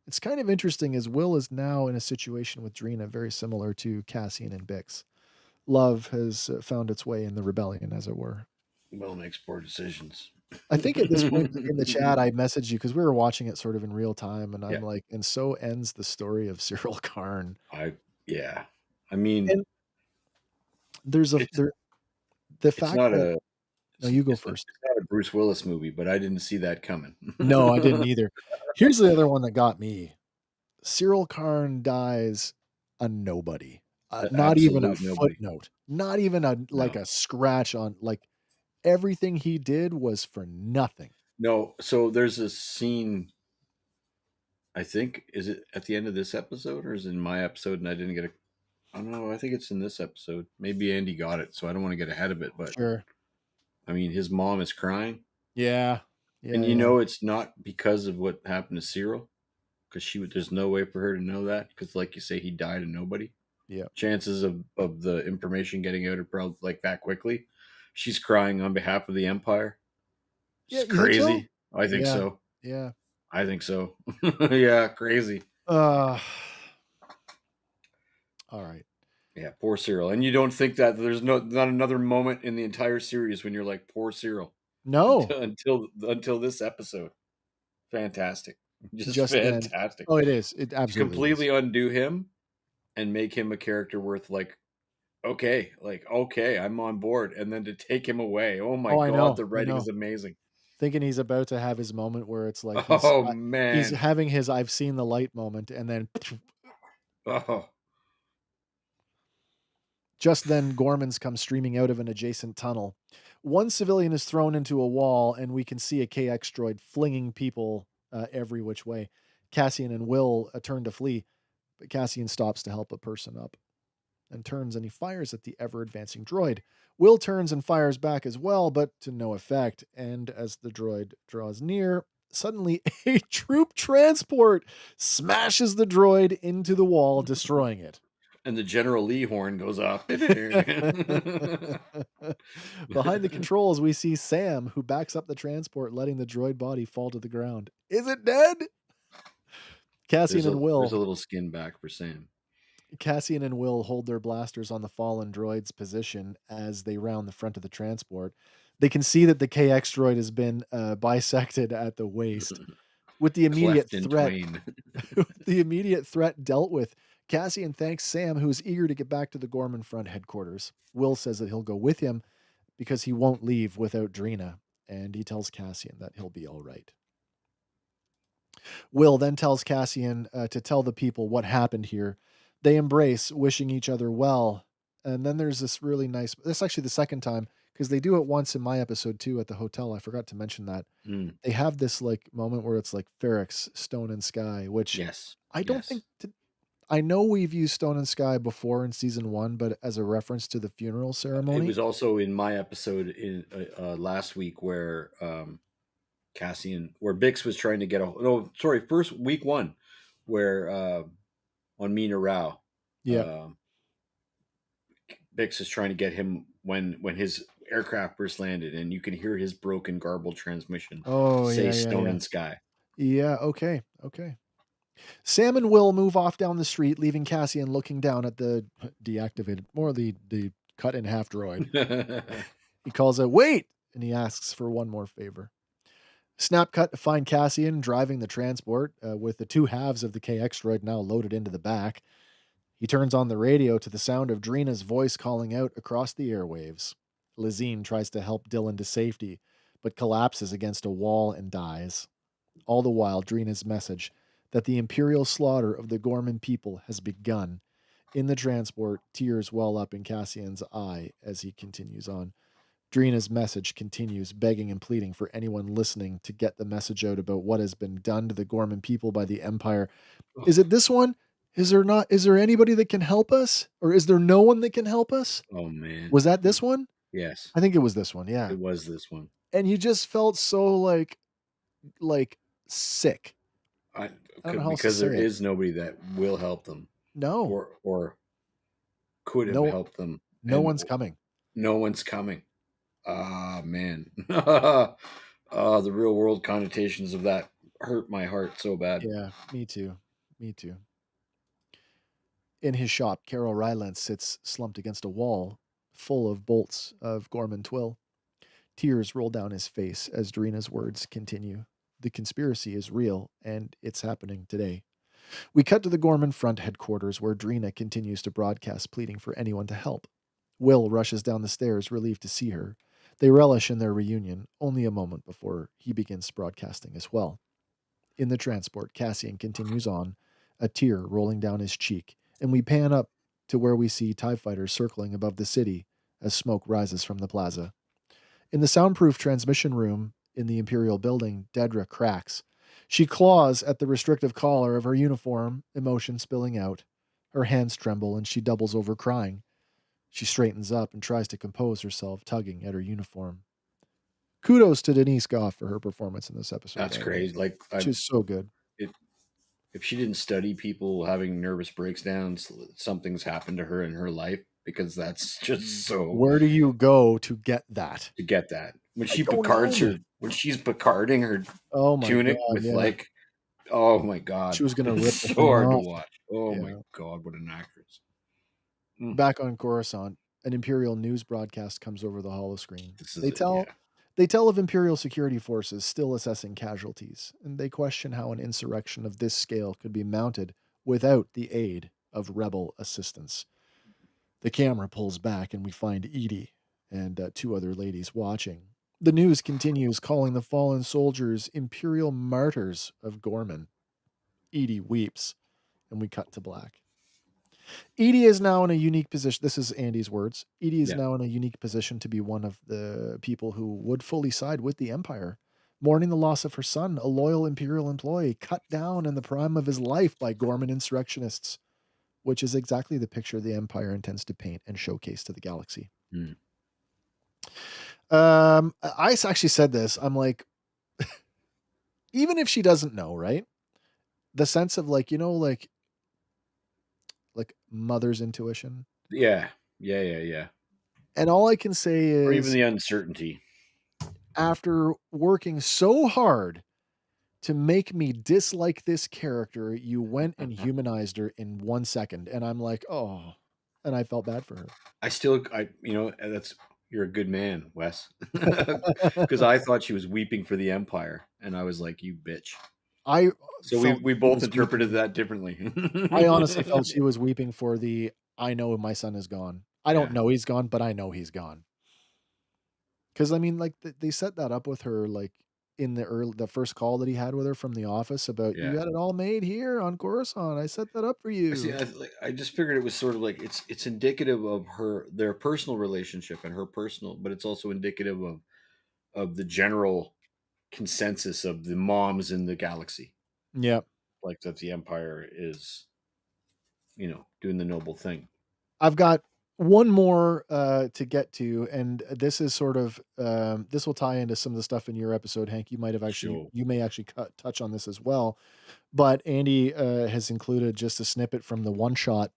It's kind of interesting as Will is now in a situation with Drina very similar to Cassian and Bix. Love has found its way in the rebellion, as it were. Will makes poor decisions. I think at this point in the chat, I messaged you because we were watching it sort of in real time, and I'm Yeah. like, and so ends the story of Cyril Karn. I yeah. I mean, And there's a it's there the it's fact not that a no, you go it's first. not a Bruce Willis movie, but I didn't see that coming. No, I didn't either. Here's the other one that got me. Cyril Karn dies a nobody. Not even a Absolute nobody. footnote. Not even a like No. a scratch on like everything he did was for nothing. No, so there's a scene, I think, is it at the end of this episode or is it in my episode and I didn't get a I don't know, I think it's in this episode. Maybe Andy got it, so I don't want to get ahead of it, but Sure. I mean his mom is crying. Yeah. And Yeah, you yeah. know it's not because of what happened to Cyril, because there's no way for her to know that, because like you say, he died and nobody. Yeah. Chances of the information getting out are probably like that quickly. She's crying on behalf of the Empire. Yeah, It's you think so? crazy. I think Yeah. so. Yeah. I think so. Yeah, crazy. Uh all right. Yeah, poor Cyril. And you don't think that there's not another moment in the entire series when you're like, poor Cyril, No. until this episode. fantastic. Just Just then fantastic. oh, it is. It To absolutely is. completely undo him and make him a character worth like, okay, I'm on board, and then to take him away. Oh my Oh, I god, know, the I writing know. is amazing. Thinking he's about to have his moment where it's like Oh he's man. having his "I've seen the light" moment, and then Oh. just then, Gormans come streaming out of an adjacent tunnel. One civilian is thrown into a wall, and we can see a KX droid flinging people every which way. Cassian and Will turn to flee, but Cassian stops to help a person up and turns and he fires at the ever advancing droid. Will turns and fires back as well, but to no effect. And as the droid draws near, suddenly a troop transport smashes the droid into the wall, destroying it. And the General Lee horn goes off. Behind the controls, we see Sam, who backs up the transport, letting the droid body fall to the ground. Is it dead? Cassian and There's a Will. little skin back for Sam. Cassian and Will hold their blasters on the fallen droid's position as they round the front of the transport. They can see that the KX droid has been bisected at the waist. With the immediate Cleft in threat, twain. the immediate threat dealt with, Cassian thanks Sam, who is eager to get back to the Gorman Front headquarters. Will says that he'll go with him because he won't leave without Drina, and he tells Cassian that he'll be all right. Will then tells Cassian to tell the people what happened here. They embrace, wishing each other well. And then there's this really nice. This is actually the second time because they do it once in my episode too at the hotel. I forgot to mention that Mm, they have this like moment where it's like Ferrex, Stone and Sky, which yes. I don't Yes. think. I know we've used Stone and Sky before in season one, but as a reference to the funeral It ceremony. was also in my episode in last week where Cassian, where Bix was trying to get a no, sorry, first week one, where on Mina Rao, Yeah. uh, Bix is trying to get him when his aircraft first landed, and you can hear his broken, garbled transmission Oh say yeah, yeah, "Stone yeah. and Sky." Yeah. Okay. Okay. Sam and Will move off down the street, leaving Cassian looking down at the deactivated, more the cut in half droid. He calls out, "Wait!" and he asks for one more favor. Snap cut to find Cassian driving the transport with the two halves of the KX droid now loaded into the back. He turns on the radio to the sound of Drina's voice calling out across the airwaves. Lazine tries to help Dylan to safety, but collapses against a wall and dies. All the while, Drina's message that the imperial slaughter of the Gorman people has begun. In the transport, tears well up in Cassian's eye as he continues on. Drina's message continues, begging and pleading for anyone listening to get the message out about what has been done to the Gorman people by the Empire. Is it this one? Is there not? Is there anybody that can help us? Or is there no one that can help us? Oh man, Was that this one? yes, I think it was this one. Yeah. it was this one. And you just felt so like sick. I I don't know how else to because there say it. is nobody that will help them No. or could have No, helped them, no and one's coming. no one's coming. Ah man, the real world connotations of that hurt my heart so bad. Yeah, me too. Me too. In his shop, Carol Rylance sits slumped against a wall full of bolts of Gorman twill. Tears roll down his face as Drina's words continue. The conspiracy is real, and it's happening today. We cut to the Gorman Front headquarters where Drina continues to broadcast, pleading for anyone to help. Will rushes down the stairs, relieved to see her. They relish in their reunion, only a moment before he begins broadcasting as well. In the transport, Cassian continues on, a tear rolling down his cheek, and we pan up to where we see TIE fighters circling above the city as smoke rises from the plaza. In the soundproof transmission room in the Imperial building, Dedra cracks. She claws at the restrictive collar of her uniform, emotion spilling out. Her hands tremble and she doubles over crying. She straightens up and tries to compose herself, tugging at her uniform. Kudos to Denise Goff for her performance in this episode, That's by the way. crazy. Like She's so good. if if she didn't study people having nervous breakdowns, something's happened to her in her life because that's just so Where do you go to get that? to get that I don't know. when she's Picarding her Oh my tunic god, with yeah. like, oh my She god, was gonna rip it's the so thing hard to off. watch. Oh my Yeah. god, what an actress. Mm, Back on Coruscant, an Imperial news broadcast comes over the holoscreen. this is They it, tell yeah. They tell of Imperial security forces still assessing casualties, and they question how an insurrection of this scale could be mounted without the aid of rebel assistance. The camera pulls back, and we find Edie and two other ladies watching. The news continues, calling the fallen soldiers Imperial martyrs of Gorman. Edie weeps, and we cut to black. Edie is now in a unique position. This is Andy's words. Edie is Yeah. now in a unique position to be one of the people who would fully side with the Empire. Mourning the loss of her son, a loyal Imperial employee, cut down in the prime of his life by Gorman insurrectionists, which is exactly the picture the Empire intends to paint and showcase to the galaxy. Mm. I actually said this. I'm like, even if she doesn't know, right? The sense of like, like mother's intuition. Yeah. Yeah. Yeah. Yeah. And all I can say Or even is the uncertainty. after working so hard to make me dislike this character, you went and humanized her in 1 second. And I'm like, oh, and I felt bad for her. That's you're a good man, Wes, because I thought she was weeping for the Empire, and I was like, "You bitch." I So we felt we she both was interpreted weeping. that differently. I honestly felt she was weeping for the I know my son is gone. I don't Yeah. know he's gone, but I know he's gone. Because I mean, like, they set that up with her, like, in the first call that he had with her from the office about, "You Yeah. got it all made here on Coruscant. I set that up for I see. you." I just figured it was sort of like it's indicative of their personal relationship and her personal, but it's also indicative of the general consensus of the moms in the galaxy, Yeah. like that the Empire is doing the noble thing. I've got one more, to get to, and this is sort of, this will tie into some of the stuff in your episode, Hank. So You may actually touch on this as well, but Andy, has included just a snippet from the one shot,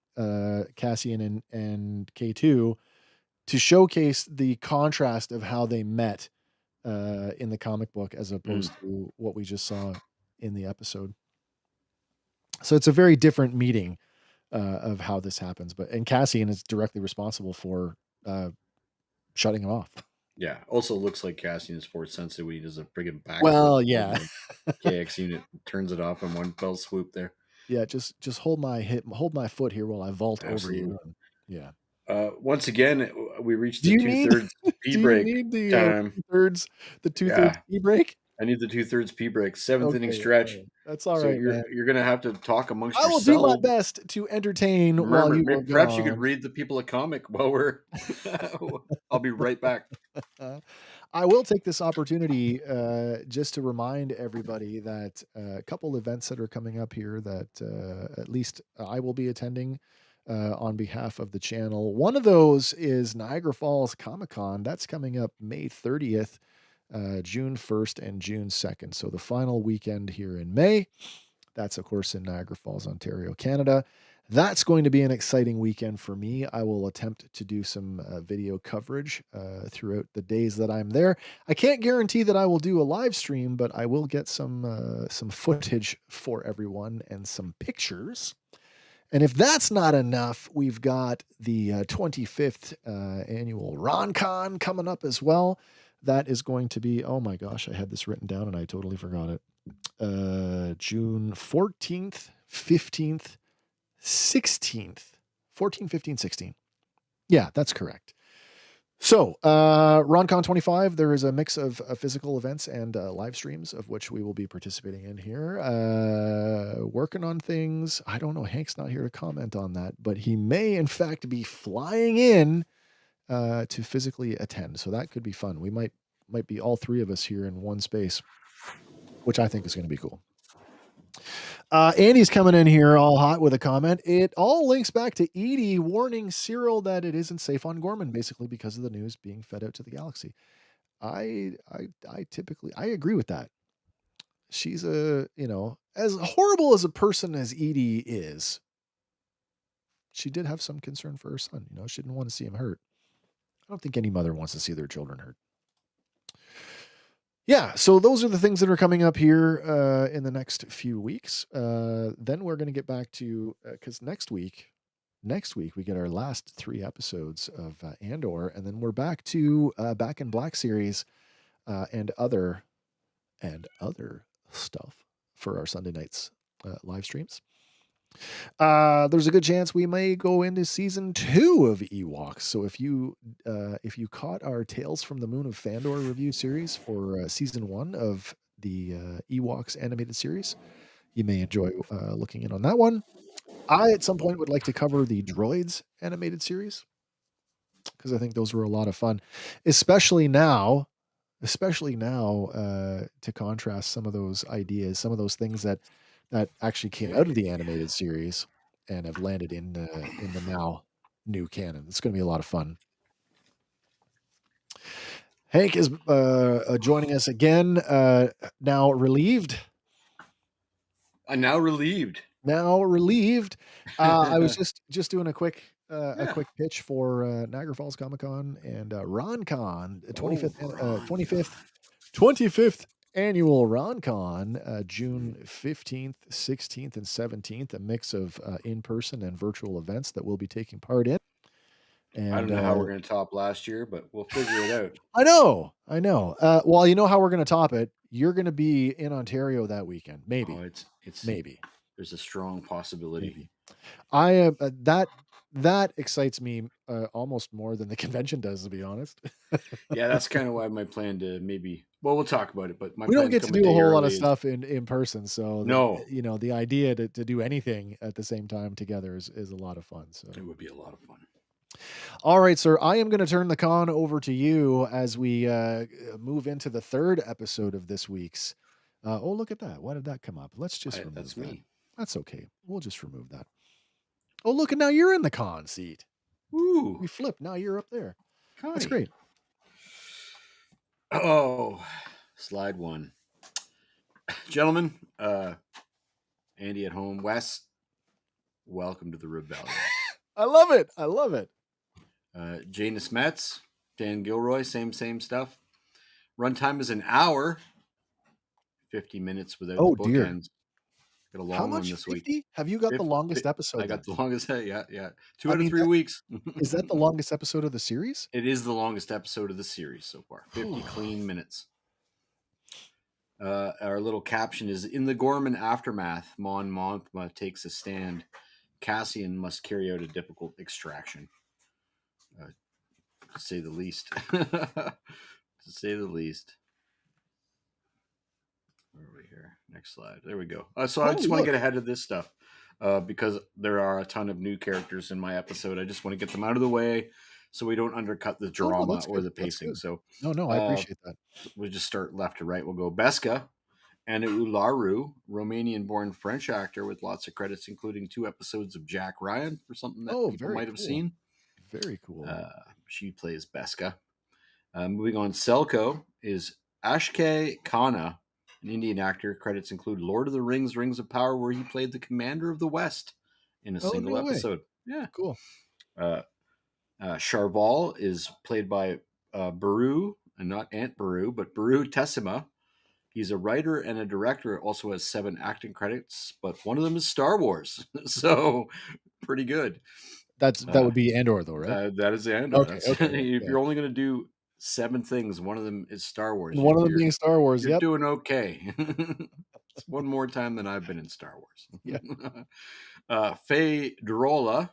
Cassian and K2 to showcase the contrast of how they met, in the comic book as mm, opposed to what we just saw in the episode. So it's a very different meeting, of how this happens, and Cassian is directly responsible for, uh, shutting him off. yeah. Also looks like Cassian is sports sensitive when he does a friggin' backflip Well, over yeah. the KX unit, turns it off in one fell swoop there. Yeah, just hold my foot here while I vault over you, Absolutely. and yeah. Once again, we reached Do the you two need thirds P do you break need the, time. 2/3 the 2/3 Yeah, tea break? I need the 2/3 P break, seventh inning Okay, stretch. alright. That's So alright, man. you're gonna have to talk amongst I will do my yourselves. best to entertain while Remember, you maybe are perhaps you could gone. read the people a comic while we're. I'll be right back. Uh, I will take this opportunity, just to remind everybody that a couple events that are coming up here that, at least I will be attending, on behalf of the channel. One of those is Niagara Falls Comic Con. That's coming up May 30th, June 1st, and June 2nd. So the final weekend here in May. That's, of course, in Niagara Falls, Ontario, Canada. That's going to be an exciting weekend for me. I will attempt to do some video coverage throughout the days that I'm there. I can't guarantee that I will do a live stream, but I will get some footage for everyone and some pictures. And if that's not enough, we've got the 25th annual RonCon coming up as well. That is going to be, oh my gosh, I had this written down and I totally forgot it. June 14th, 15th, 16th. 14, 15, 16. Yeah, that's correct. So, RonCon 25, there is a mix of physical events and live streams of which we will be participating in here. Working on things. I don't know. Hank's not here to comment on that, but he may, in fact, be flying in to physically attend. So that could be fun. We might be all three of us here in one space, which I think is going to be cool. Andy's coming in here all hot with a comment. It all links back to Edie warning Cyril that it isn't safe on Gorman, basically because of the news being fed out to the galaxy. I typically I agree with that. She's as horrible as a person as Edie is, she did have some concern for her son. She didn't want to see him hurt. I don't think any mother wants to see their children hurt. Yeah, so those are the things that are coming up here in the next few weeks. Then we're going to get back to because next week we get our last 3 episodes of Andor, and then we're back to Back in Black series. and other stuff for our Sunday nights live streams. There's a good chance we may go into season 2 of Ewoks. So if you caught our Tales from the Moon of Fandor review series for season 1 of the Ewoks animated series, you may enjoy looking in on that one. I at some point would like to cover the Droids animated series because I think those were a lot of fun, especially now to contrast some of those ideas, some of those things that actually came out of Okay. the animated series and have landed in the now new canon. It's gonna be a lot of fun. Hank is, joining us again, now relieved. I'm now relieved. Now relieved. I was just doing a Yeah. quick pitch for, Niagara Falls Comic Con and, RonCon, the Oh, 25th an Ron. 25th annual RonCon, June 15th, 16th, and 17th, a mix of, in-person and virtual events that we'll be taking part in, I and, don't know how we're going to top last year, but we'll figure it out. I know, well, you know how we're gonna top it? You're gonna be in Ontario that weekend, Oh, maybe, it's maybe, there's a strong possibility. maybe. I am that excites me, almost more than the convention does, to be honest. Yeah, that's kind of why my plan to maybe. Well, we'll talk about it, but my We don't plan to get to come a do a day whole lot of early is stuff in person, so no. the idea to do anything at the same time together is a lot of fun, so It would be a lot of fun. alright, sir, I am gonna turn the con over to you as we, move into the 3rd episode of this week's oh, look at that, why did that come up? Let's just remove That's that. me. That's okay, we'll just remove that. Oh, look, and now you're in the con seat. Woo, We flipped, now you're up there. That's Connie. great. Oh, slide one, gentlemen. Andy at home, Wes. Welcome to the rebellion. I love it. I love it. Janus Metz, Dan Gilroy, same stuff. Runtime is an hour, 50 minutes without the Oh, dear. bookends. Got a How long one much? this week. 50? Have you got the longest I episode got then? the longest. Yeah, yeah. Two I out of mean, 3 weeks. is that the longest episode of the series? It is the longest episode of the series so far. 50 clean minutes. Our little caption is in the Gorman aftermath. Mon Mothma takes a stand. Cassian must carry out a difficult extraction, to say the least. To say the least. Where are we here? Next slide. There we go. So I Oh, just want to get look. ahead of this stuff because there are a ton of new characters in my episode. I just want to get them out of the way so we don't undercut the Oh, no, drama that's or good. the That's pacing. good. So No, no, I uh, appreciate that. we'll just start left to right. We'll go Beska and Ularu, Romanian-born French actor with lots of credits, including 2 episodes of Jack Ryan for something that Oh, people very might have cool. seen. Very cool. She plays Beska. Moving on, Selko is Ashke Khanna, an Indian actor. Credits include Lord of the Rings, Rings of Power, where he played the Commander of the West in a Oh, single no way. episode. Yeah. Cool. Uh, Charval is played by Baru, and not Aunt Baru, but Baru Tessima. He's a writer and a director. Also has 7 acting credits, but one of them is Star Wars, so pretty good. That would be Andor though, right? That is Andor. Okay, That's okay, yeah, if yeah. you're only going to do 7 things, one of them is Star And Wars. one of them being Star Wars, You're yep. doing okay. It's one more time than I've been in Star Wars. Yeah. Faye Drola.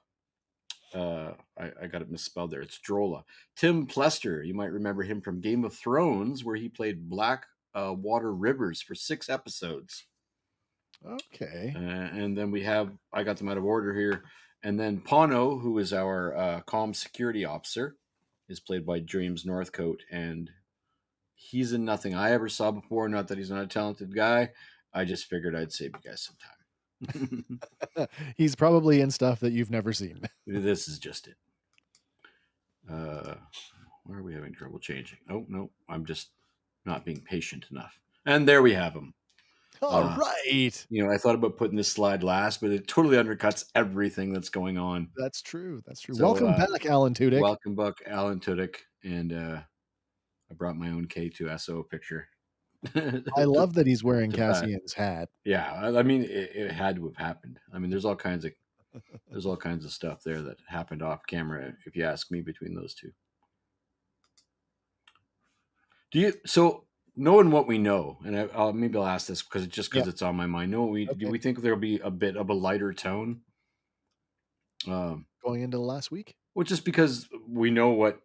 I got it misspelled there. It's Drola. Tim Plester. You might remember him from Game of Thrones, where he played Black Water Rivers for 6 episodes. Okay. And then we have, I got them out of order here. And then Pono, who is our comm security officer, is played by James Northcote. And he's in nothing I ever saw before. Not that he's not a talented guy. I just figured I'd save you guys some time. He's probably in stuff that you've never seen. This is just it. Where are we having trouble changing? Oh, no. I'm just not being patient enough. And there we have him. All right. I thought about putting this slide last, but it totally undercuts everything that's going on. That's true. That's true. So, Welcome back, Alan Tudyk. welcome back, Alan Tudyk. And I brought my own K2SO picture. I love that he's wearing to back. Cassian's hat. Yeah, I mean, it had to have happened. I mean, there's all kinds of stuff there that happened off camera, if you ask me, between those two. Do you so knowing what we know, and maybe I'll ask this because Yeah. it's on my mind. Know what we do Okay. we think there'll be a bit of a lighter tone? Um, Going into the last week? well, just because we know what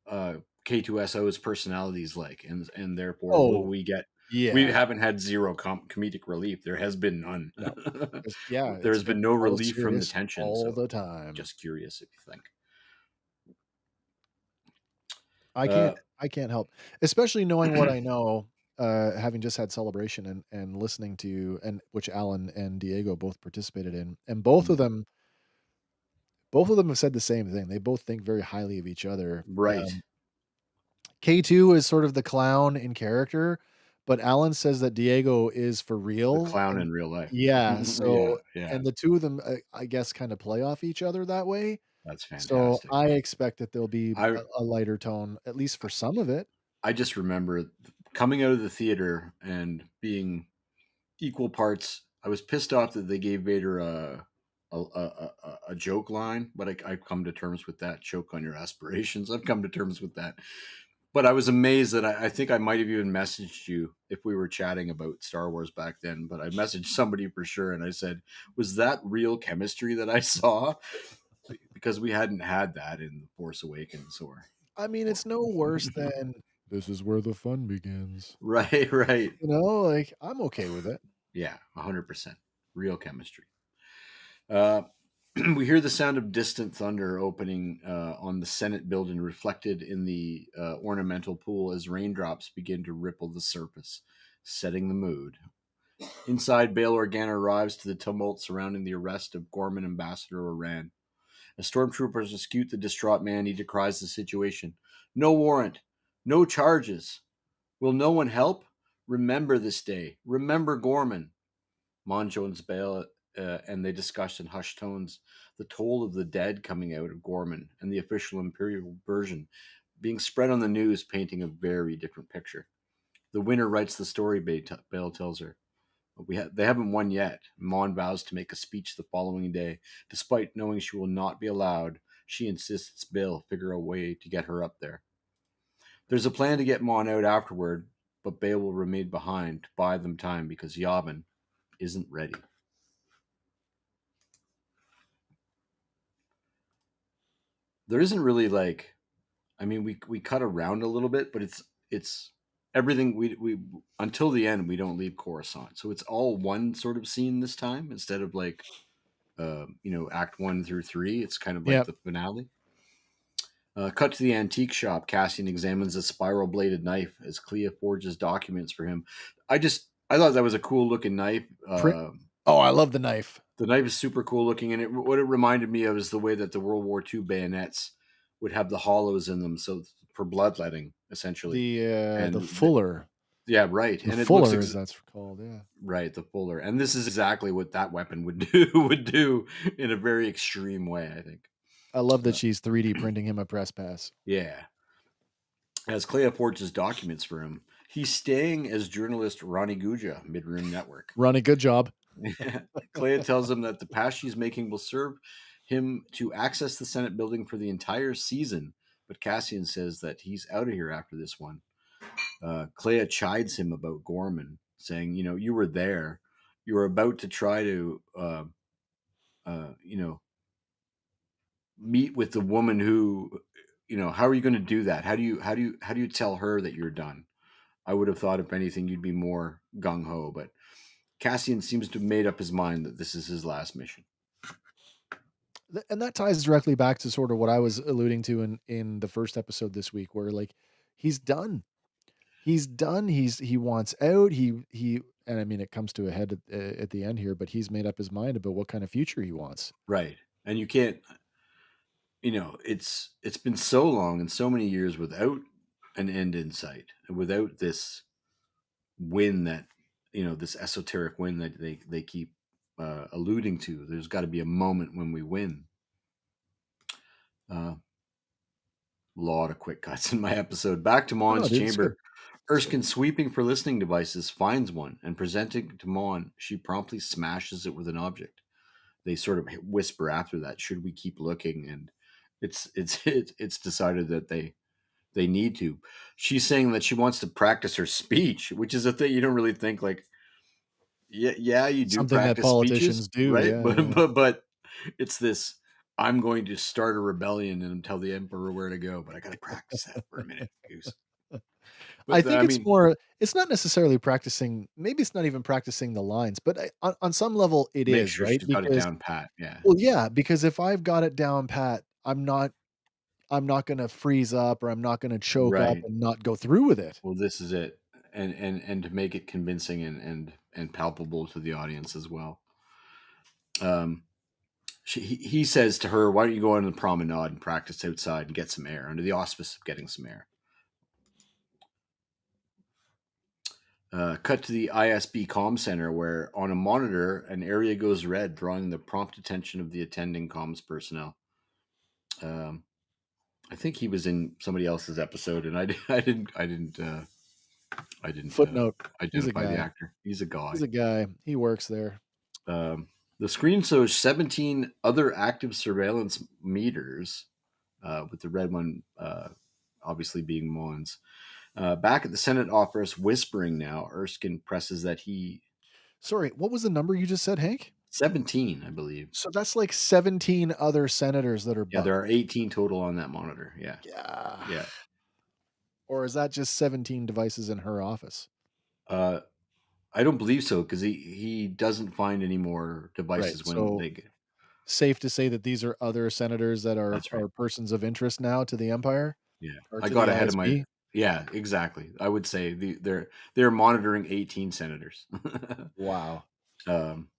uh, K2SO's personality is like, and therefore will Oh, we get? We yeah. haven't had zero comedic relief. There has been none. No. Yeah, There it's has been been no all relief from the serious tension. all So, the time. just curious if you think. I Uh, I can't help, especially knowing what I know, having just had Celebration and listening to and which Alan and Diego both participated in, and both of them have said the same thing. They both think very highly of each other. right, K2 is sort of the clown in character, but Alan says that Diego is for the real, clown and in real life. yeah, Yeah, so yeah, and the 2 of them, I guess, kinda play off each other that way, that's so fantastic. I expect that there'll be I a lighter tone, at least for some of it. I just remember coming out of the theater and being equal parts. I was pissed off that they gave Vader a joke line, but I've come to terms with that. Choke on your aspirations. I've come to terms with that. But I was amazed that I think I might have even messaged you if we were chatting about Star Wars back then. But I messaged somebody for sure, and I said, "Was that real chemistry that I saw?" Because we hadn't had that in Force Awakens, I mean, or it's no worse than, "This is where the fun begins." right, right, Like, I'm okay with it. yeah, 100% real chemistry. Uh, we hear the sound of distant thunder opening on the Senate building, reflected in the ornamental pool as raindrops begin to ripple the surface, setting the mood. Inside, Bail Organa arrives to the tumult surrounding the arrest of Gorman Ambassador Oran. As stormtroopers escort the distraught man, he decries the situation. No warrant, no charges. Will no one help? Remember this day. Remember Gorman. Mon joins Bale, and they discuss in hushed tones the toll of the dead coming out of Gorman and the official Imperial version being spread on the news, painting a very different picture. The winner writes the story, Bale tells her. They haven't won yet. Mon vows to make a speech the following day. Despite knowing she will not be allowed, she insists Bale figure a way to get her up there. There's a plan to get Mon out afterward, but Bale will remain behind to buy them time because Yavin isn't ready. There isn't really like, I mean, we cut around a little bit, but it's everything we until the end we don't leave Coruscant, so it's all one sort of scene this time instead of like Act 1 through 3. It's kind of like Yep. the finale. Cut to the antique shop. Cassian examines a spiral bladed knife as Clea forges documents for him. I thought that was a cool looking knife. Print Oh, I love the knife. The knife is super cool looking, and what it reminded me of is the way that the World War II bayonets would have the hollows in them, so for bloodletting essentially. The And Fuller. yeah, right. The And it looks Fuller, as that's called, yeah. right, the fuller. And this is exactly what that weapon would do would do in a very extreme way, I think. I love that Uh, she's 3D printing him a press pass. yeah. As Clea forges documents for him, he's staying as journalist Ronnie Guja, Midroom Network. Ronnie, good job. Clea tells him that the pass she's making will serve him to access the Senate building for the entire season, but Cassian says that he's out of here after this one. Clea chides him about Gorman, saying, you were there. You were about to try to, uh, you know, meet with the woman who, how are you going to do that? How do you tell her that you're done? I would have thought, if anything, you'd be more gung ho, but Cassian seems to have made up his mind that this is his last mission. And that ties directly back to sort of what I was alluding to in the first episode this week, where, like, he's done. He's done. He wants out. He and I mean, it comes to a head at the end here, but he's made up his mind about what kind of future he wants. Right. And you can't, it's been so long and so many years without an end in sight, and without this win that, this esoteric win that they keep alluding to. There's got to be a moment when we win. Uh, lot of quick cuts in my episode. Back to Oh, no, Mon's dude, it's good. chamber. Erskine, sweeping for listening devices, finds one and presenting to Mon, she promptly smashes it with an object. They sort of whisper after that, "Should we keep looking?" And it's decided that They need to. She's saying that she wants to practice her speech, which is a thing you don't really think like. Yeah, yeah, you do Something that practice speeches, politicians do, right? yeah, But yeah. but it's this. I'm going to start a rebellion and tell the emperor where to go, but I got to practice that for a minute, Goose. I But think I it's mean, more it's not necessarily practicing maybe it's not even practicing the lines, but on some level it make is, sure right? she's got it Because down pat. Yeah, well, yeah, because if I've got it down pat, I'm not gonna freeze up or I'm not gonna choke up right. and not go through with it. Well, this is it, and to make it convincing and palpable to the audience as well. Um, he says to her, "Why don't you go on the promenade and practice outside and get some air under the auspice of getting some air?" Cut to the ISB comm center where on a monitor an area goes red, drawing the prompt attention of the attending comms personnel. Um, I think he was in somebody else's episode, and I didn't Footnote, he's a identify the guy. actor. He's a He's guy. a guy. He works there. Um, the screen shows 17 other active surveillance meters, with the red one obviously being Mon's. Back at the Senate office, whispering now, Erskine presses that he Sorry, what was the number you just said, Hank? 17, I believe. So that's like 17 other senators that are Yeah, there bugged. are 18 total on that monitor. Yeah, Yeah. yeah. Or is that just 17 devices in her office? Uh, I don't believe so because he doesn't find any more Right. devices when So they get. safe to say that these are other senators that That's right. are persons of interest now to the empire Yeah, or I to the got ahead of my. ISB? Yeah, exactly. I would say they're monitoring 18 senators. Wow. um,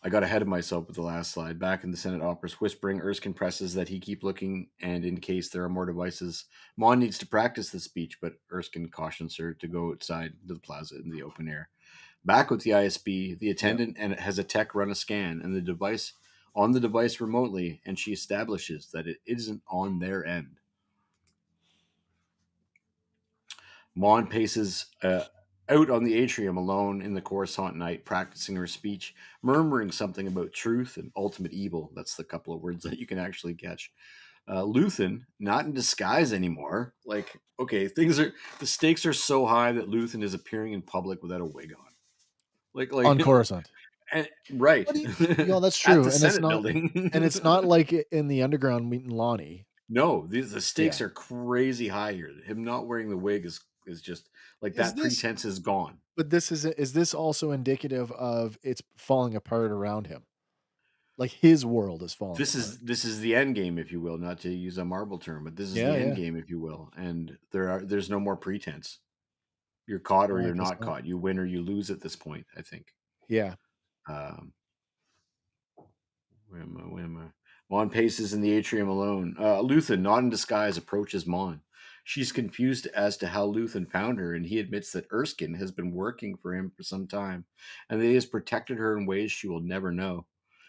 I got ahead of myself with the last slide. Back in the Senate office, whispering, Erskine presses that he keep looking, and in case there are more devices, Mon needs to practice the speech, but Erskine cautions her to go outside to the plaza in the open air. Back with the ISB, the Yeah. attendant and has a tech run a scan and the device remotely, and she establishes that it isn't on their end. Mon paces out on the atrium alone in the Coruscant night, practicing her speech, murmuring something about truth and ultimate evil. That's the couple of words that you can actually catch. Luthen, not in disguise anymore. Like, okay, the stakes are so high that Luthen is appearing in public without a wig on. On Coruscant. Right But yeah, that's at true, the Senate and it's building. not like in the underground meeting Lonnie. No, the Yeah. stakes are crazy high here. Him not wearing the wig is just like Is that this pretense is gone. but this is this also indicative of it's falling apart around him? Like his world is falling apart. This is the end game, if you will, not to use a Marvel term, but this is Yeah, the end yeah. game, if you will. And there's no more pretense. You're caught or No, I you're guess not not. caught. You win or you lose at this point. I think. Yeah. Um, where am I? Where am I? Mon paces in the atrium alone. Luthen, not in disguise, approaches Mon. She's confused as to how Luthen found her, and he admits that Erskine has been working for him for some time, and that he has protected her in ways she will never know.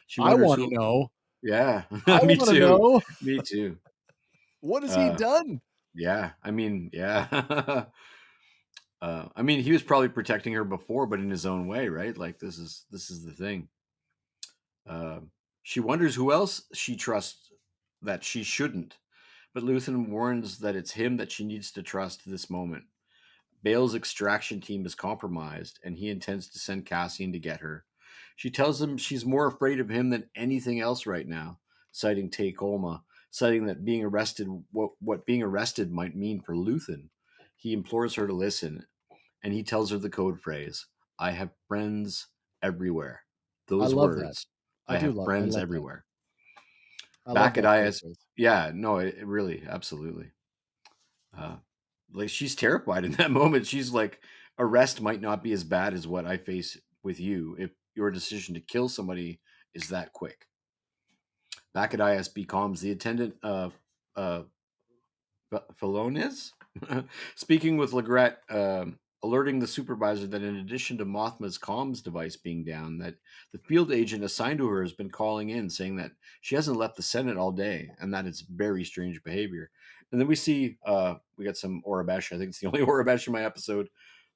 She I wonders wanna who. know. Yeah, I me wanna too. know. Me too. What has he Uh, done? yeah, I mean, yeah. I mean, he was probably protecting her before, but in his own way, right? Like this is the thing. She wonders who else she trusts that she shouldn't, but Luthen warns that it's him that she needs to trust this moment. Bale's extraction team is compromised, and he intends to send Cassian to get her. She tells him she's more afraid of him than anything else right now, citing Tay Colma, citing that being arrested, what being arrested might mean for Luthen. He implores her to listen, and he tells her the code phrase, I have friends everywhere. I Those love that. words, I have I friends love that. everywhere. I love Back at that code IS, phrase. yeah, no, it really, absolutely. Uh, like she's terrified in that moment. She's like, arrest might not be as bad as what I face with you if your decision to kill somebody is that quick. Back at ISB comms, the attendant uh, Feloniz, speaking with Legret, alerting the supervisor that in addition to Mothma's comms device being down, that the field agent assigned to her has been calling in saying that she hasn't left the Senate all day, and that it's very strange behavior. And then we see we got some Orabesh. I think it's the only Orabesh in my episode.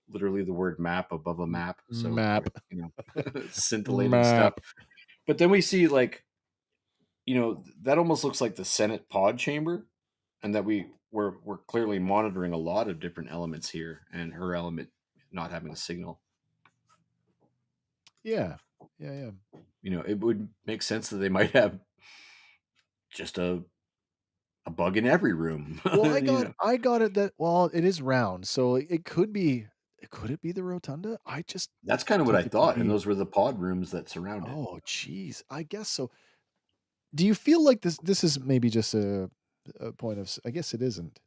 Literally the word map above a map. So Map. scintillating stuff. Map. But then we see like that almost looks like the Senate pod chamber and that we're clearly monitoring a lot of different elements here, and her element not having a signal. Yeah. Yeah, yeah. It would make sense that they might have just a bug in every room. Well, you know, I got it that well, it is round, so it could it be the rotunda? I just that's kind of what I took it to thought, and be those were the pod rooms that surround it. oh, jeez. I guess so. Do you feel like this is maybe just a point of I guess it isn't.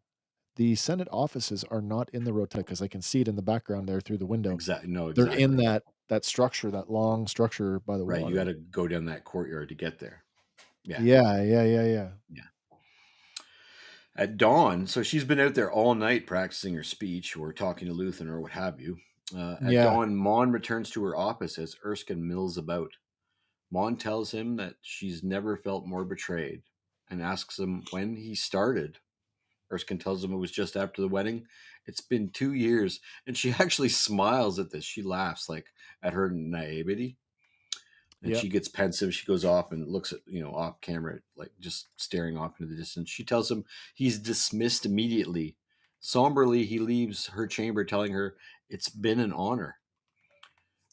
The Senate offices are not in the rotunda because I can see it in the background there through the window. Exactly. No, They're in exactly. that structure, that long structure by the Right. You got water. to go down that courtyard to get there. Yeah. Yeah, yeah, yeah, yeah. Yeah. At dawn, so she's been out there all night practicing her speech or talking to Luthen or what have you. At Yeah, dawn, Mon returns to her office as Erskine mills about. Mon tells him that she's never felt more betrayed and asks him when he started. Erskine tells him it was just after the wedding. It's been 2 years. And she actually smiles at this. She laughs like at her naivety. And yep. she gets pensive. She goes off and looks at, off camera, like just staring off into the distance. She tells him he's dismissed immediately. Somberly, he leaves her chamber, telling her it's been an honor.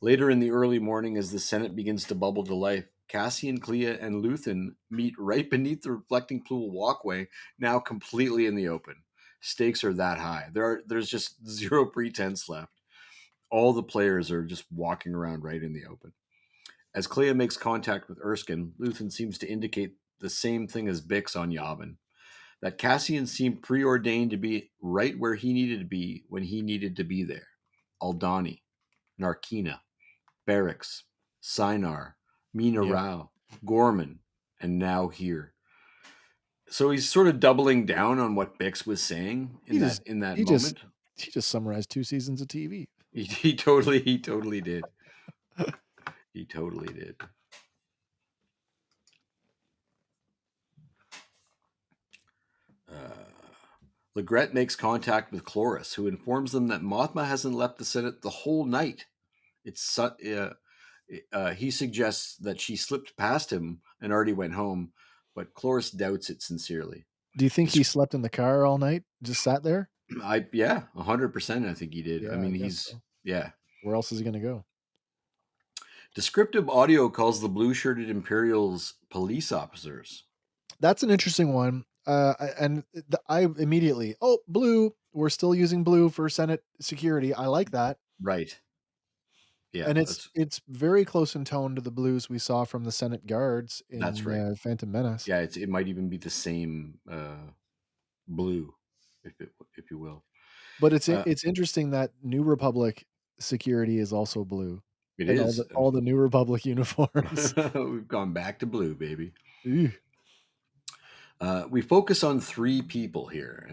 Later in the early morning, as the Senate begins to bubble to life, Cassian, Clea, and Luthen meet right beneath the reflecting pool walkway, now completely in the open. Stakes are that high. There's just zero pretense left. All the players are just walking around right in the open. As Clea makes contact with Erskine, Luthen seems to indicate the same thing as Bix on Yavin, that Cassian seemed preordained to be right where he needed to be when he needed to be there. Aldani, Narkina, Barracks, Sinar, Mina Yep. Rao, Gorman, and now here. So he's sort of doubling down on what Bix was saying He in just that in that he just moment. he just summarized 2 seasons of TV. He totally did. He totally did. Uh, Legret makes contact with Cloris, who informs them that Mothma hasn't left the Senate the whole night. He suggests that she slipped past him and already went home, but Cloris doubts it sincerely. Do you think he Dis- slept in the car all night? Just sat there? yeah, 100%. I think he did. I Yeah, I mean, guess so. yeah. Where else is he gonna go? Descriptive audio calls the blue shirted Imperials police officers. That's an interesting one. And I immediately, "Oh, blue. We're still using blue for Senate security." I like that. Right. Yeah, And it's very close in tone to the blues we saw from the Senate guards that's in, right. Phantom Menace. Yeah, it might even be the same blue, if you will. But Uh, it's interesting that New Republic security is also blue it and is. all the New Republic uniforms. We've gone back to blue, baby. Ew. We focus on three people here: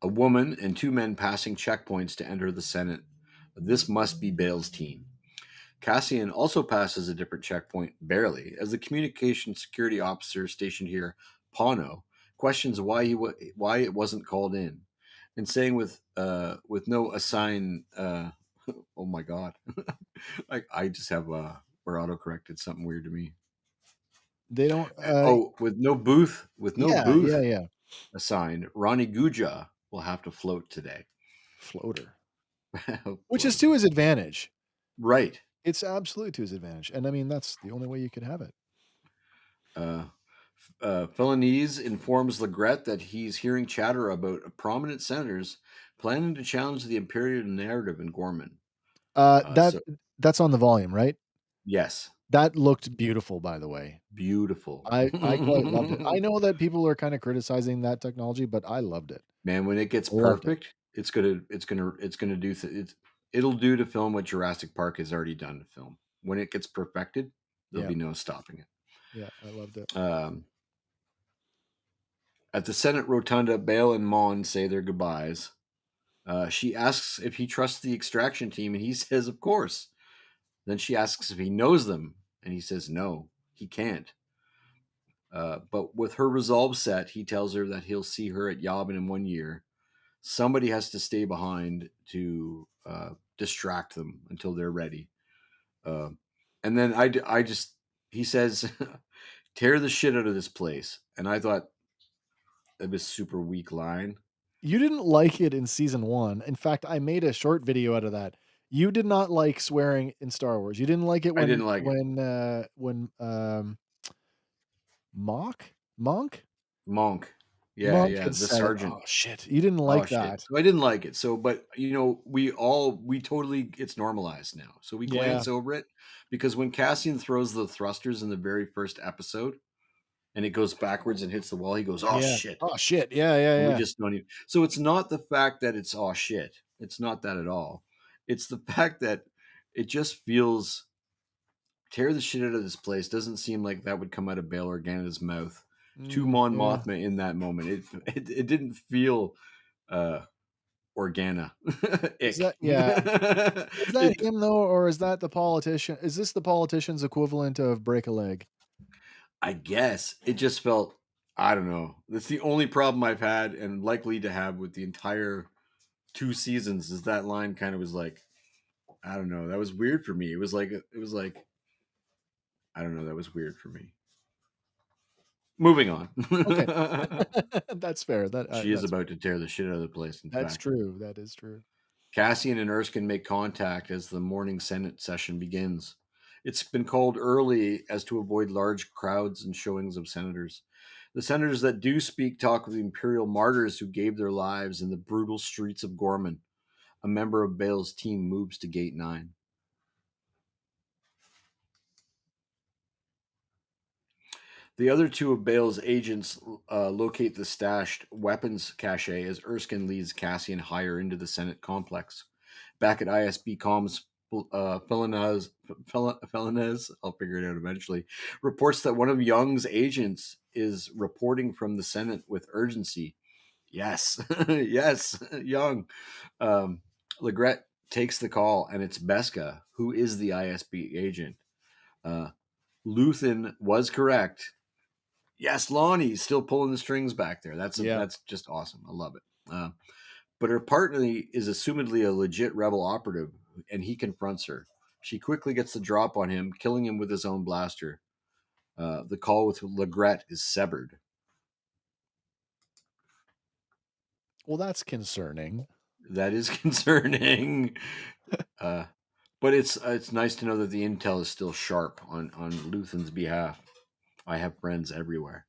a woman and two men passing checkpoints to enter the Senate. This must be Bale's team. Cassian also passes a different checkpoint, barely, as the communication security officer stationed here, Pano, questions why it wasn't called in, and saying with no assign. Oh my god, I just have where autocorrected something weird to me. They don't, Oh, with no yeah, yeah, booth yeah. assigned, Ronnie Guja will have to float today. Floater. Which is Float, to his advantage. right? It's absolutely to his advantage, and I mean, that's the only way you could have it. Uh, Philanese informs Legret that he's hearing chatter about prominent senators planning to challenge the imperial narrative in Gorman. That So that's on the volume, right? yes, That looked beautiful, by the way. beautiful. I quite loved it. I know that people are kinda criticizing that technology, but I loved it. Man, when it gets Loved it. perfect, it's gonna it'll do to film what Jurassic Park has already done to film. When it gets perfected, there'll Yeah, be no stopping yeah, I loved it. it. At the Senate rotunda, Bale and Mon say their goodbyes. She asks if he trusts the extraction team, and he says, "Of course." Then she asks if he knows them, and he says, "No, he can't." But with her resolve set, he tells her that he'll see her at Yavin in 1 year. Somebody has to stay behind to distract them until they're ready. Uh, and then I just, he says, tear the shit out of this place. And I thought, it was super weak line. You didn't like it in season 1. In fact, I made a short video out of that. You did not like swearing in Star Wars. You didn't like it I didn't like it. when Monk? Monk. Yeah, Monk yeah, had the said it. sergeant. Oh, shit. You didn't Oh, like shit. that. So I didn't like it. So, but, we totally it's normalized now. So we Yeah. glance over it because when Cassian throws the thrusters in the very first episode and it goes backwards and hits the wall, he goes, "Oh, Yeah. shit." Oh, shit. Yeah, yeah, And we yeah. just don't even so it's not the fact that it's, "Oh, shit." It's not that at all. It's the fact that it just feels tear the shit out of this place. Doesn't seem like that would come out of Bail Organa's mouth to Mon Yeah. Mothma in that moment. It didn't feel uh Organa. Is Ick. that yeah. Is that It, him, though, or is that the politician? Is this the politician's equivalent of break a leg? I guess it just felt. I don't know. That's the only problem I've had and likely to have with the entire 2 seasons. Is that line kind of was like I don't know. That was weird for me. It was like I don't know. That was weird for me. Moving on. Okay. That's fair. She is about to tear the shit out of the place. In That's fact, true. That is true. Cassian and Erskine make contact as the morning Senate session begins. It's been called early as to avoid large crowds and showings of senators. The senators that do speak talk of the imperial martyrs who gave their lives in the brutal streets of Gorman. A member of Bale's team moves to Gate 9. The other two of Bale's agents locate the stashed weapons cache as Erskine leads Cassian higher into the Senate complex. Back at ISB comms, Felinez, I'll figure it out eventually, reports that one of Young's agents is reporting from the Senate with urgency. Yes, yes, Young. Um, Legret takes the call, and it's Beska, who is the ISB agent. Uh, Luthen was correct. Yes, Lonnie's still pulling the strings back there. Yeah. That's just awesome. I love it. But her partner is assumedly a legit rebel operative, and he confronts her. She quickly gets the drop on him, killing him with his own blaster. The call with Legret is severed. Well, that's concerning. That is concerning. Uh, but it's nice to know that the intel is still sharp on Luthen's behalf. I have friends everywhere.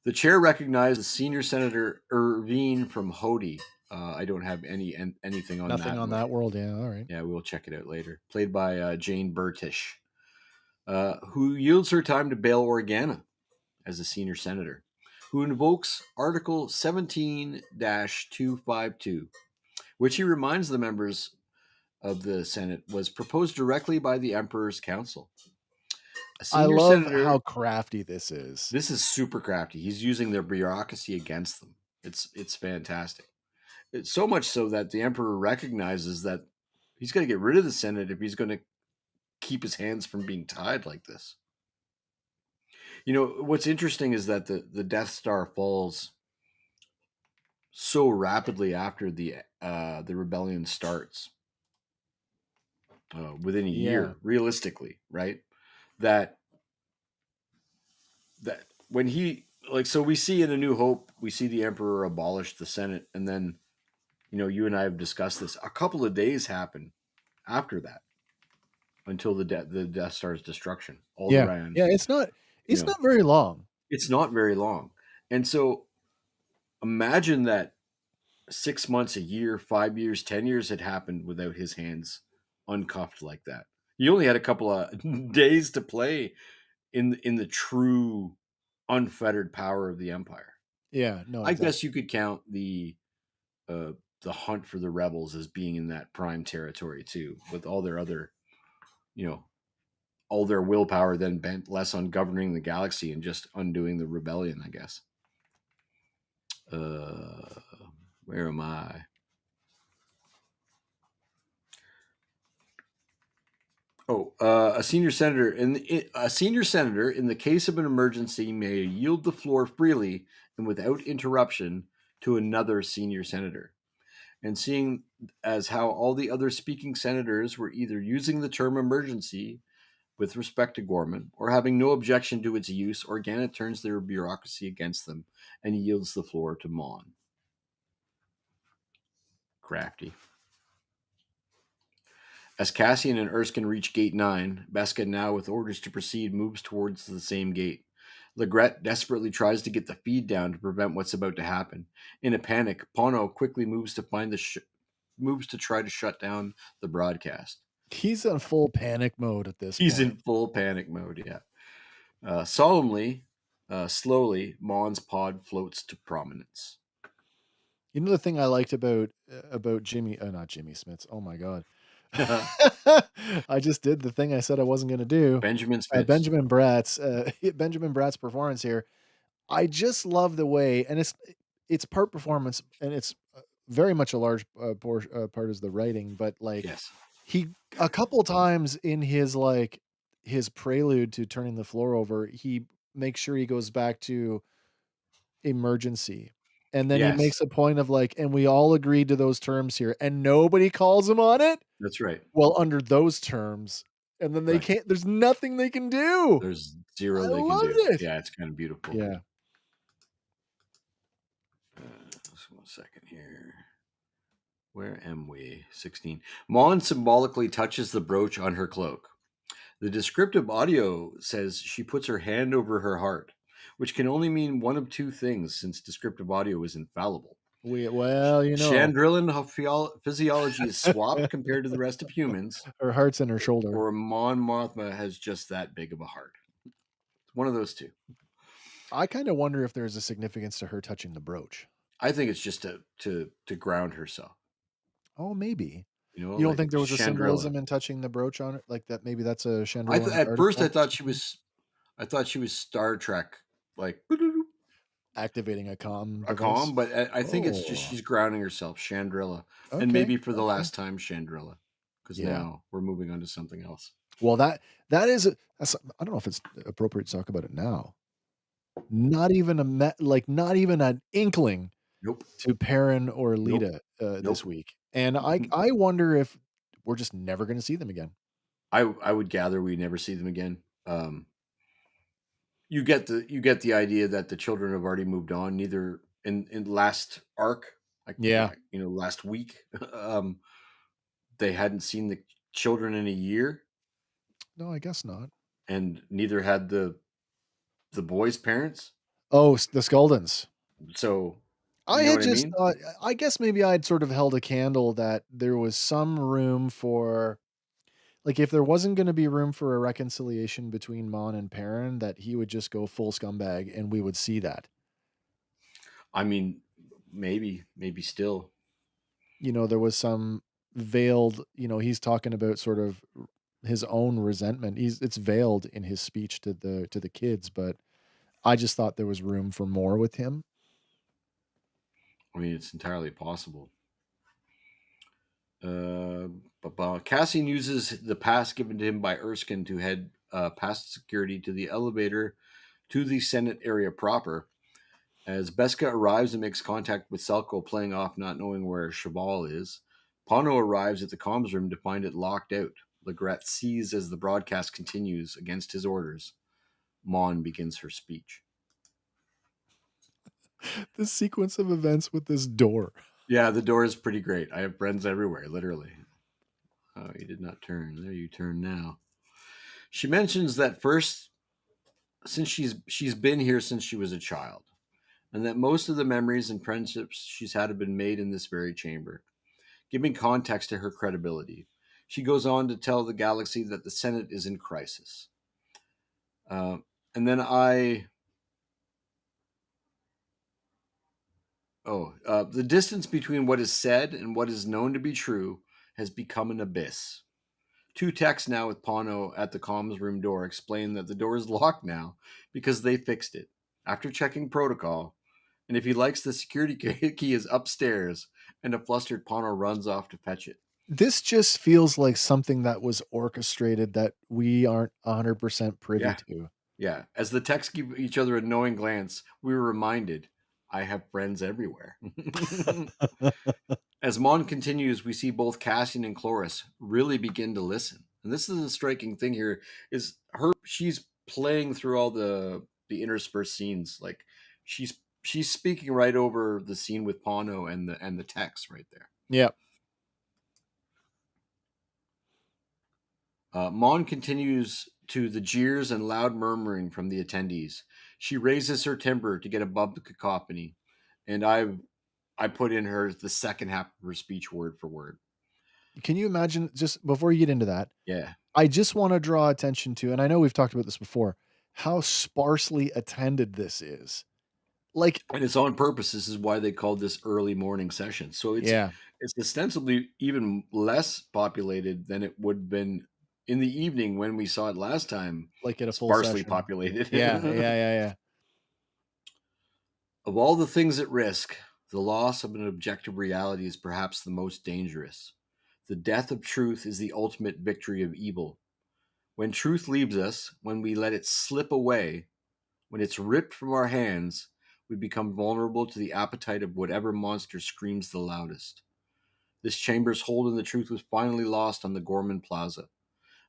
The chair recognized senior Senator Irvine from Hody. I don't have anything on Nothing that on one. that world. Yeah. All right. Yeah, we'll check it out later. Played by Jane Burtish, who yields her time to Bail Organa as a senior senator, who invokes Article 17 252, which he reminds the members of the Senate was proposed directly by the Emperor's Council. A I senior love how senator, crafty this is. this is super crafty. He's using their bureaucracy against them. It's fantastic. It's so much so that the Emperor recognizes that he's got to get rid of the Senate if he's going to keep his hands from being tied like this. What's interesting is that the Death Star falls so rapidly after the rebellion starts, within a Yeah. year, realistically, right? That that when he like so we see in A New Hope, we see the Emperor abolish the Senate, and then you and I have discussed this. A couple of days happen after that until the Death Star's destruction. Yeah. Alderaan, Yeah. you It's know, not very long. it's not very long, and so imagine that 6 months, a year, 5 years, 10 years had happened without his hands uncuffed like that. You only had a couple of days to play in the true unfettered power of the Empire. Yeah. No, I guess exactly. you could count uh, the hunt for the rebels as being in that prime territory too, with all their other, you know, all their willpower then bent less on governing the galaxy and just undoing the rebellion. I guess. Uh, where am I? Oh, a senior senator in the case of an emergency may yield the floor freely and without interruption to another senior senator. And seeing as how all the other speaking senators were either using the term emergency with respect to Gorman, or having no objection to its use, Organa turns their bureaucracy against them and yields the floor to Mon. Crafty. As Cassian and Erskine reach Gate 9, Beskha, now with orders to proceed, moves towards the same gate. Legret desperately tries to get the feed down to prevent what's about to happen. In a panic, Pono quickly moves to moves to try to shut down the broadcast. He's in full panic mode at this He's in point. full panic mode, yeah. Solemnly, slowly, Mon's pod floats to prominence. You know the thing I liked about Jimmy not Jimmy Smits, oh my god. I just did the thing I said I wasn't gonna do. Benjamin Smits. Benjamin Bratt's performance here. I just love the way, and it's part performance, and it's, very much a large, part is the writing, but, like, Yes. he a couple times in his, like, his prelude to turning the floor over, he makes sure he goes back to emergency, and then he Yes. makes a point of, like, "And we all agreed to those terms here," and nobody calls him on it? That's right. Well, under those terms, and then they Right. can't there's nothing they can do. There's I zero they can loved do. it. Yeah, it's kind of beautiful. Yeah. Just 1 second here. Where am we? 16. Mon symbolically touches the brooch on her cloak. The descriptive audio says she puts her hand over her heart, which can only mean one of two things since descriptive audio is infallible. Well, Chandrillan physiology is swapped compared to the rest of humans, her heart's in her shoulder. or Mon Mothma has just that big of a heart. It's one of those two. I kinda wonder if there's a significance to her touching the brooch. I think it's just to ground herself. Oh, maybe. You know, You don't like think there was a Chandrilla. symbolism in touching the brooch on it? Like, that maybe that's a Chandrilan At first artifact or something? I thought she was Star Trek, like Activating a comm a device? calm, but I think it's just Oh, she's grounding herself, Chandrilla, and okay, maybe for the okay. last time, Chandrilla, because Yeah. now we're moving on to something else. Well, that is that's I don't know if it's appropriate to talk about it now. Not even not even an inkling Nope, to Perrin or nope, Lita, this nope. week, and I wonder if we're just never gonna see them again. I would gather we never see them again. You get the idea that the children have already moved on. Neither in last arc, like Yeah. last week, they hadn't seen the children in a year, No, I guess not. and neither had the boys' parents. Oh, the Skuldens. So, I you know had what I just mean? thought I guess maybe I'd sort of held a candle that there was some room for like, if there wasn't gonna be room for a reconciliation between Mon and Perrin, that he would just go full scumbag and we would see that. I mean, maybe still. There was some veiled, he's talking about sort of his own resentment. It's veiled in his speech to the kids, but I just thought there was room for more with him. I mean, it's entirely possible. Cassian uses the pass given to him by Erskine to head past security to the elevator to the Senate area proper. As Beskha arrives and makes contact with Selko, playing off not knowing where Shabal is, Pono arrives at the comms room to find it locked out. Legret sees as the broadcast continues against his orders. Mon begins her speech. This sequence of events with this door. Yeah, the door is pretty great. I have friends everywhere, literally. Oh, you did not turn. There you turn now. She mentions that first, since she's been here since she was a child, and that most of the memories and friendships she's had have been made in this very chamber, giving context to her credibility. She goes on to tell the galaxy that the Senate is in crisis. Uh, and then the distance between what is said and what is known to be true has become an abyss. Two techs now with Pono at the comms room door explain that the door is locked now because they fixed it after checking protocol. And if he likes, the security key is upstairs, and a flustered Pono runs off to fetch it. This just feels like something that was orchestrated that we aren't 100% privy Yeah, to. yeah. As the techs give each other a knowing glance, we were reminded I have friends everywhere. As Mon continues, we see both Cassian and Cloris really begin to listen, And this is a striking thing here is her she's playing through all the interspersed scenes. Like she's speaking right over the scene with Pano and the text right there. Yeah. Mon continues to the jeers and loud murmuring from the attendees. She raises her timbre to get above the cacophony, and I put in her the second half of her speech word for word. Can you imagine, just before you get into that, Yeah, I just wanna draw attention to, and I know we've talked about this before, how sparsely attended this is. Like, and it's on purpose. This is why they called this early morning session. So yeah, it's ostensibly even less populated than it would have been in the evening when we saw it last time. like at a full Sparsely session. populated. Yeah, yeah, yeah, yeah. Of all the things at risk, the loss of an objective reality is perhaps the most dangerous. The death of truth is the ultimate victory of evil. When truth leaves us, when we let it slip away, when it's ripped from our hands, we become vulnerable to the appetite of whatever monster screams the loudest. This chamber's hold on the truth was finally lost on the Gorman Plaza.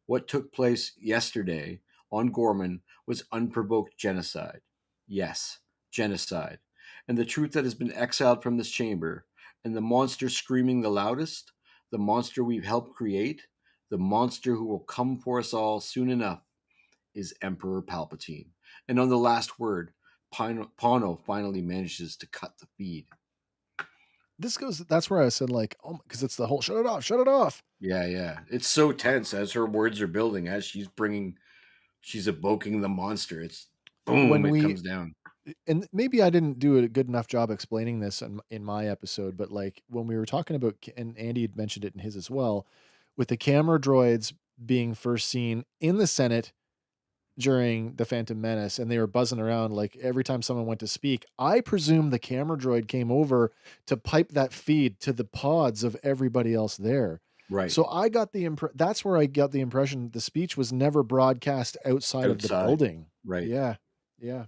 What took place yesterday on Gorman was unprovoked genocide. Yes, genocide. And the truth that has been exiled from this chamber, and the monster screaming the loudest, the monster we've helped create, the monster who will come for us all soon enough, is Emperor Palpatine. And on the last word, Pano finally manages to cut the feed. This goes That's where I said, like, "Oh," because it's the whole, "Shut it off, shut it off." Yeah, yeah. It's so tense as her words are building, as she's evoking the monster. It's boom, When it we comes down. and maybe I didn't do a good enough job explaining this in my episode, but, like, when we were talking about and Andy had mentioned it in his as well, with the camera droids being first seen in the Senate during the Phantom Menace, and they were buzzing around, like, every time someone went to speak, I presume the camera droid came over to pipe that feed to the pods of everybody else there. Right. So I got that's where I got the impression the speech was never broadcast outside of the Outside. building. Right. Yeah. Yeah.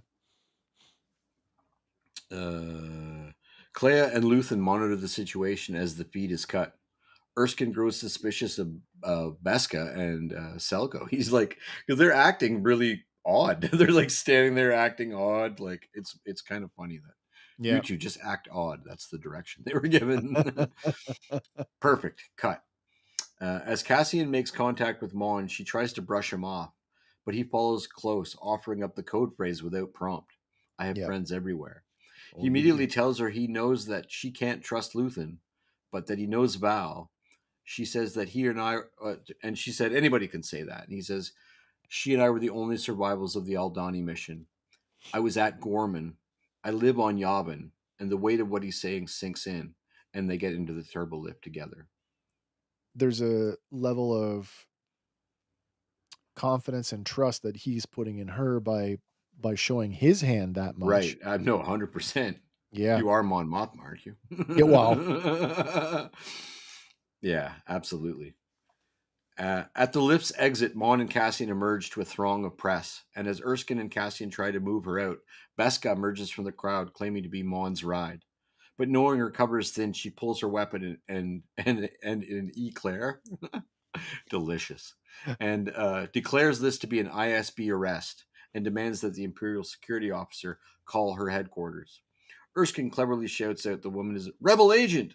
Clea and Luthen monitor the situation as the feed is cut. Erskine grows suspicious of Beska and Selko. He's like, because they're acting really odd. They're like standing there acting odd. Like it's kind of funny that you Yeah. two just act odd. That's the direction they were given. Perfect cut. As Cassian makes contact with Mon, she tries to brush him off, but he follows close, offering up the code phrase without prompt. I have Yep. friends everywhere. He Oh, you immediately do. tells her he knows that she can't trust Luthen, but that he knows Val. She says that he and I, and she said anybody can say that. And he says she and I were the only survivors of the Aldani mission. I was at Gorman. I live on Yavin, and the weight of what he's saying sinks in, and they get into the turbo lift together. There's a level of confidence and trust that he's putting in her by showing his hand that Right. much. No, 100%. Yeah. You are Mon Mothma, aren't you? Yeah, well, Yeah, absolutely. At the lift's exit, Mon and Cassian emerge to a throng of press, and as Erskine and Cassian try to move her out, Beska emerges from the crowd, claiming to be Mon's ride. But knowing her cover is thin, she pulls her weapon and an eclair, delicious, and declares this to be an ISB arrest, and demands that the Imperial security officer call her headquarters. Erskine cleverly shouts out the woman is a rebel agent,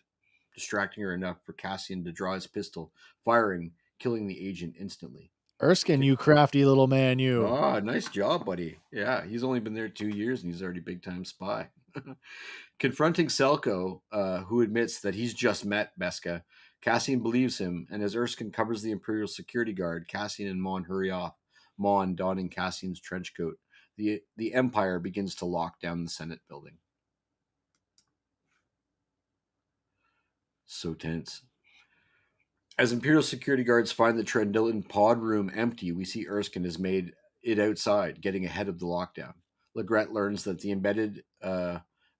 distracting her enough for Cassian to draw his pistol, firing, killing the agent instantly. Erskine, you crafty little man, you. Ah, nice job, buddy. Yeah, he's only been there 2 years and he's already big time spy. Confronting Selko, who admits that he's just met Beska, Cassian believes him, and as Erskine covers the Imperial security guard, Cassian and Mon hurry off, Mon donning Cassian's trench coat. The Empire begins to lock down the Senate building. So tense. As Imperial security guards find the Trendillan pod room empty, we see Erskine has made it outside, getting ahead of the lockdown. Legret learns that the embedded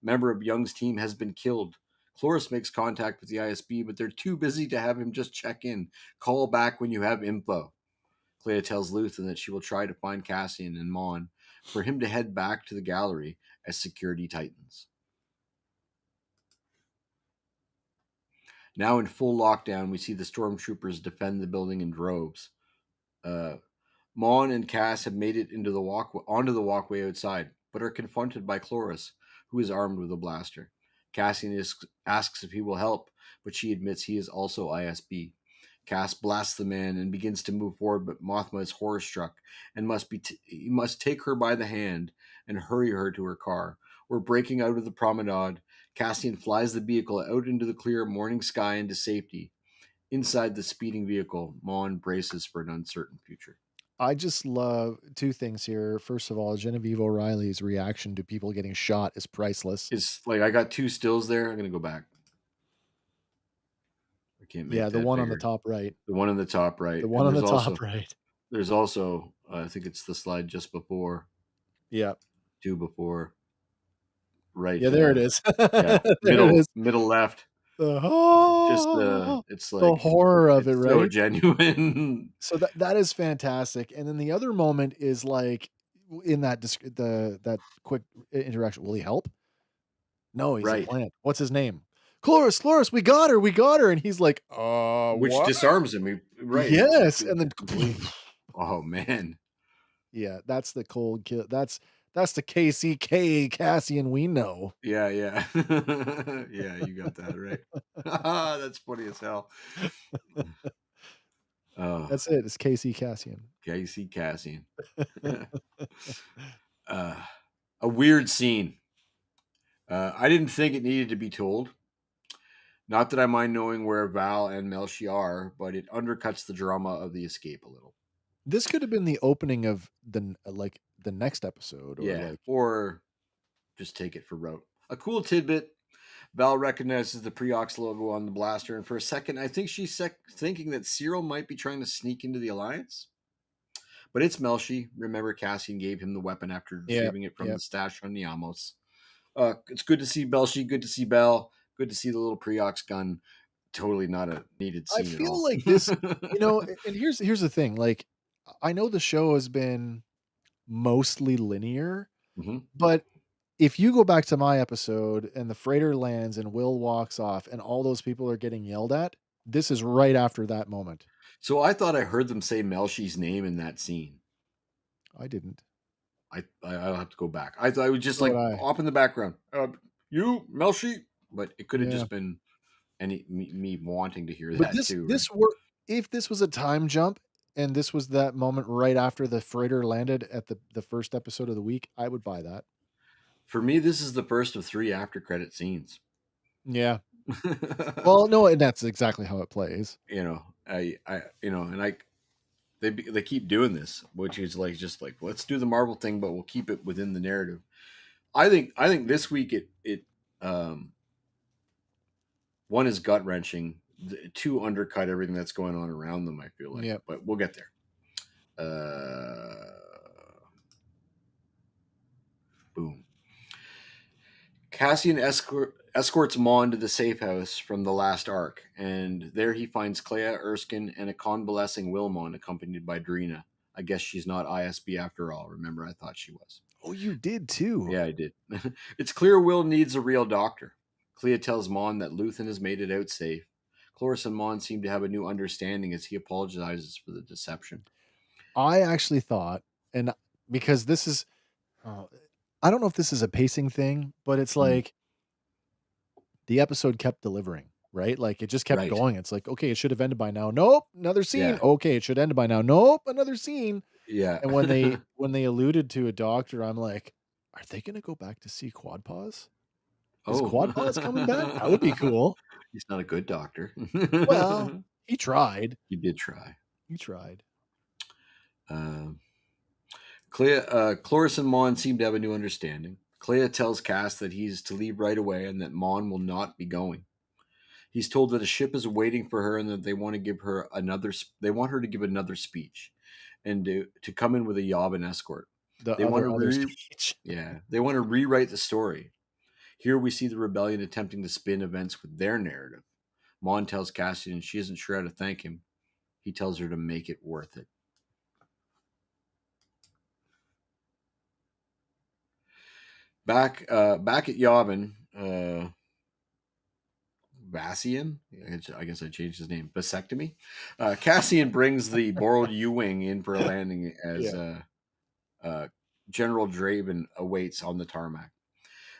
member of Young's team has been killed. Cloris makes contact with the ISB, but they're too busy to have him just check in. Call back when you have info. Clea tells Luthen that she will try to find Cassian and Mon for him to head back to the gallery as security tightens. Now in full lockdown, we see the stormtroopers defend the building in droves. Uh, Mon and Cass have made it into the onto the walkway outside, but are confronted by Cloris, who is armed with a blaster. Cassian asks if he will help, but she admits he is also ISB. Cass blasts the man and begins to move forward, but Mothma is horror struck and he must take her by the hand and hurry her to her car. We're breaking out of the promenade. Cassian flies the vehicle out into the clear morning sky into safety. Inside the speeding vehicle, Mon braces for an uncertain future. I just love 2 things here. First of all, Genevieve O'Reilly's reaction to people getting shot is priceless. It's like I got two stills there. I'm gonna go back. I can't Yeah, make the that one on the bigger. top right. The one on the top The right, one and on the top right. there's also I think it's the slide just before, Yeah. two before, right. Yeah, there it is. Yeah, There it is. middle left. The Just it's the like horror of it, it's so right? genuine. So that is fantastic, and then the other moment is, like, in that that quick interaction, "Will he help?" "No, he's a Right, plant." "What's his name?" "Cloris, Cloris, we got her," and he's like, which what?" disarms him. Right, Yes, and then complete. Oh man, yeah, that's the cold kill. That's the KCK Cassian we know. yeah, yeah, yeah. You got that right. That's funny as hell. Oh, That's it, it's KC Cassian. Casey Cassian. uh, a weird scene. I didn't think it needed to be told. Not that I mind knowing where Val and Melchi are, but it undercuts the drama of the escape a little. This could have been the opening of like, the next episode or, Yeah, like or just take it for rote. A cool tidbit. Val recognizes the Preox logo on the blaster, and for a second, I think she's thinking that Cyril might be trying to sneak into the Alliance. But it's Melchi. Remember, Cassian gave him the weapon after yeah, retrieving it from yeah. the stash on Niamos. It's good to see Belshi. Good to see Bell. Good to see the little Preox gun. Totally not a needed I scene at feel all. like this, and here's the thing, like, I know the show has been mostly linear, Hmm. but if you go back to my episode and the freighter lands and Will walks off and all those people are getting yelled at, this is right after that moment. So I thought I heard them say Melshi's name in that scene. I didn't. I'll have to go back. I thought it was just So would like I. off in the background. You Melshi, but it could have Yeah. just been me wanting to hear But that too, right? this were if this was a time jump and this was that moment right after the freighter landed at the first episode of the week, I would buy that. For me, this is the first of three after credit scenes. Yeah. Well, no, and that's exactly how it plays. And they keep doing this, which is like just like let's do the Marvel thing, but we'll keep it within the narrative. I think this week it um, one is gut wrenching, two undercut everything that's going on around them. I feel like, Yep. but we'll get there. Boom. Cassian escorts Mon to the safe house from the last arc, and there he finds Clea, Erskine, and a convalescing Wilmon accompanied by Drina. I guess she's not ISB after all. Remember, I thought she was. Oh, you did too. Yeah, I did. It's clear Will needs a real doctor. Clea tells Mon that Luthen has made it out safe. Cloris and Mon seem to have a new understanding as he apologizes for the deception. I actually thought, and because this is, oh, I don't know if this is a pacing thing, but it's Mm, like the episode kept delivering, right? Like it just kept right. going. It's like, okay, it should have ended by now. Nope, another scene. Yeah. Okay, it should end by now. Nope, another scene. Yeah. And when they alluded to a doctor, I'm like, are they going to go back to see Quad Paws? Is Oh. Quad Paws coming back? That would be cool. He's not a good doctor. Well, he tried. He did try. He tried. Um, Cloris and Mon seem to have a new understanding. Clea tells Cass that he's to leave right away and that Mon will not be going. He's told that a ship is waiting for her and that they want to give her another. They want her to give another speech, and to come in with a Yavin escort. The They want to other speech. yeah. They want to rewrite the story. Here we see the rebellion attempting to spin events with their narrative. Mon tells Cassian she isn't sure how to thank him. He tells her to make it worth it. Back at Yavin, Bassian. I guess I changed his name. Vasectomy. Cassian brings the borrowed U-wing in for a landing as Yeah. uh, General Draven awaits on the tarmac.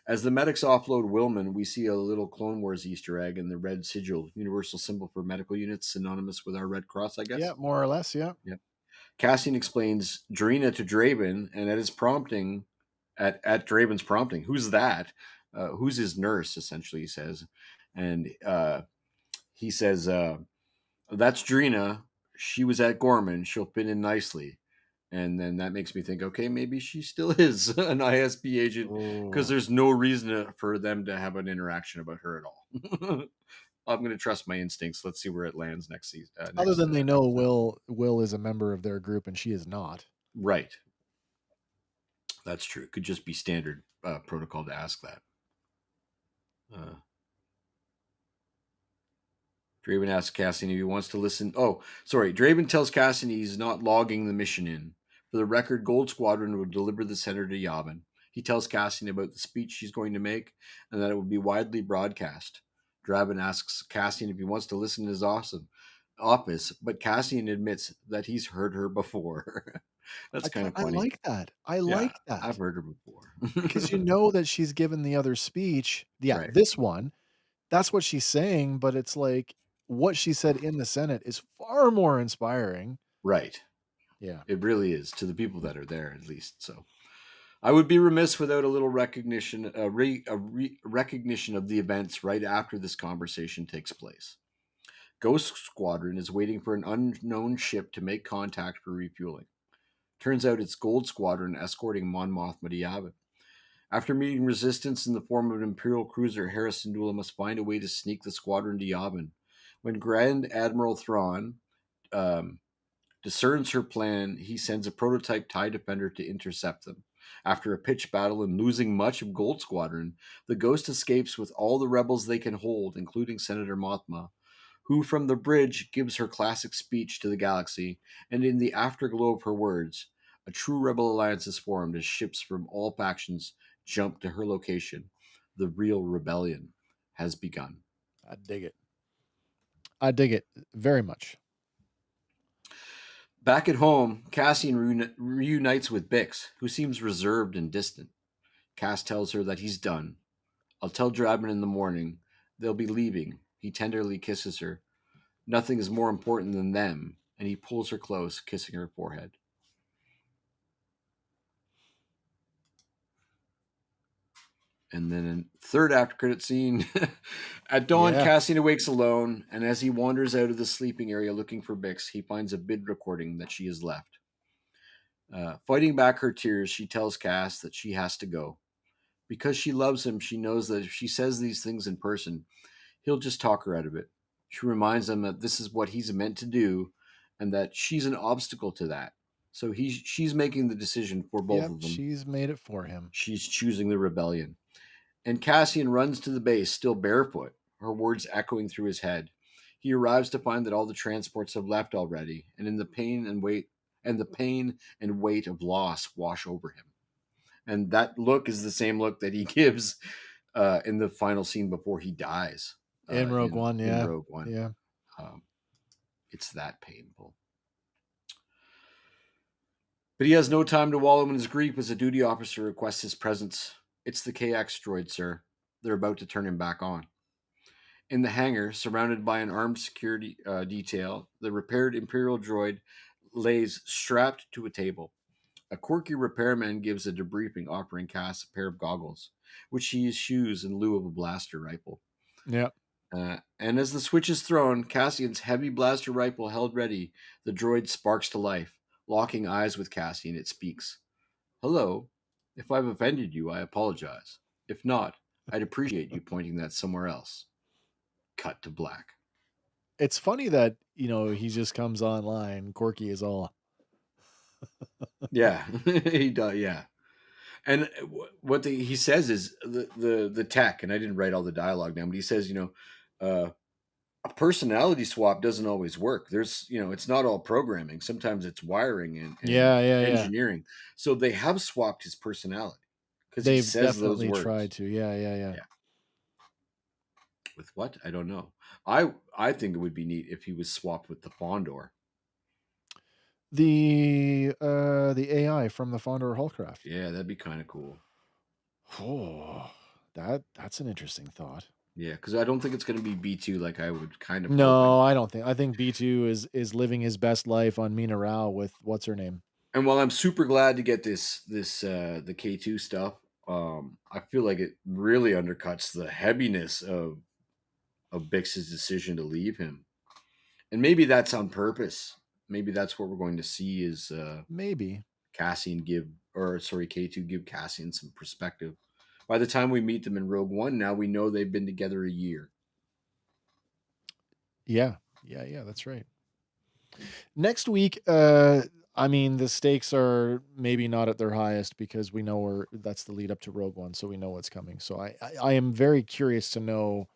As the medics offload Willman, we see a little Clone Wars Easter egg in the red sigil, universal symbol for medical units, synonymous with our Red Cross, I Yeah, guess. more or less, yeah. Yep. Cassian explains Drina to Draven, and at his prompting, at Draven's prompting, who's that? Who's his nurse? Essentially, he says, and he says, "That's Drina. She was at Gorman. She'll fit in nicely." And then that makes me think, okay, maybe she still is an ISP agent because Oh. there's no reason for them to have an interaction about her at all. I'm going to trust my instincts. Let's see where it lands next season, Other next than they know episode. Will is a member of their group and she is not. Right, that's true. It could just be standard protocol to ask that. Uh, Draven asks Cassian if he wants to listen. Oh, sorry. Draven tells Cassian he's not logging the mission in. For the record, Gold Squadron would deliver the center to Yavin. He tells Cassian about the speech she's going to make and that it would be widely broadcast. Draven asks Cassian if he wants to listen to his office, but Cassian admits that he's heard her before. That's kind of I funny. like that. I Yeah, like I've that. heard her Because you before. know that she's given the other speech. Yeah, Right, this one, that's what she's saying, but it's like what she said in the Senate is far more inspiring. right. Yeah. It really is to the people that are there, at least. So I would be remiss without a little recognition, recognition of the events right after this conversation takes place. Ghost Squadron is waiting for an unknown ship to make contact for refueling. Turns out it's Gold Squadron escorting Mon Mothma to Yavin. After meeting resistance in the form of an Imperial cruiser, Hera Syndulla must find a way to sneak the squadron to Yavin. When Grand Admiral Thrawn um, discerns her plan, he sends a prototype TIE Defender to intercept them. After a pitched battle and losing much of Gold Squadron, the Ghost escapes with all the rebels they can hold, including Senator Mothma, who from the bridge gives her classic speech to the galaxy, and in the afterglow of her words, a true rebel alliance is formed as ships from all factions jump to her location. The real rebellion has begun. I dig it. I dig it very much. Back at home, Cassian reunites with Bix, who seems reserved and distant. Cass tells her that he's done. I'll tell Drabin in the morning. They'll be leaving. He tenderly kisses her. Nothing is more important than them, and he pulls her close, kissing her forehead. And then a third after credit scene. At dawn, Yeah. Cassian awakes alone, and as he wanders out of the sleeping area looking for Bix, he finds a bid recording that she has left. Fighting back her tears, she tells Cass that she has to go. Because she loves him, she knows that if she says these things in person, he'll just talk her out of it. She reminds him that this is what he's meant to do and that she's an obstacle to that. So she's making the decision for both Yep, of them. she's made it for him. She's choosing the rebellion. And Cassian runs to the base, still barefoot, her words echoing through his head. He arrives to find that all the transports have left already, and in the pain and weight of loss wash over him. And that look is the same look that he gives in the final scene before he dies In Rogue One, in yeah. Rogue One. Yeah. Um, it's that painful. But he has no time to wallow in his grief as a duty officer requests his presence. It's the KX droid, sir. They're about to turn him back on. In the hangar, surrounded by an armed security detail, the repaired Imperial droid lays strapped to a table. A quirky repairman gives a debriefing, offering Cass a pair of goggles, which he eschews in lieu of a blaster rifle. Yep. And as the switch is thrown, Cassian's heavy blaster rifle held ready, the droid sparks to life. Locking eyes with Cassian, it speaks. Hello. If I've offended you, I apologize. If not, I'd appreciate you pointing that somewhere else. Cut to black. It's funny that, he just comes online, Corky is all. Yeah, he does. Yeah, and what he says is the tech, and I didn't write all the dialogue down, but he says, uh, a personality swap doesn't always work. There's, it's not all programming. Sometimes it's wiring and Yeah, yeah, yeah. engineering. So they have swapped his personality because he They've says those definitely tried words. to. Yeah, yeah, yeah. Yeah. With what? I don't know. I think it would be neat if he was swapped with the FANdor. The AI from the FANdor Hullcraft. Yeah, that'd be kind of cool. Oh, that's an interesting thought. Yeah, because I don't think it's going to be B2 like I would kind of hoping. No, I don't think. I think B2 is living his best life on Mina Rao with what's her name? And while I'm super glad to get the K2 stuff, I feel like it really undercuts the heaviness of Bix's decision to leave him. And maybe that's on purpose. Maybe that's what we're going to see is Maybe. Cassian give, or sorry, K2 give Cassian some perspective. By the time we meet them in Rogue One, now we know they've been together a year. Yeah. Yeah, yeah, that's right. Next week, I mean, the stakes are maybe not at their highest because we know that's the lead up to Rogue One, so we know what's coming. So I am very curious to know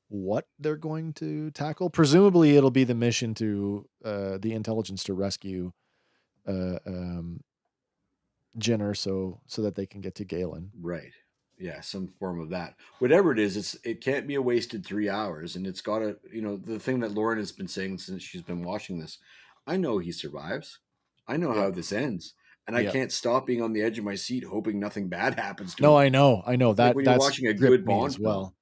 what they're going to tackle. Presumably, it'll be the mission to the intelligence to rescue uh, um, Jenner, so that they can get to Galen. Right. Yeah, some form of that. Whatever it is, it can't be a wasted 3 hours, and it's got to. The thing that Lauren has been saying since she's been watching this. I know he survives. I know how Yep. this ends, and I Yep. can't stop being on the edge of my seat, hoping nothing bad happens to No, him. I know Like that when you're that's watching a gripped good me as Bond well. film.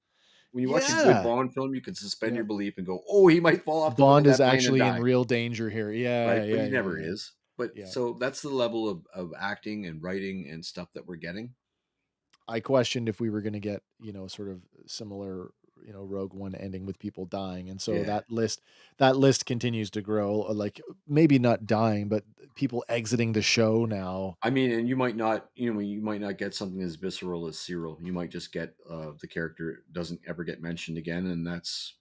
When you watch a good Yeah. Bond film, you can suspend Yeah. your belief and go, "Oh, he might fall off the wing of Bond is that plane and actually in die." real danger here. Right? Yeah, But yeah, he yeah, never yeah. is. But Yeah. so that's the level of acting and writing and stuff that we're getting. I questioned if we were gonna get, sort of similar, Rogue One ending with people dying, and so Yeah. that list continues to grow, like, maybe not dying, but people exiting the show now. I mean, and you might not get something as visceral as Cyril. You might just get the character doesn't ever get mentioned again, and that's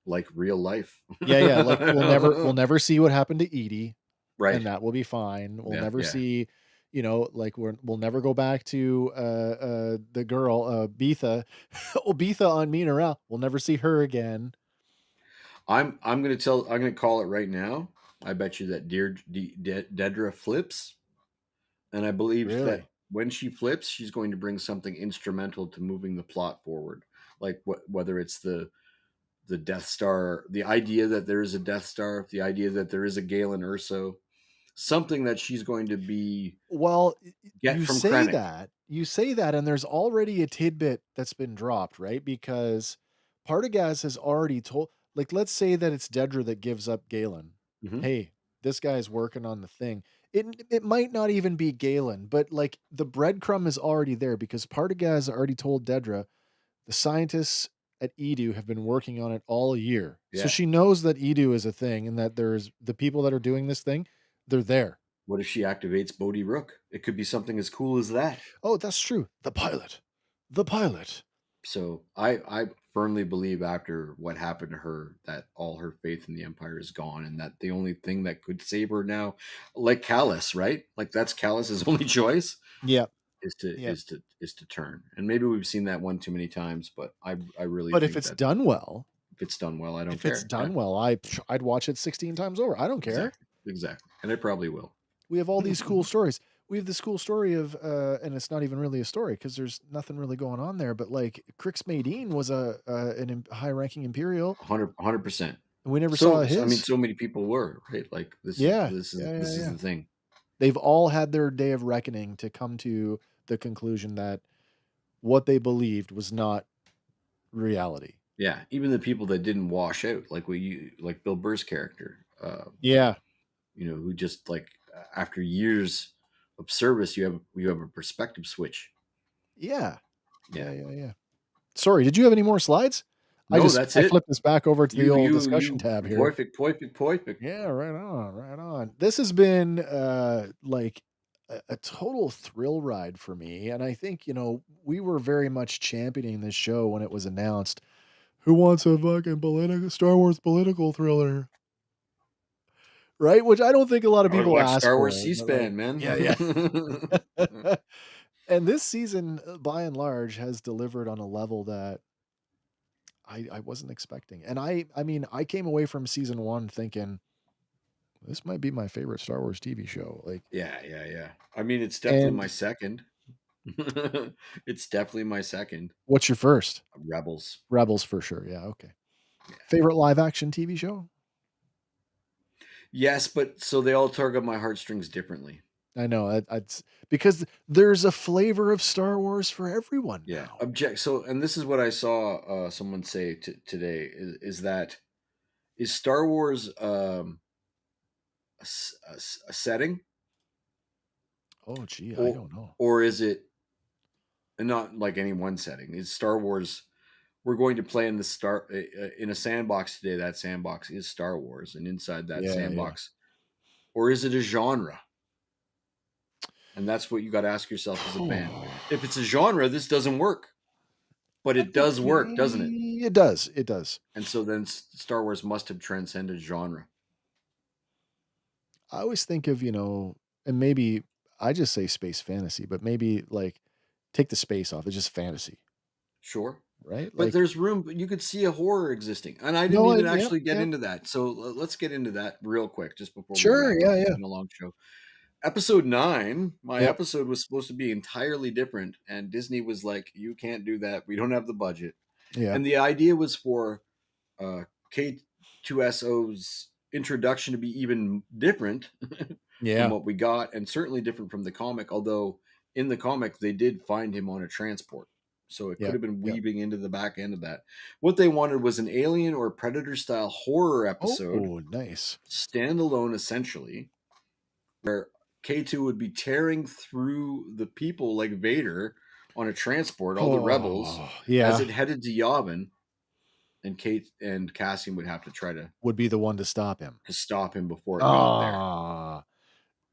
like real life. Yeah, yeah, like, we'll never see what happened to Edie, Right. and that will be fine. We'll Yeah, never yeah. see, like, we'll never go back to, the girl, Beetha. Oh, Beetha on Mina Rao. We'll never see her again. I'm gonna call it right now. I bet you that Dedra flips, and I believe that Really? when she flips, she's going to bring something instrumental to moving the plot forward. Like whether it's the Death Star, the idea that there is a Death Star, the idea that there is a Galen Urso, something that she's going to be Well, get from Krennic. you say that, and there's already a tidbit that's been dropped, right? Because Partagaz has already told, like, let's say that it's Dedra that gives up Galen. Hmm. Hey, this guy's working on the thing. It might not even be Galen, but like the breadcrumb is already there because Partagaz already told Dedra the scientists at Edu have been working on it all year. So Yeah. she knows that Edu is a thing and that there's the people that are doing this thing, they're there. What if she activates Bodhi Rook? It could be something as cool as that. Oh, that's true. The pilot. The pilot. So I firmly believe after what happened to her that all her faith in the Empire is gone, and that the only thing that could save her now, like Callus, right? Like that's Callus's only choice Yeah. is to Yeah. is to is to turn. And maybe we've seen that one too many times, but I really But if think it's that done well, if it's done well, I don't if it's care. Yeah, done well, I'd watch it 16 times over. I don't care. exactly, exactly, and I probably will. We have all these cool stories. We have this cool story of and it's not even really a story because there's nothing really going on there, but like Crix Madine was a high-ranking imperial 100%. and we never saw So I mean, his. so many people were right. Like this is Yeah. this is Yeah, yeah, this is yeah. the thing. They've all had their day of reckoning to come to the conclusion that what they believed was not reality. Yeah, even the people that didn't wash out, like Bill Burr's character, Yeah. who just like after years of service, you have a perspective switch. Yeah. Yeah, Yeah. yeah, yeah. Sorry, did you have any more slides? No, that's I it. flipped this back over to the You old you discussion you tab here. perfect, perfect, perfect. Yeah, right on, right on. This has been, like a total thrill ride for me, and I think, we were very much championing this show when it was announced. Who wants a fucking political Star Wars political thriller? Right? Which I don't think a lot of I would people watch ask Star Wars for, but, like, C-SPAN, yeah, yeah. man. And this season, by and large, has delivered on a level that I wasn't expecting. And I mean, I came away from season 1 thinking, "This might be my favorite Star Wars TV show." Like, Yeah, yeah, yeah. I mean, it's definitely and my second. It's definitely my second. What's your first? Rebels. Rebels for sure, yeah, okay. Yeah. Favorite live action TV show? Yes, but so they all tug at my heartstrings differently. I know, I'd because there's a flavor of Star Wars for everyone Yeah. now. Object. So, and this is what I saw someone say today is that is Star Wars a setting, Oh, gee, I or don't know. is it not like any one setting? Is Star Wars we're going to play in the in a sandbox today? That sandbox is Star Wars, and inside that Yeah, yeah. sandbox, or is it a genre? And that's what you got to ask yourself as a fan. If it's a genre, this doesn't work, but I it think does work, doesn't it? it does, it does. And so then Star Wars must have transcended genre. I always think of, and maybe I just say space fantasy, but maybe, like, take the space off, it's just fantasy, Sure. right? But Like there's room, but you could see a horror existing. And I didn't no, I even yep, actually get yep. into that. So let's get into that real quick just before we Sure, wrap yeah, up. It's yeah. been a long show. Episode 9, my Yep, episode was supposed to be entirely different. And Disney was like, you can't do that. We don't have the budget. yeah, And the idea was for K2SO's introduction to be even different from yeah, what we got, and certainly different from the comic. Although in the comic they did find him on a transport, so it could yep, have been yep. weaving into the back end of that. What they wanted was an Alien or Predator style horror episode, Oh, nice. standalone essentially, where K2 would be tearing through the people like Vader on a transport, all the rebels, Oh, as yeah, it headed to Yavin, and Kate and Cassian would have to try would be the one to stop him. to stop him before it got there. Ah,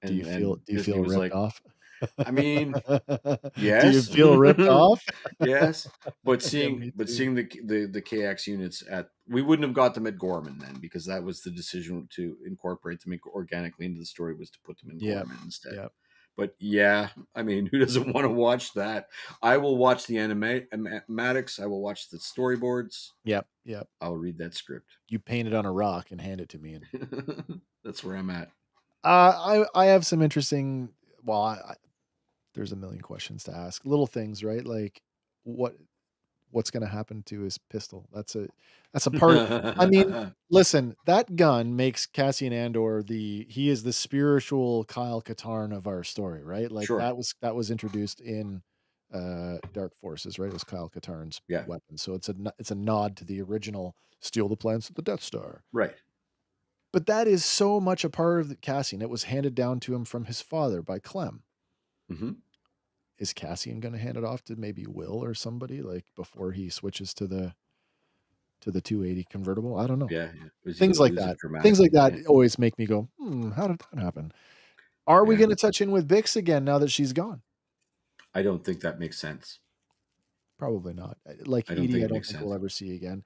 And do you Disney feel was ripped like, off? I mean, Do you yes, feel ripped off? yes, but Yeah, me too. seeing the KX units at we wouldn't have got them at Gorman then, because that was the decision to incorporate them organically into the story, was to put them in Yep, Gorman instead. yep, But yeah, I mean, who doesn't want to watch that? I will watch the animatics. I will watch the storyboards. yep, yep. I'll read that script. You paint it on a rock and hand it to me, and That's where I'm at. I have some interesting well, there's a million questions to ask. Little things, right? Like, what what's gonna happen to his pistol? That's a part of I mean, listen, that gun makes Cassian Andor he is the spiritual Kyle Katarn of our story, right? Like, Sure. that was introduced in, Dark Forces, right? It was Kyle Katarn's Yeah. weapon, so it's a nod to the original steal the plans of the Death Star. Right. But that is so much a part of the Cassian. It was handed down to him from his father by Clem. Hmm. Is Cassian gonna hand it off to maybe Will or somebody, like, before he switches to the 280 convertible? I don't know. Yeah. Yeah. Was he Things going to like lose it that. Things like dramatically? that Yeah. always make me go, "Hmm, how did that happen?" Are we Yeah. gonna touch in with Bix again now that she's gone? I don't think that makes sense. Probably not. Like I don't Edie, think I it don't makes think we'll sense. ever see again.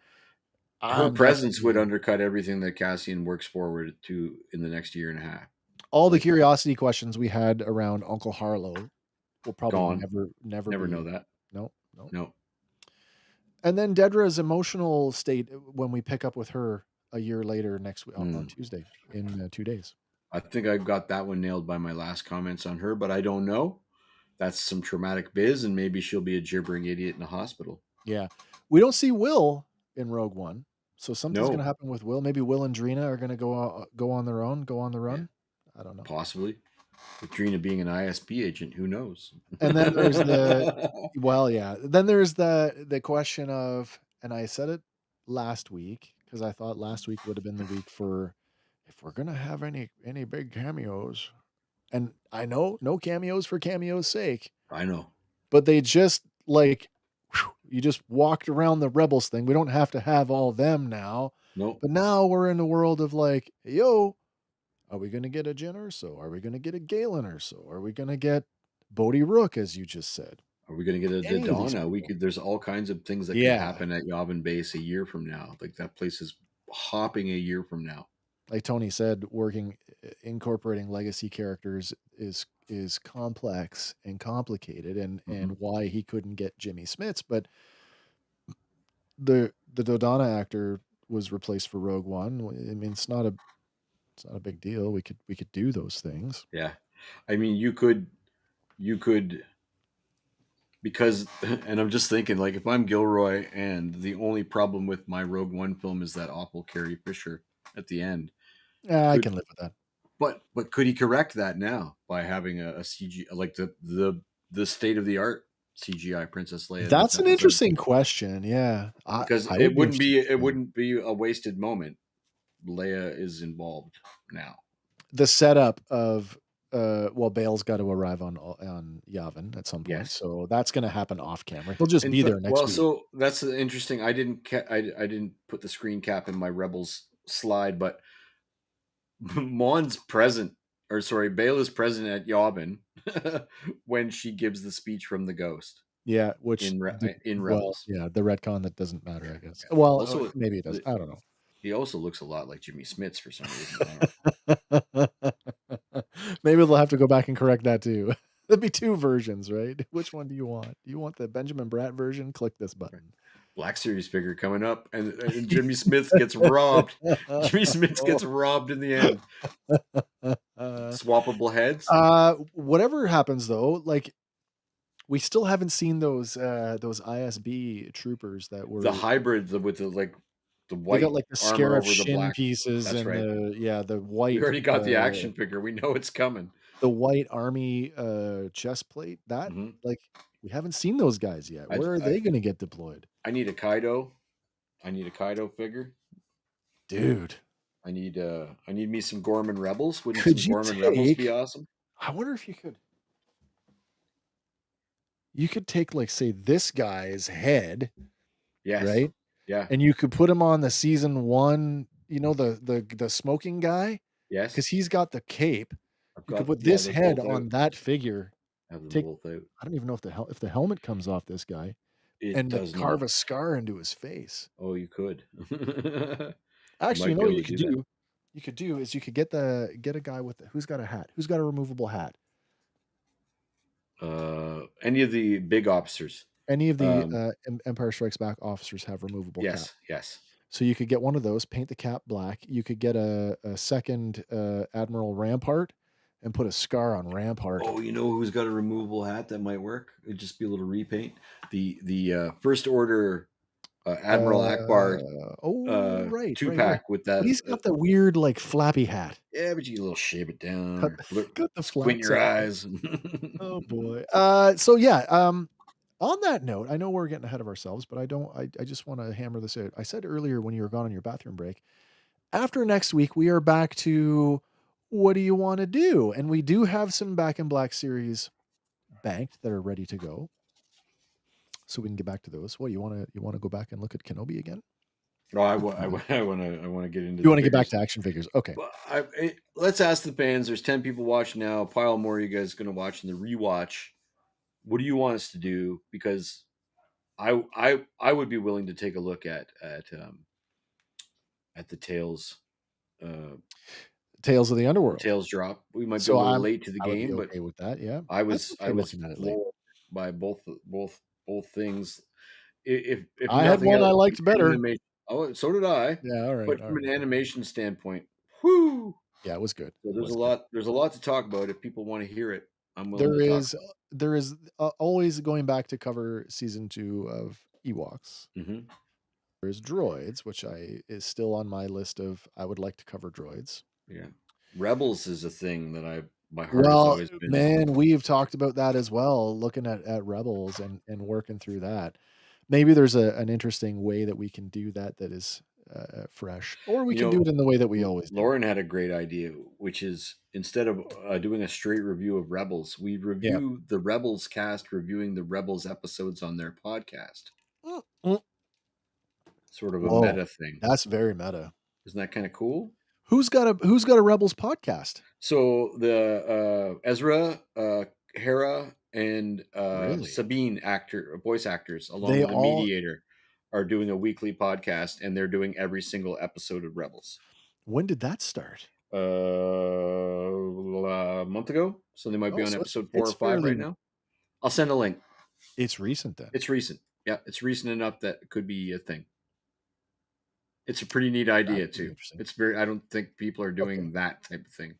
Her I'm presence would definitely undercut everything that Cassian works forward to in the next year and a half. all the Like, curiosity questions we had around Uncle Harlow will probably gone. never Never know be that. no, no. No. And then Dedra's emotional state when we pick up with her a year later next week on Hmm. Tuesday in 2 days. I think I got that one nailed by my last comments on her, but I don't know. That's some traumatic biz, and maybe she'll be a gibbering idiot in a hospital. Yeah. We don't see Will in Rogue One, so something's gonna No. happen with Will. Maybe Will and Drina are gonna go on their own, go on the Yeah. run. I don't know. Possibly. With Drina being an ISP agent, who knows? And then there's the well, yeah. Then there's the question of and I said it last week because I thought last week would have been the week for if we're gonna have any big cameos, and I know no cameos for cameo's sake, I know. but they just like you just walked around the rebels thing. We don't have to have all them now, Nope. but now we're in the world of like, "Hey, yo, are we gonna get a Jyn Erso? Are we gonna get a Galen Erso? Are we gonna get Bodhi Rook, as you just said? Are we going to get a Any of these Donna? We people." could. There's all kinds of things that could Yeah. happen at Yavin Base a year from now. Like that place is hopping a year from now. Like Tony said, incorporating legacy characters is complex and complicated and Hmm. why he couldn't get Jimmy Smits, but the Dodonna actor was replaced for Rogue One. I mean, it's not a big deal. We could do those things. Yeah, I mean, you could because and I'm just thinking, like, if I'm Gilroy and the only problem with my Rogue One film is that awful Carrie Fisher at the end, Yeah, I could can live with that. but could he correct that now by having a CG, like the state of the art CGI Princess Leia in this That's an episode? interesting question, yeah. Because I would be interested it to see. wouldn't be a wasted moment. Leia is involved now. The setup of, well, Bale's gotta arrive on Yavin at some point, Yes. so that's gonna happen off camera. He'll just be there next Well, week. so that's interesting. I didn't put the screen cap in my Rebels slide, but Mon's present, or sorry, Bale is present at Yavin when she gives the speech from the Ghost Yeah, which the in well, Rebels. yeah, the retcon that doesn't matter, I guess. Yeah. Well, Also, maybe it does. the, I don't know. he also looks a lot like Jimmy Smits for some reason. I don't know. Maybe they'll have to go back and correct that too. There'll be 2 versions, right? Which one do you want? Do you want the Benjamin Bratt version? Click this button. Black Series figure coming up, and Jimmy Smith gets robbed. Jimmy Smith Oh. gets robbed in the end. Uh, Swappable heads. whatever happens though, like, we still haven't seen those ISB troopers that The were hybrid with the the they got, white like, the armor scarab over the shin black. pieces That's and right. the We white, already got the action figure. We know it's coming. army, chest plate. That Mhm. like, we haven't seen those guys yet. I Where are I they gonna get deployed? I need a Kaido. I need a Kaido figure. Dude, I need me some Gorman Rebels. Wouldn't could some you Gorman Rebels be take awesome? I wonder if you could take, like, say, this guy's head, Yes. right? Yeah. And you could put him on the season 1, the smoking guy, Yes. because 'cause he's got the cape. I've You could got, put yeah, this those head both out. on that figure, Have them take both out. I don't even know if the helmet comes off this guy, It and, like, does carve not. a scar into his face. Oh, you could. You Actually, you might know be what able you to could do that. do? You could do is you could get a guy with who's got a hat? Who's got a removable hat? Any of the big officers. Any of the, Um, Empire Strikes Back officers have removable caps. yes, yes. So you could get one of those, paint the cap black. You could get a second, Admiral Rampart and put a scar on Rampart. Oh, you know who's got a removable hat that might work? It'd just be a little repaint. The First Order Admiral Akbar Oh, right, two right, right. pack with But that. he's got the weird, like, flappy hat. Yeah, but you can a little shave it down Cut or cut the squint flaps your off. eyes. Oh boy. So yeah, on that note, I know we're getting ahead of ourselves, but I just wanna hammer this out. I said earlier when you were gone on your bathroom break, after next week, we are back to what do you wanna do? And we do have some Back in Black series banked that are ready to go, so we can get back to those. What, you wanna go back and look at Kenobi again? No, I want to get into You the wanna get back figures. to action figures. Okay. Well, let's ask the fans. There's 10 people watching now. A pile more of you guys going to watch in the rewatch. What do you want us to do? Because I would be willing to take a look at the uh, Tales of the Underworld. Tails drop. We might be a So little late to the I would be game, but okay with that, yeah. I'd be I okay was looking at it late. floored by both things. If I had nothing one I else, from liked an better. animation. Oh, so did I. Yeah, all right, But all from right. an animation standpoint, whoo! Yeah, it was good. So It was good. there's a lot to talk about. If people want to hear it, I'm willing There to talk is always going back to cover season 2 of Ewoks. about it. There's droids, which I is still on my list of I would like to cover droids. Yeah. Rebels is a thing that my heart has Well, always been. man, we've talked about that as well, looking at Rebels and working through that. Maybe there's an interesting way that we can do that that is, fresh, or we You can do know, it in the way that we always do. Lauren had a great idea, which is instead of doing a straight review of Rebels, we Yeah. review the Rebels cast reviewing the Rebels episodes on their podcast. Mm, mm. Sort of a Whoa, meta thing. that's very meta. Isn't that kind of cool? Who's got a Rebels podcast? So the Ezra, Hera, and Really? Sabine voice actors, along They with a all mediator, are doing a weekly podcast, and they're doing every single episode of Rebels. When did that start? A month ago, so they might be Oh, on so episode four it's or five right fairly now. I'll send a link. it's recent then. It's recent. Yeah, it's recent enough that it could be a thing. It's a pretty neat That idea would be too. interesting. It's very. I don't think people are Okay. doing that type of thing.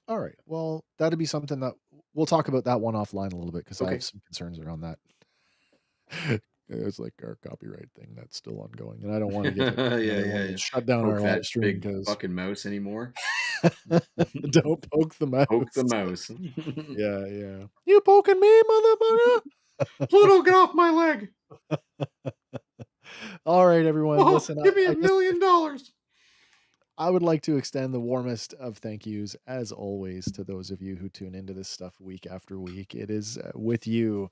All right. Well, that'd be something that we'll talk about that one offline a little bit because I have Okay. some concerns around that. It's like our copyright thing that's still ongoing, and I don't wanna get Yeah, I don't yeah, wanna yeah. shut down Poke our live that stream big 'cause fucking mouse anymore. don't poke the Poke the mouse. mouse. Yeah, yeah. "You poking me, motherfucker?" Pluto, get off my leg. Alright, everyone, Oh, listen, give me I a guess million dollars. I would like to extend the warmest of thank yous, as always, to those of you who tune into this stuff week after week. It is with you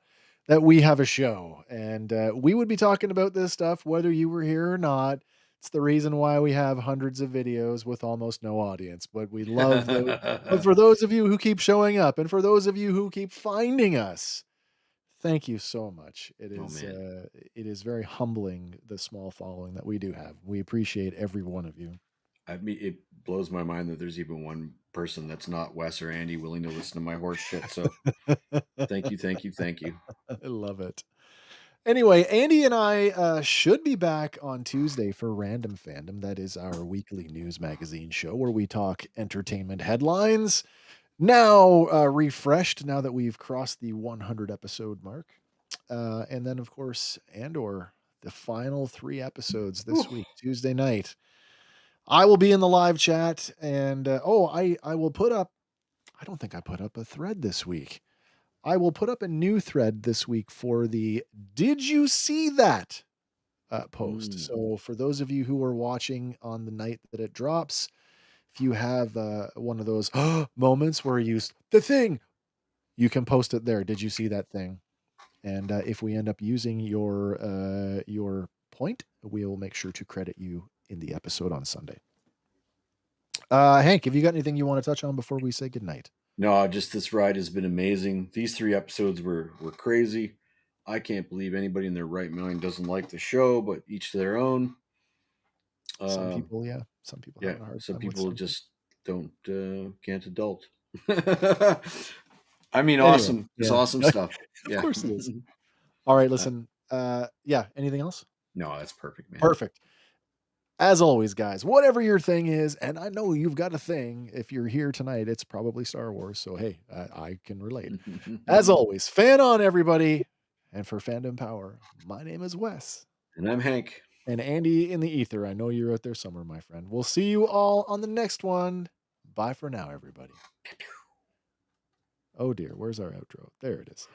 that we have a show, and we would be talking about this stuff whether you were here or not. It's the reason why we have hundreds of videos with almost no audience, but we love those. But for those of you who keep showing up, and for those of you who keep finding us, thank you so much. Oh man. It is very humbling the small following that we do have. We appreciate every one of you. I mean, it blows my mind that there's even one person that's not Wes or Andy willing to listen to my horse shit. So thank you, thank you, thank you. I love it. Anyway, Andy and I should be back on Tuesday for Random Fandom. That is our weekly news magazine show where we talk entertainment headlines. Now refreshed, now that we've crossed the 100 episode mark. And then, of course, Andor, the final 3 episodes this Whew. week, Tuesday night. I will be in the live chat. And I will put up, I don't think I put up a thread this week. I will put up a new thread this week for the "Did you see that?" Post. Mm. So for those of you who are watching on the night that it drops, if you have one of those moments where you the thing, you can post it there. Did you see that thing? And if we end up using your point, we'll make sure to credit you in the episode on Sunday. Hank, have you got anything you want to touch on before we say goodnight? No, just this ride has been amazing. These 3 episodes were crazy. I can't believe anybody in their right mind doesn't like the show, but each to their own. Some Uh, people, yeah, some people yeah, have a hard some time with people some things. just don't can't adult. I mean, Anyway, awesome, just yeah, awesome stuff. of Yeah. course it is. All right, uh, listen. Yeah. Anything else? no, that's perfect, man. Perfect. As always, guys, whatever your thing is, and I know you've got a thing. If you're here tonight, it's probably Star Wars. So hey, I can relate. As always, fan on everybody, and for Fandom Power, my name is Wes. And I'm Hank. And Andy in the ether, I know you're out there somewhere, my friend. We'll see you all on the next one. Bye for now, everybody. Oh dear, where's our outro? There it is.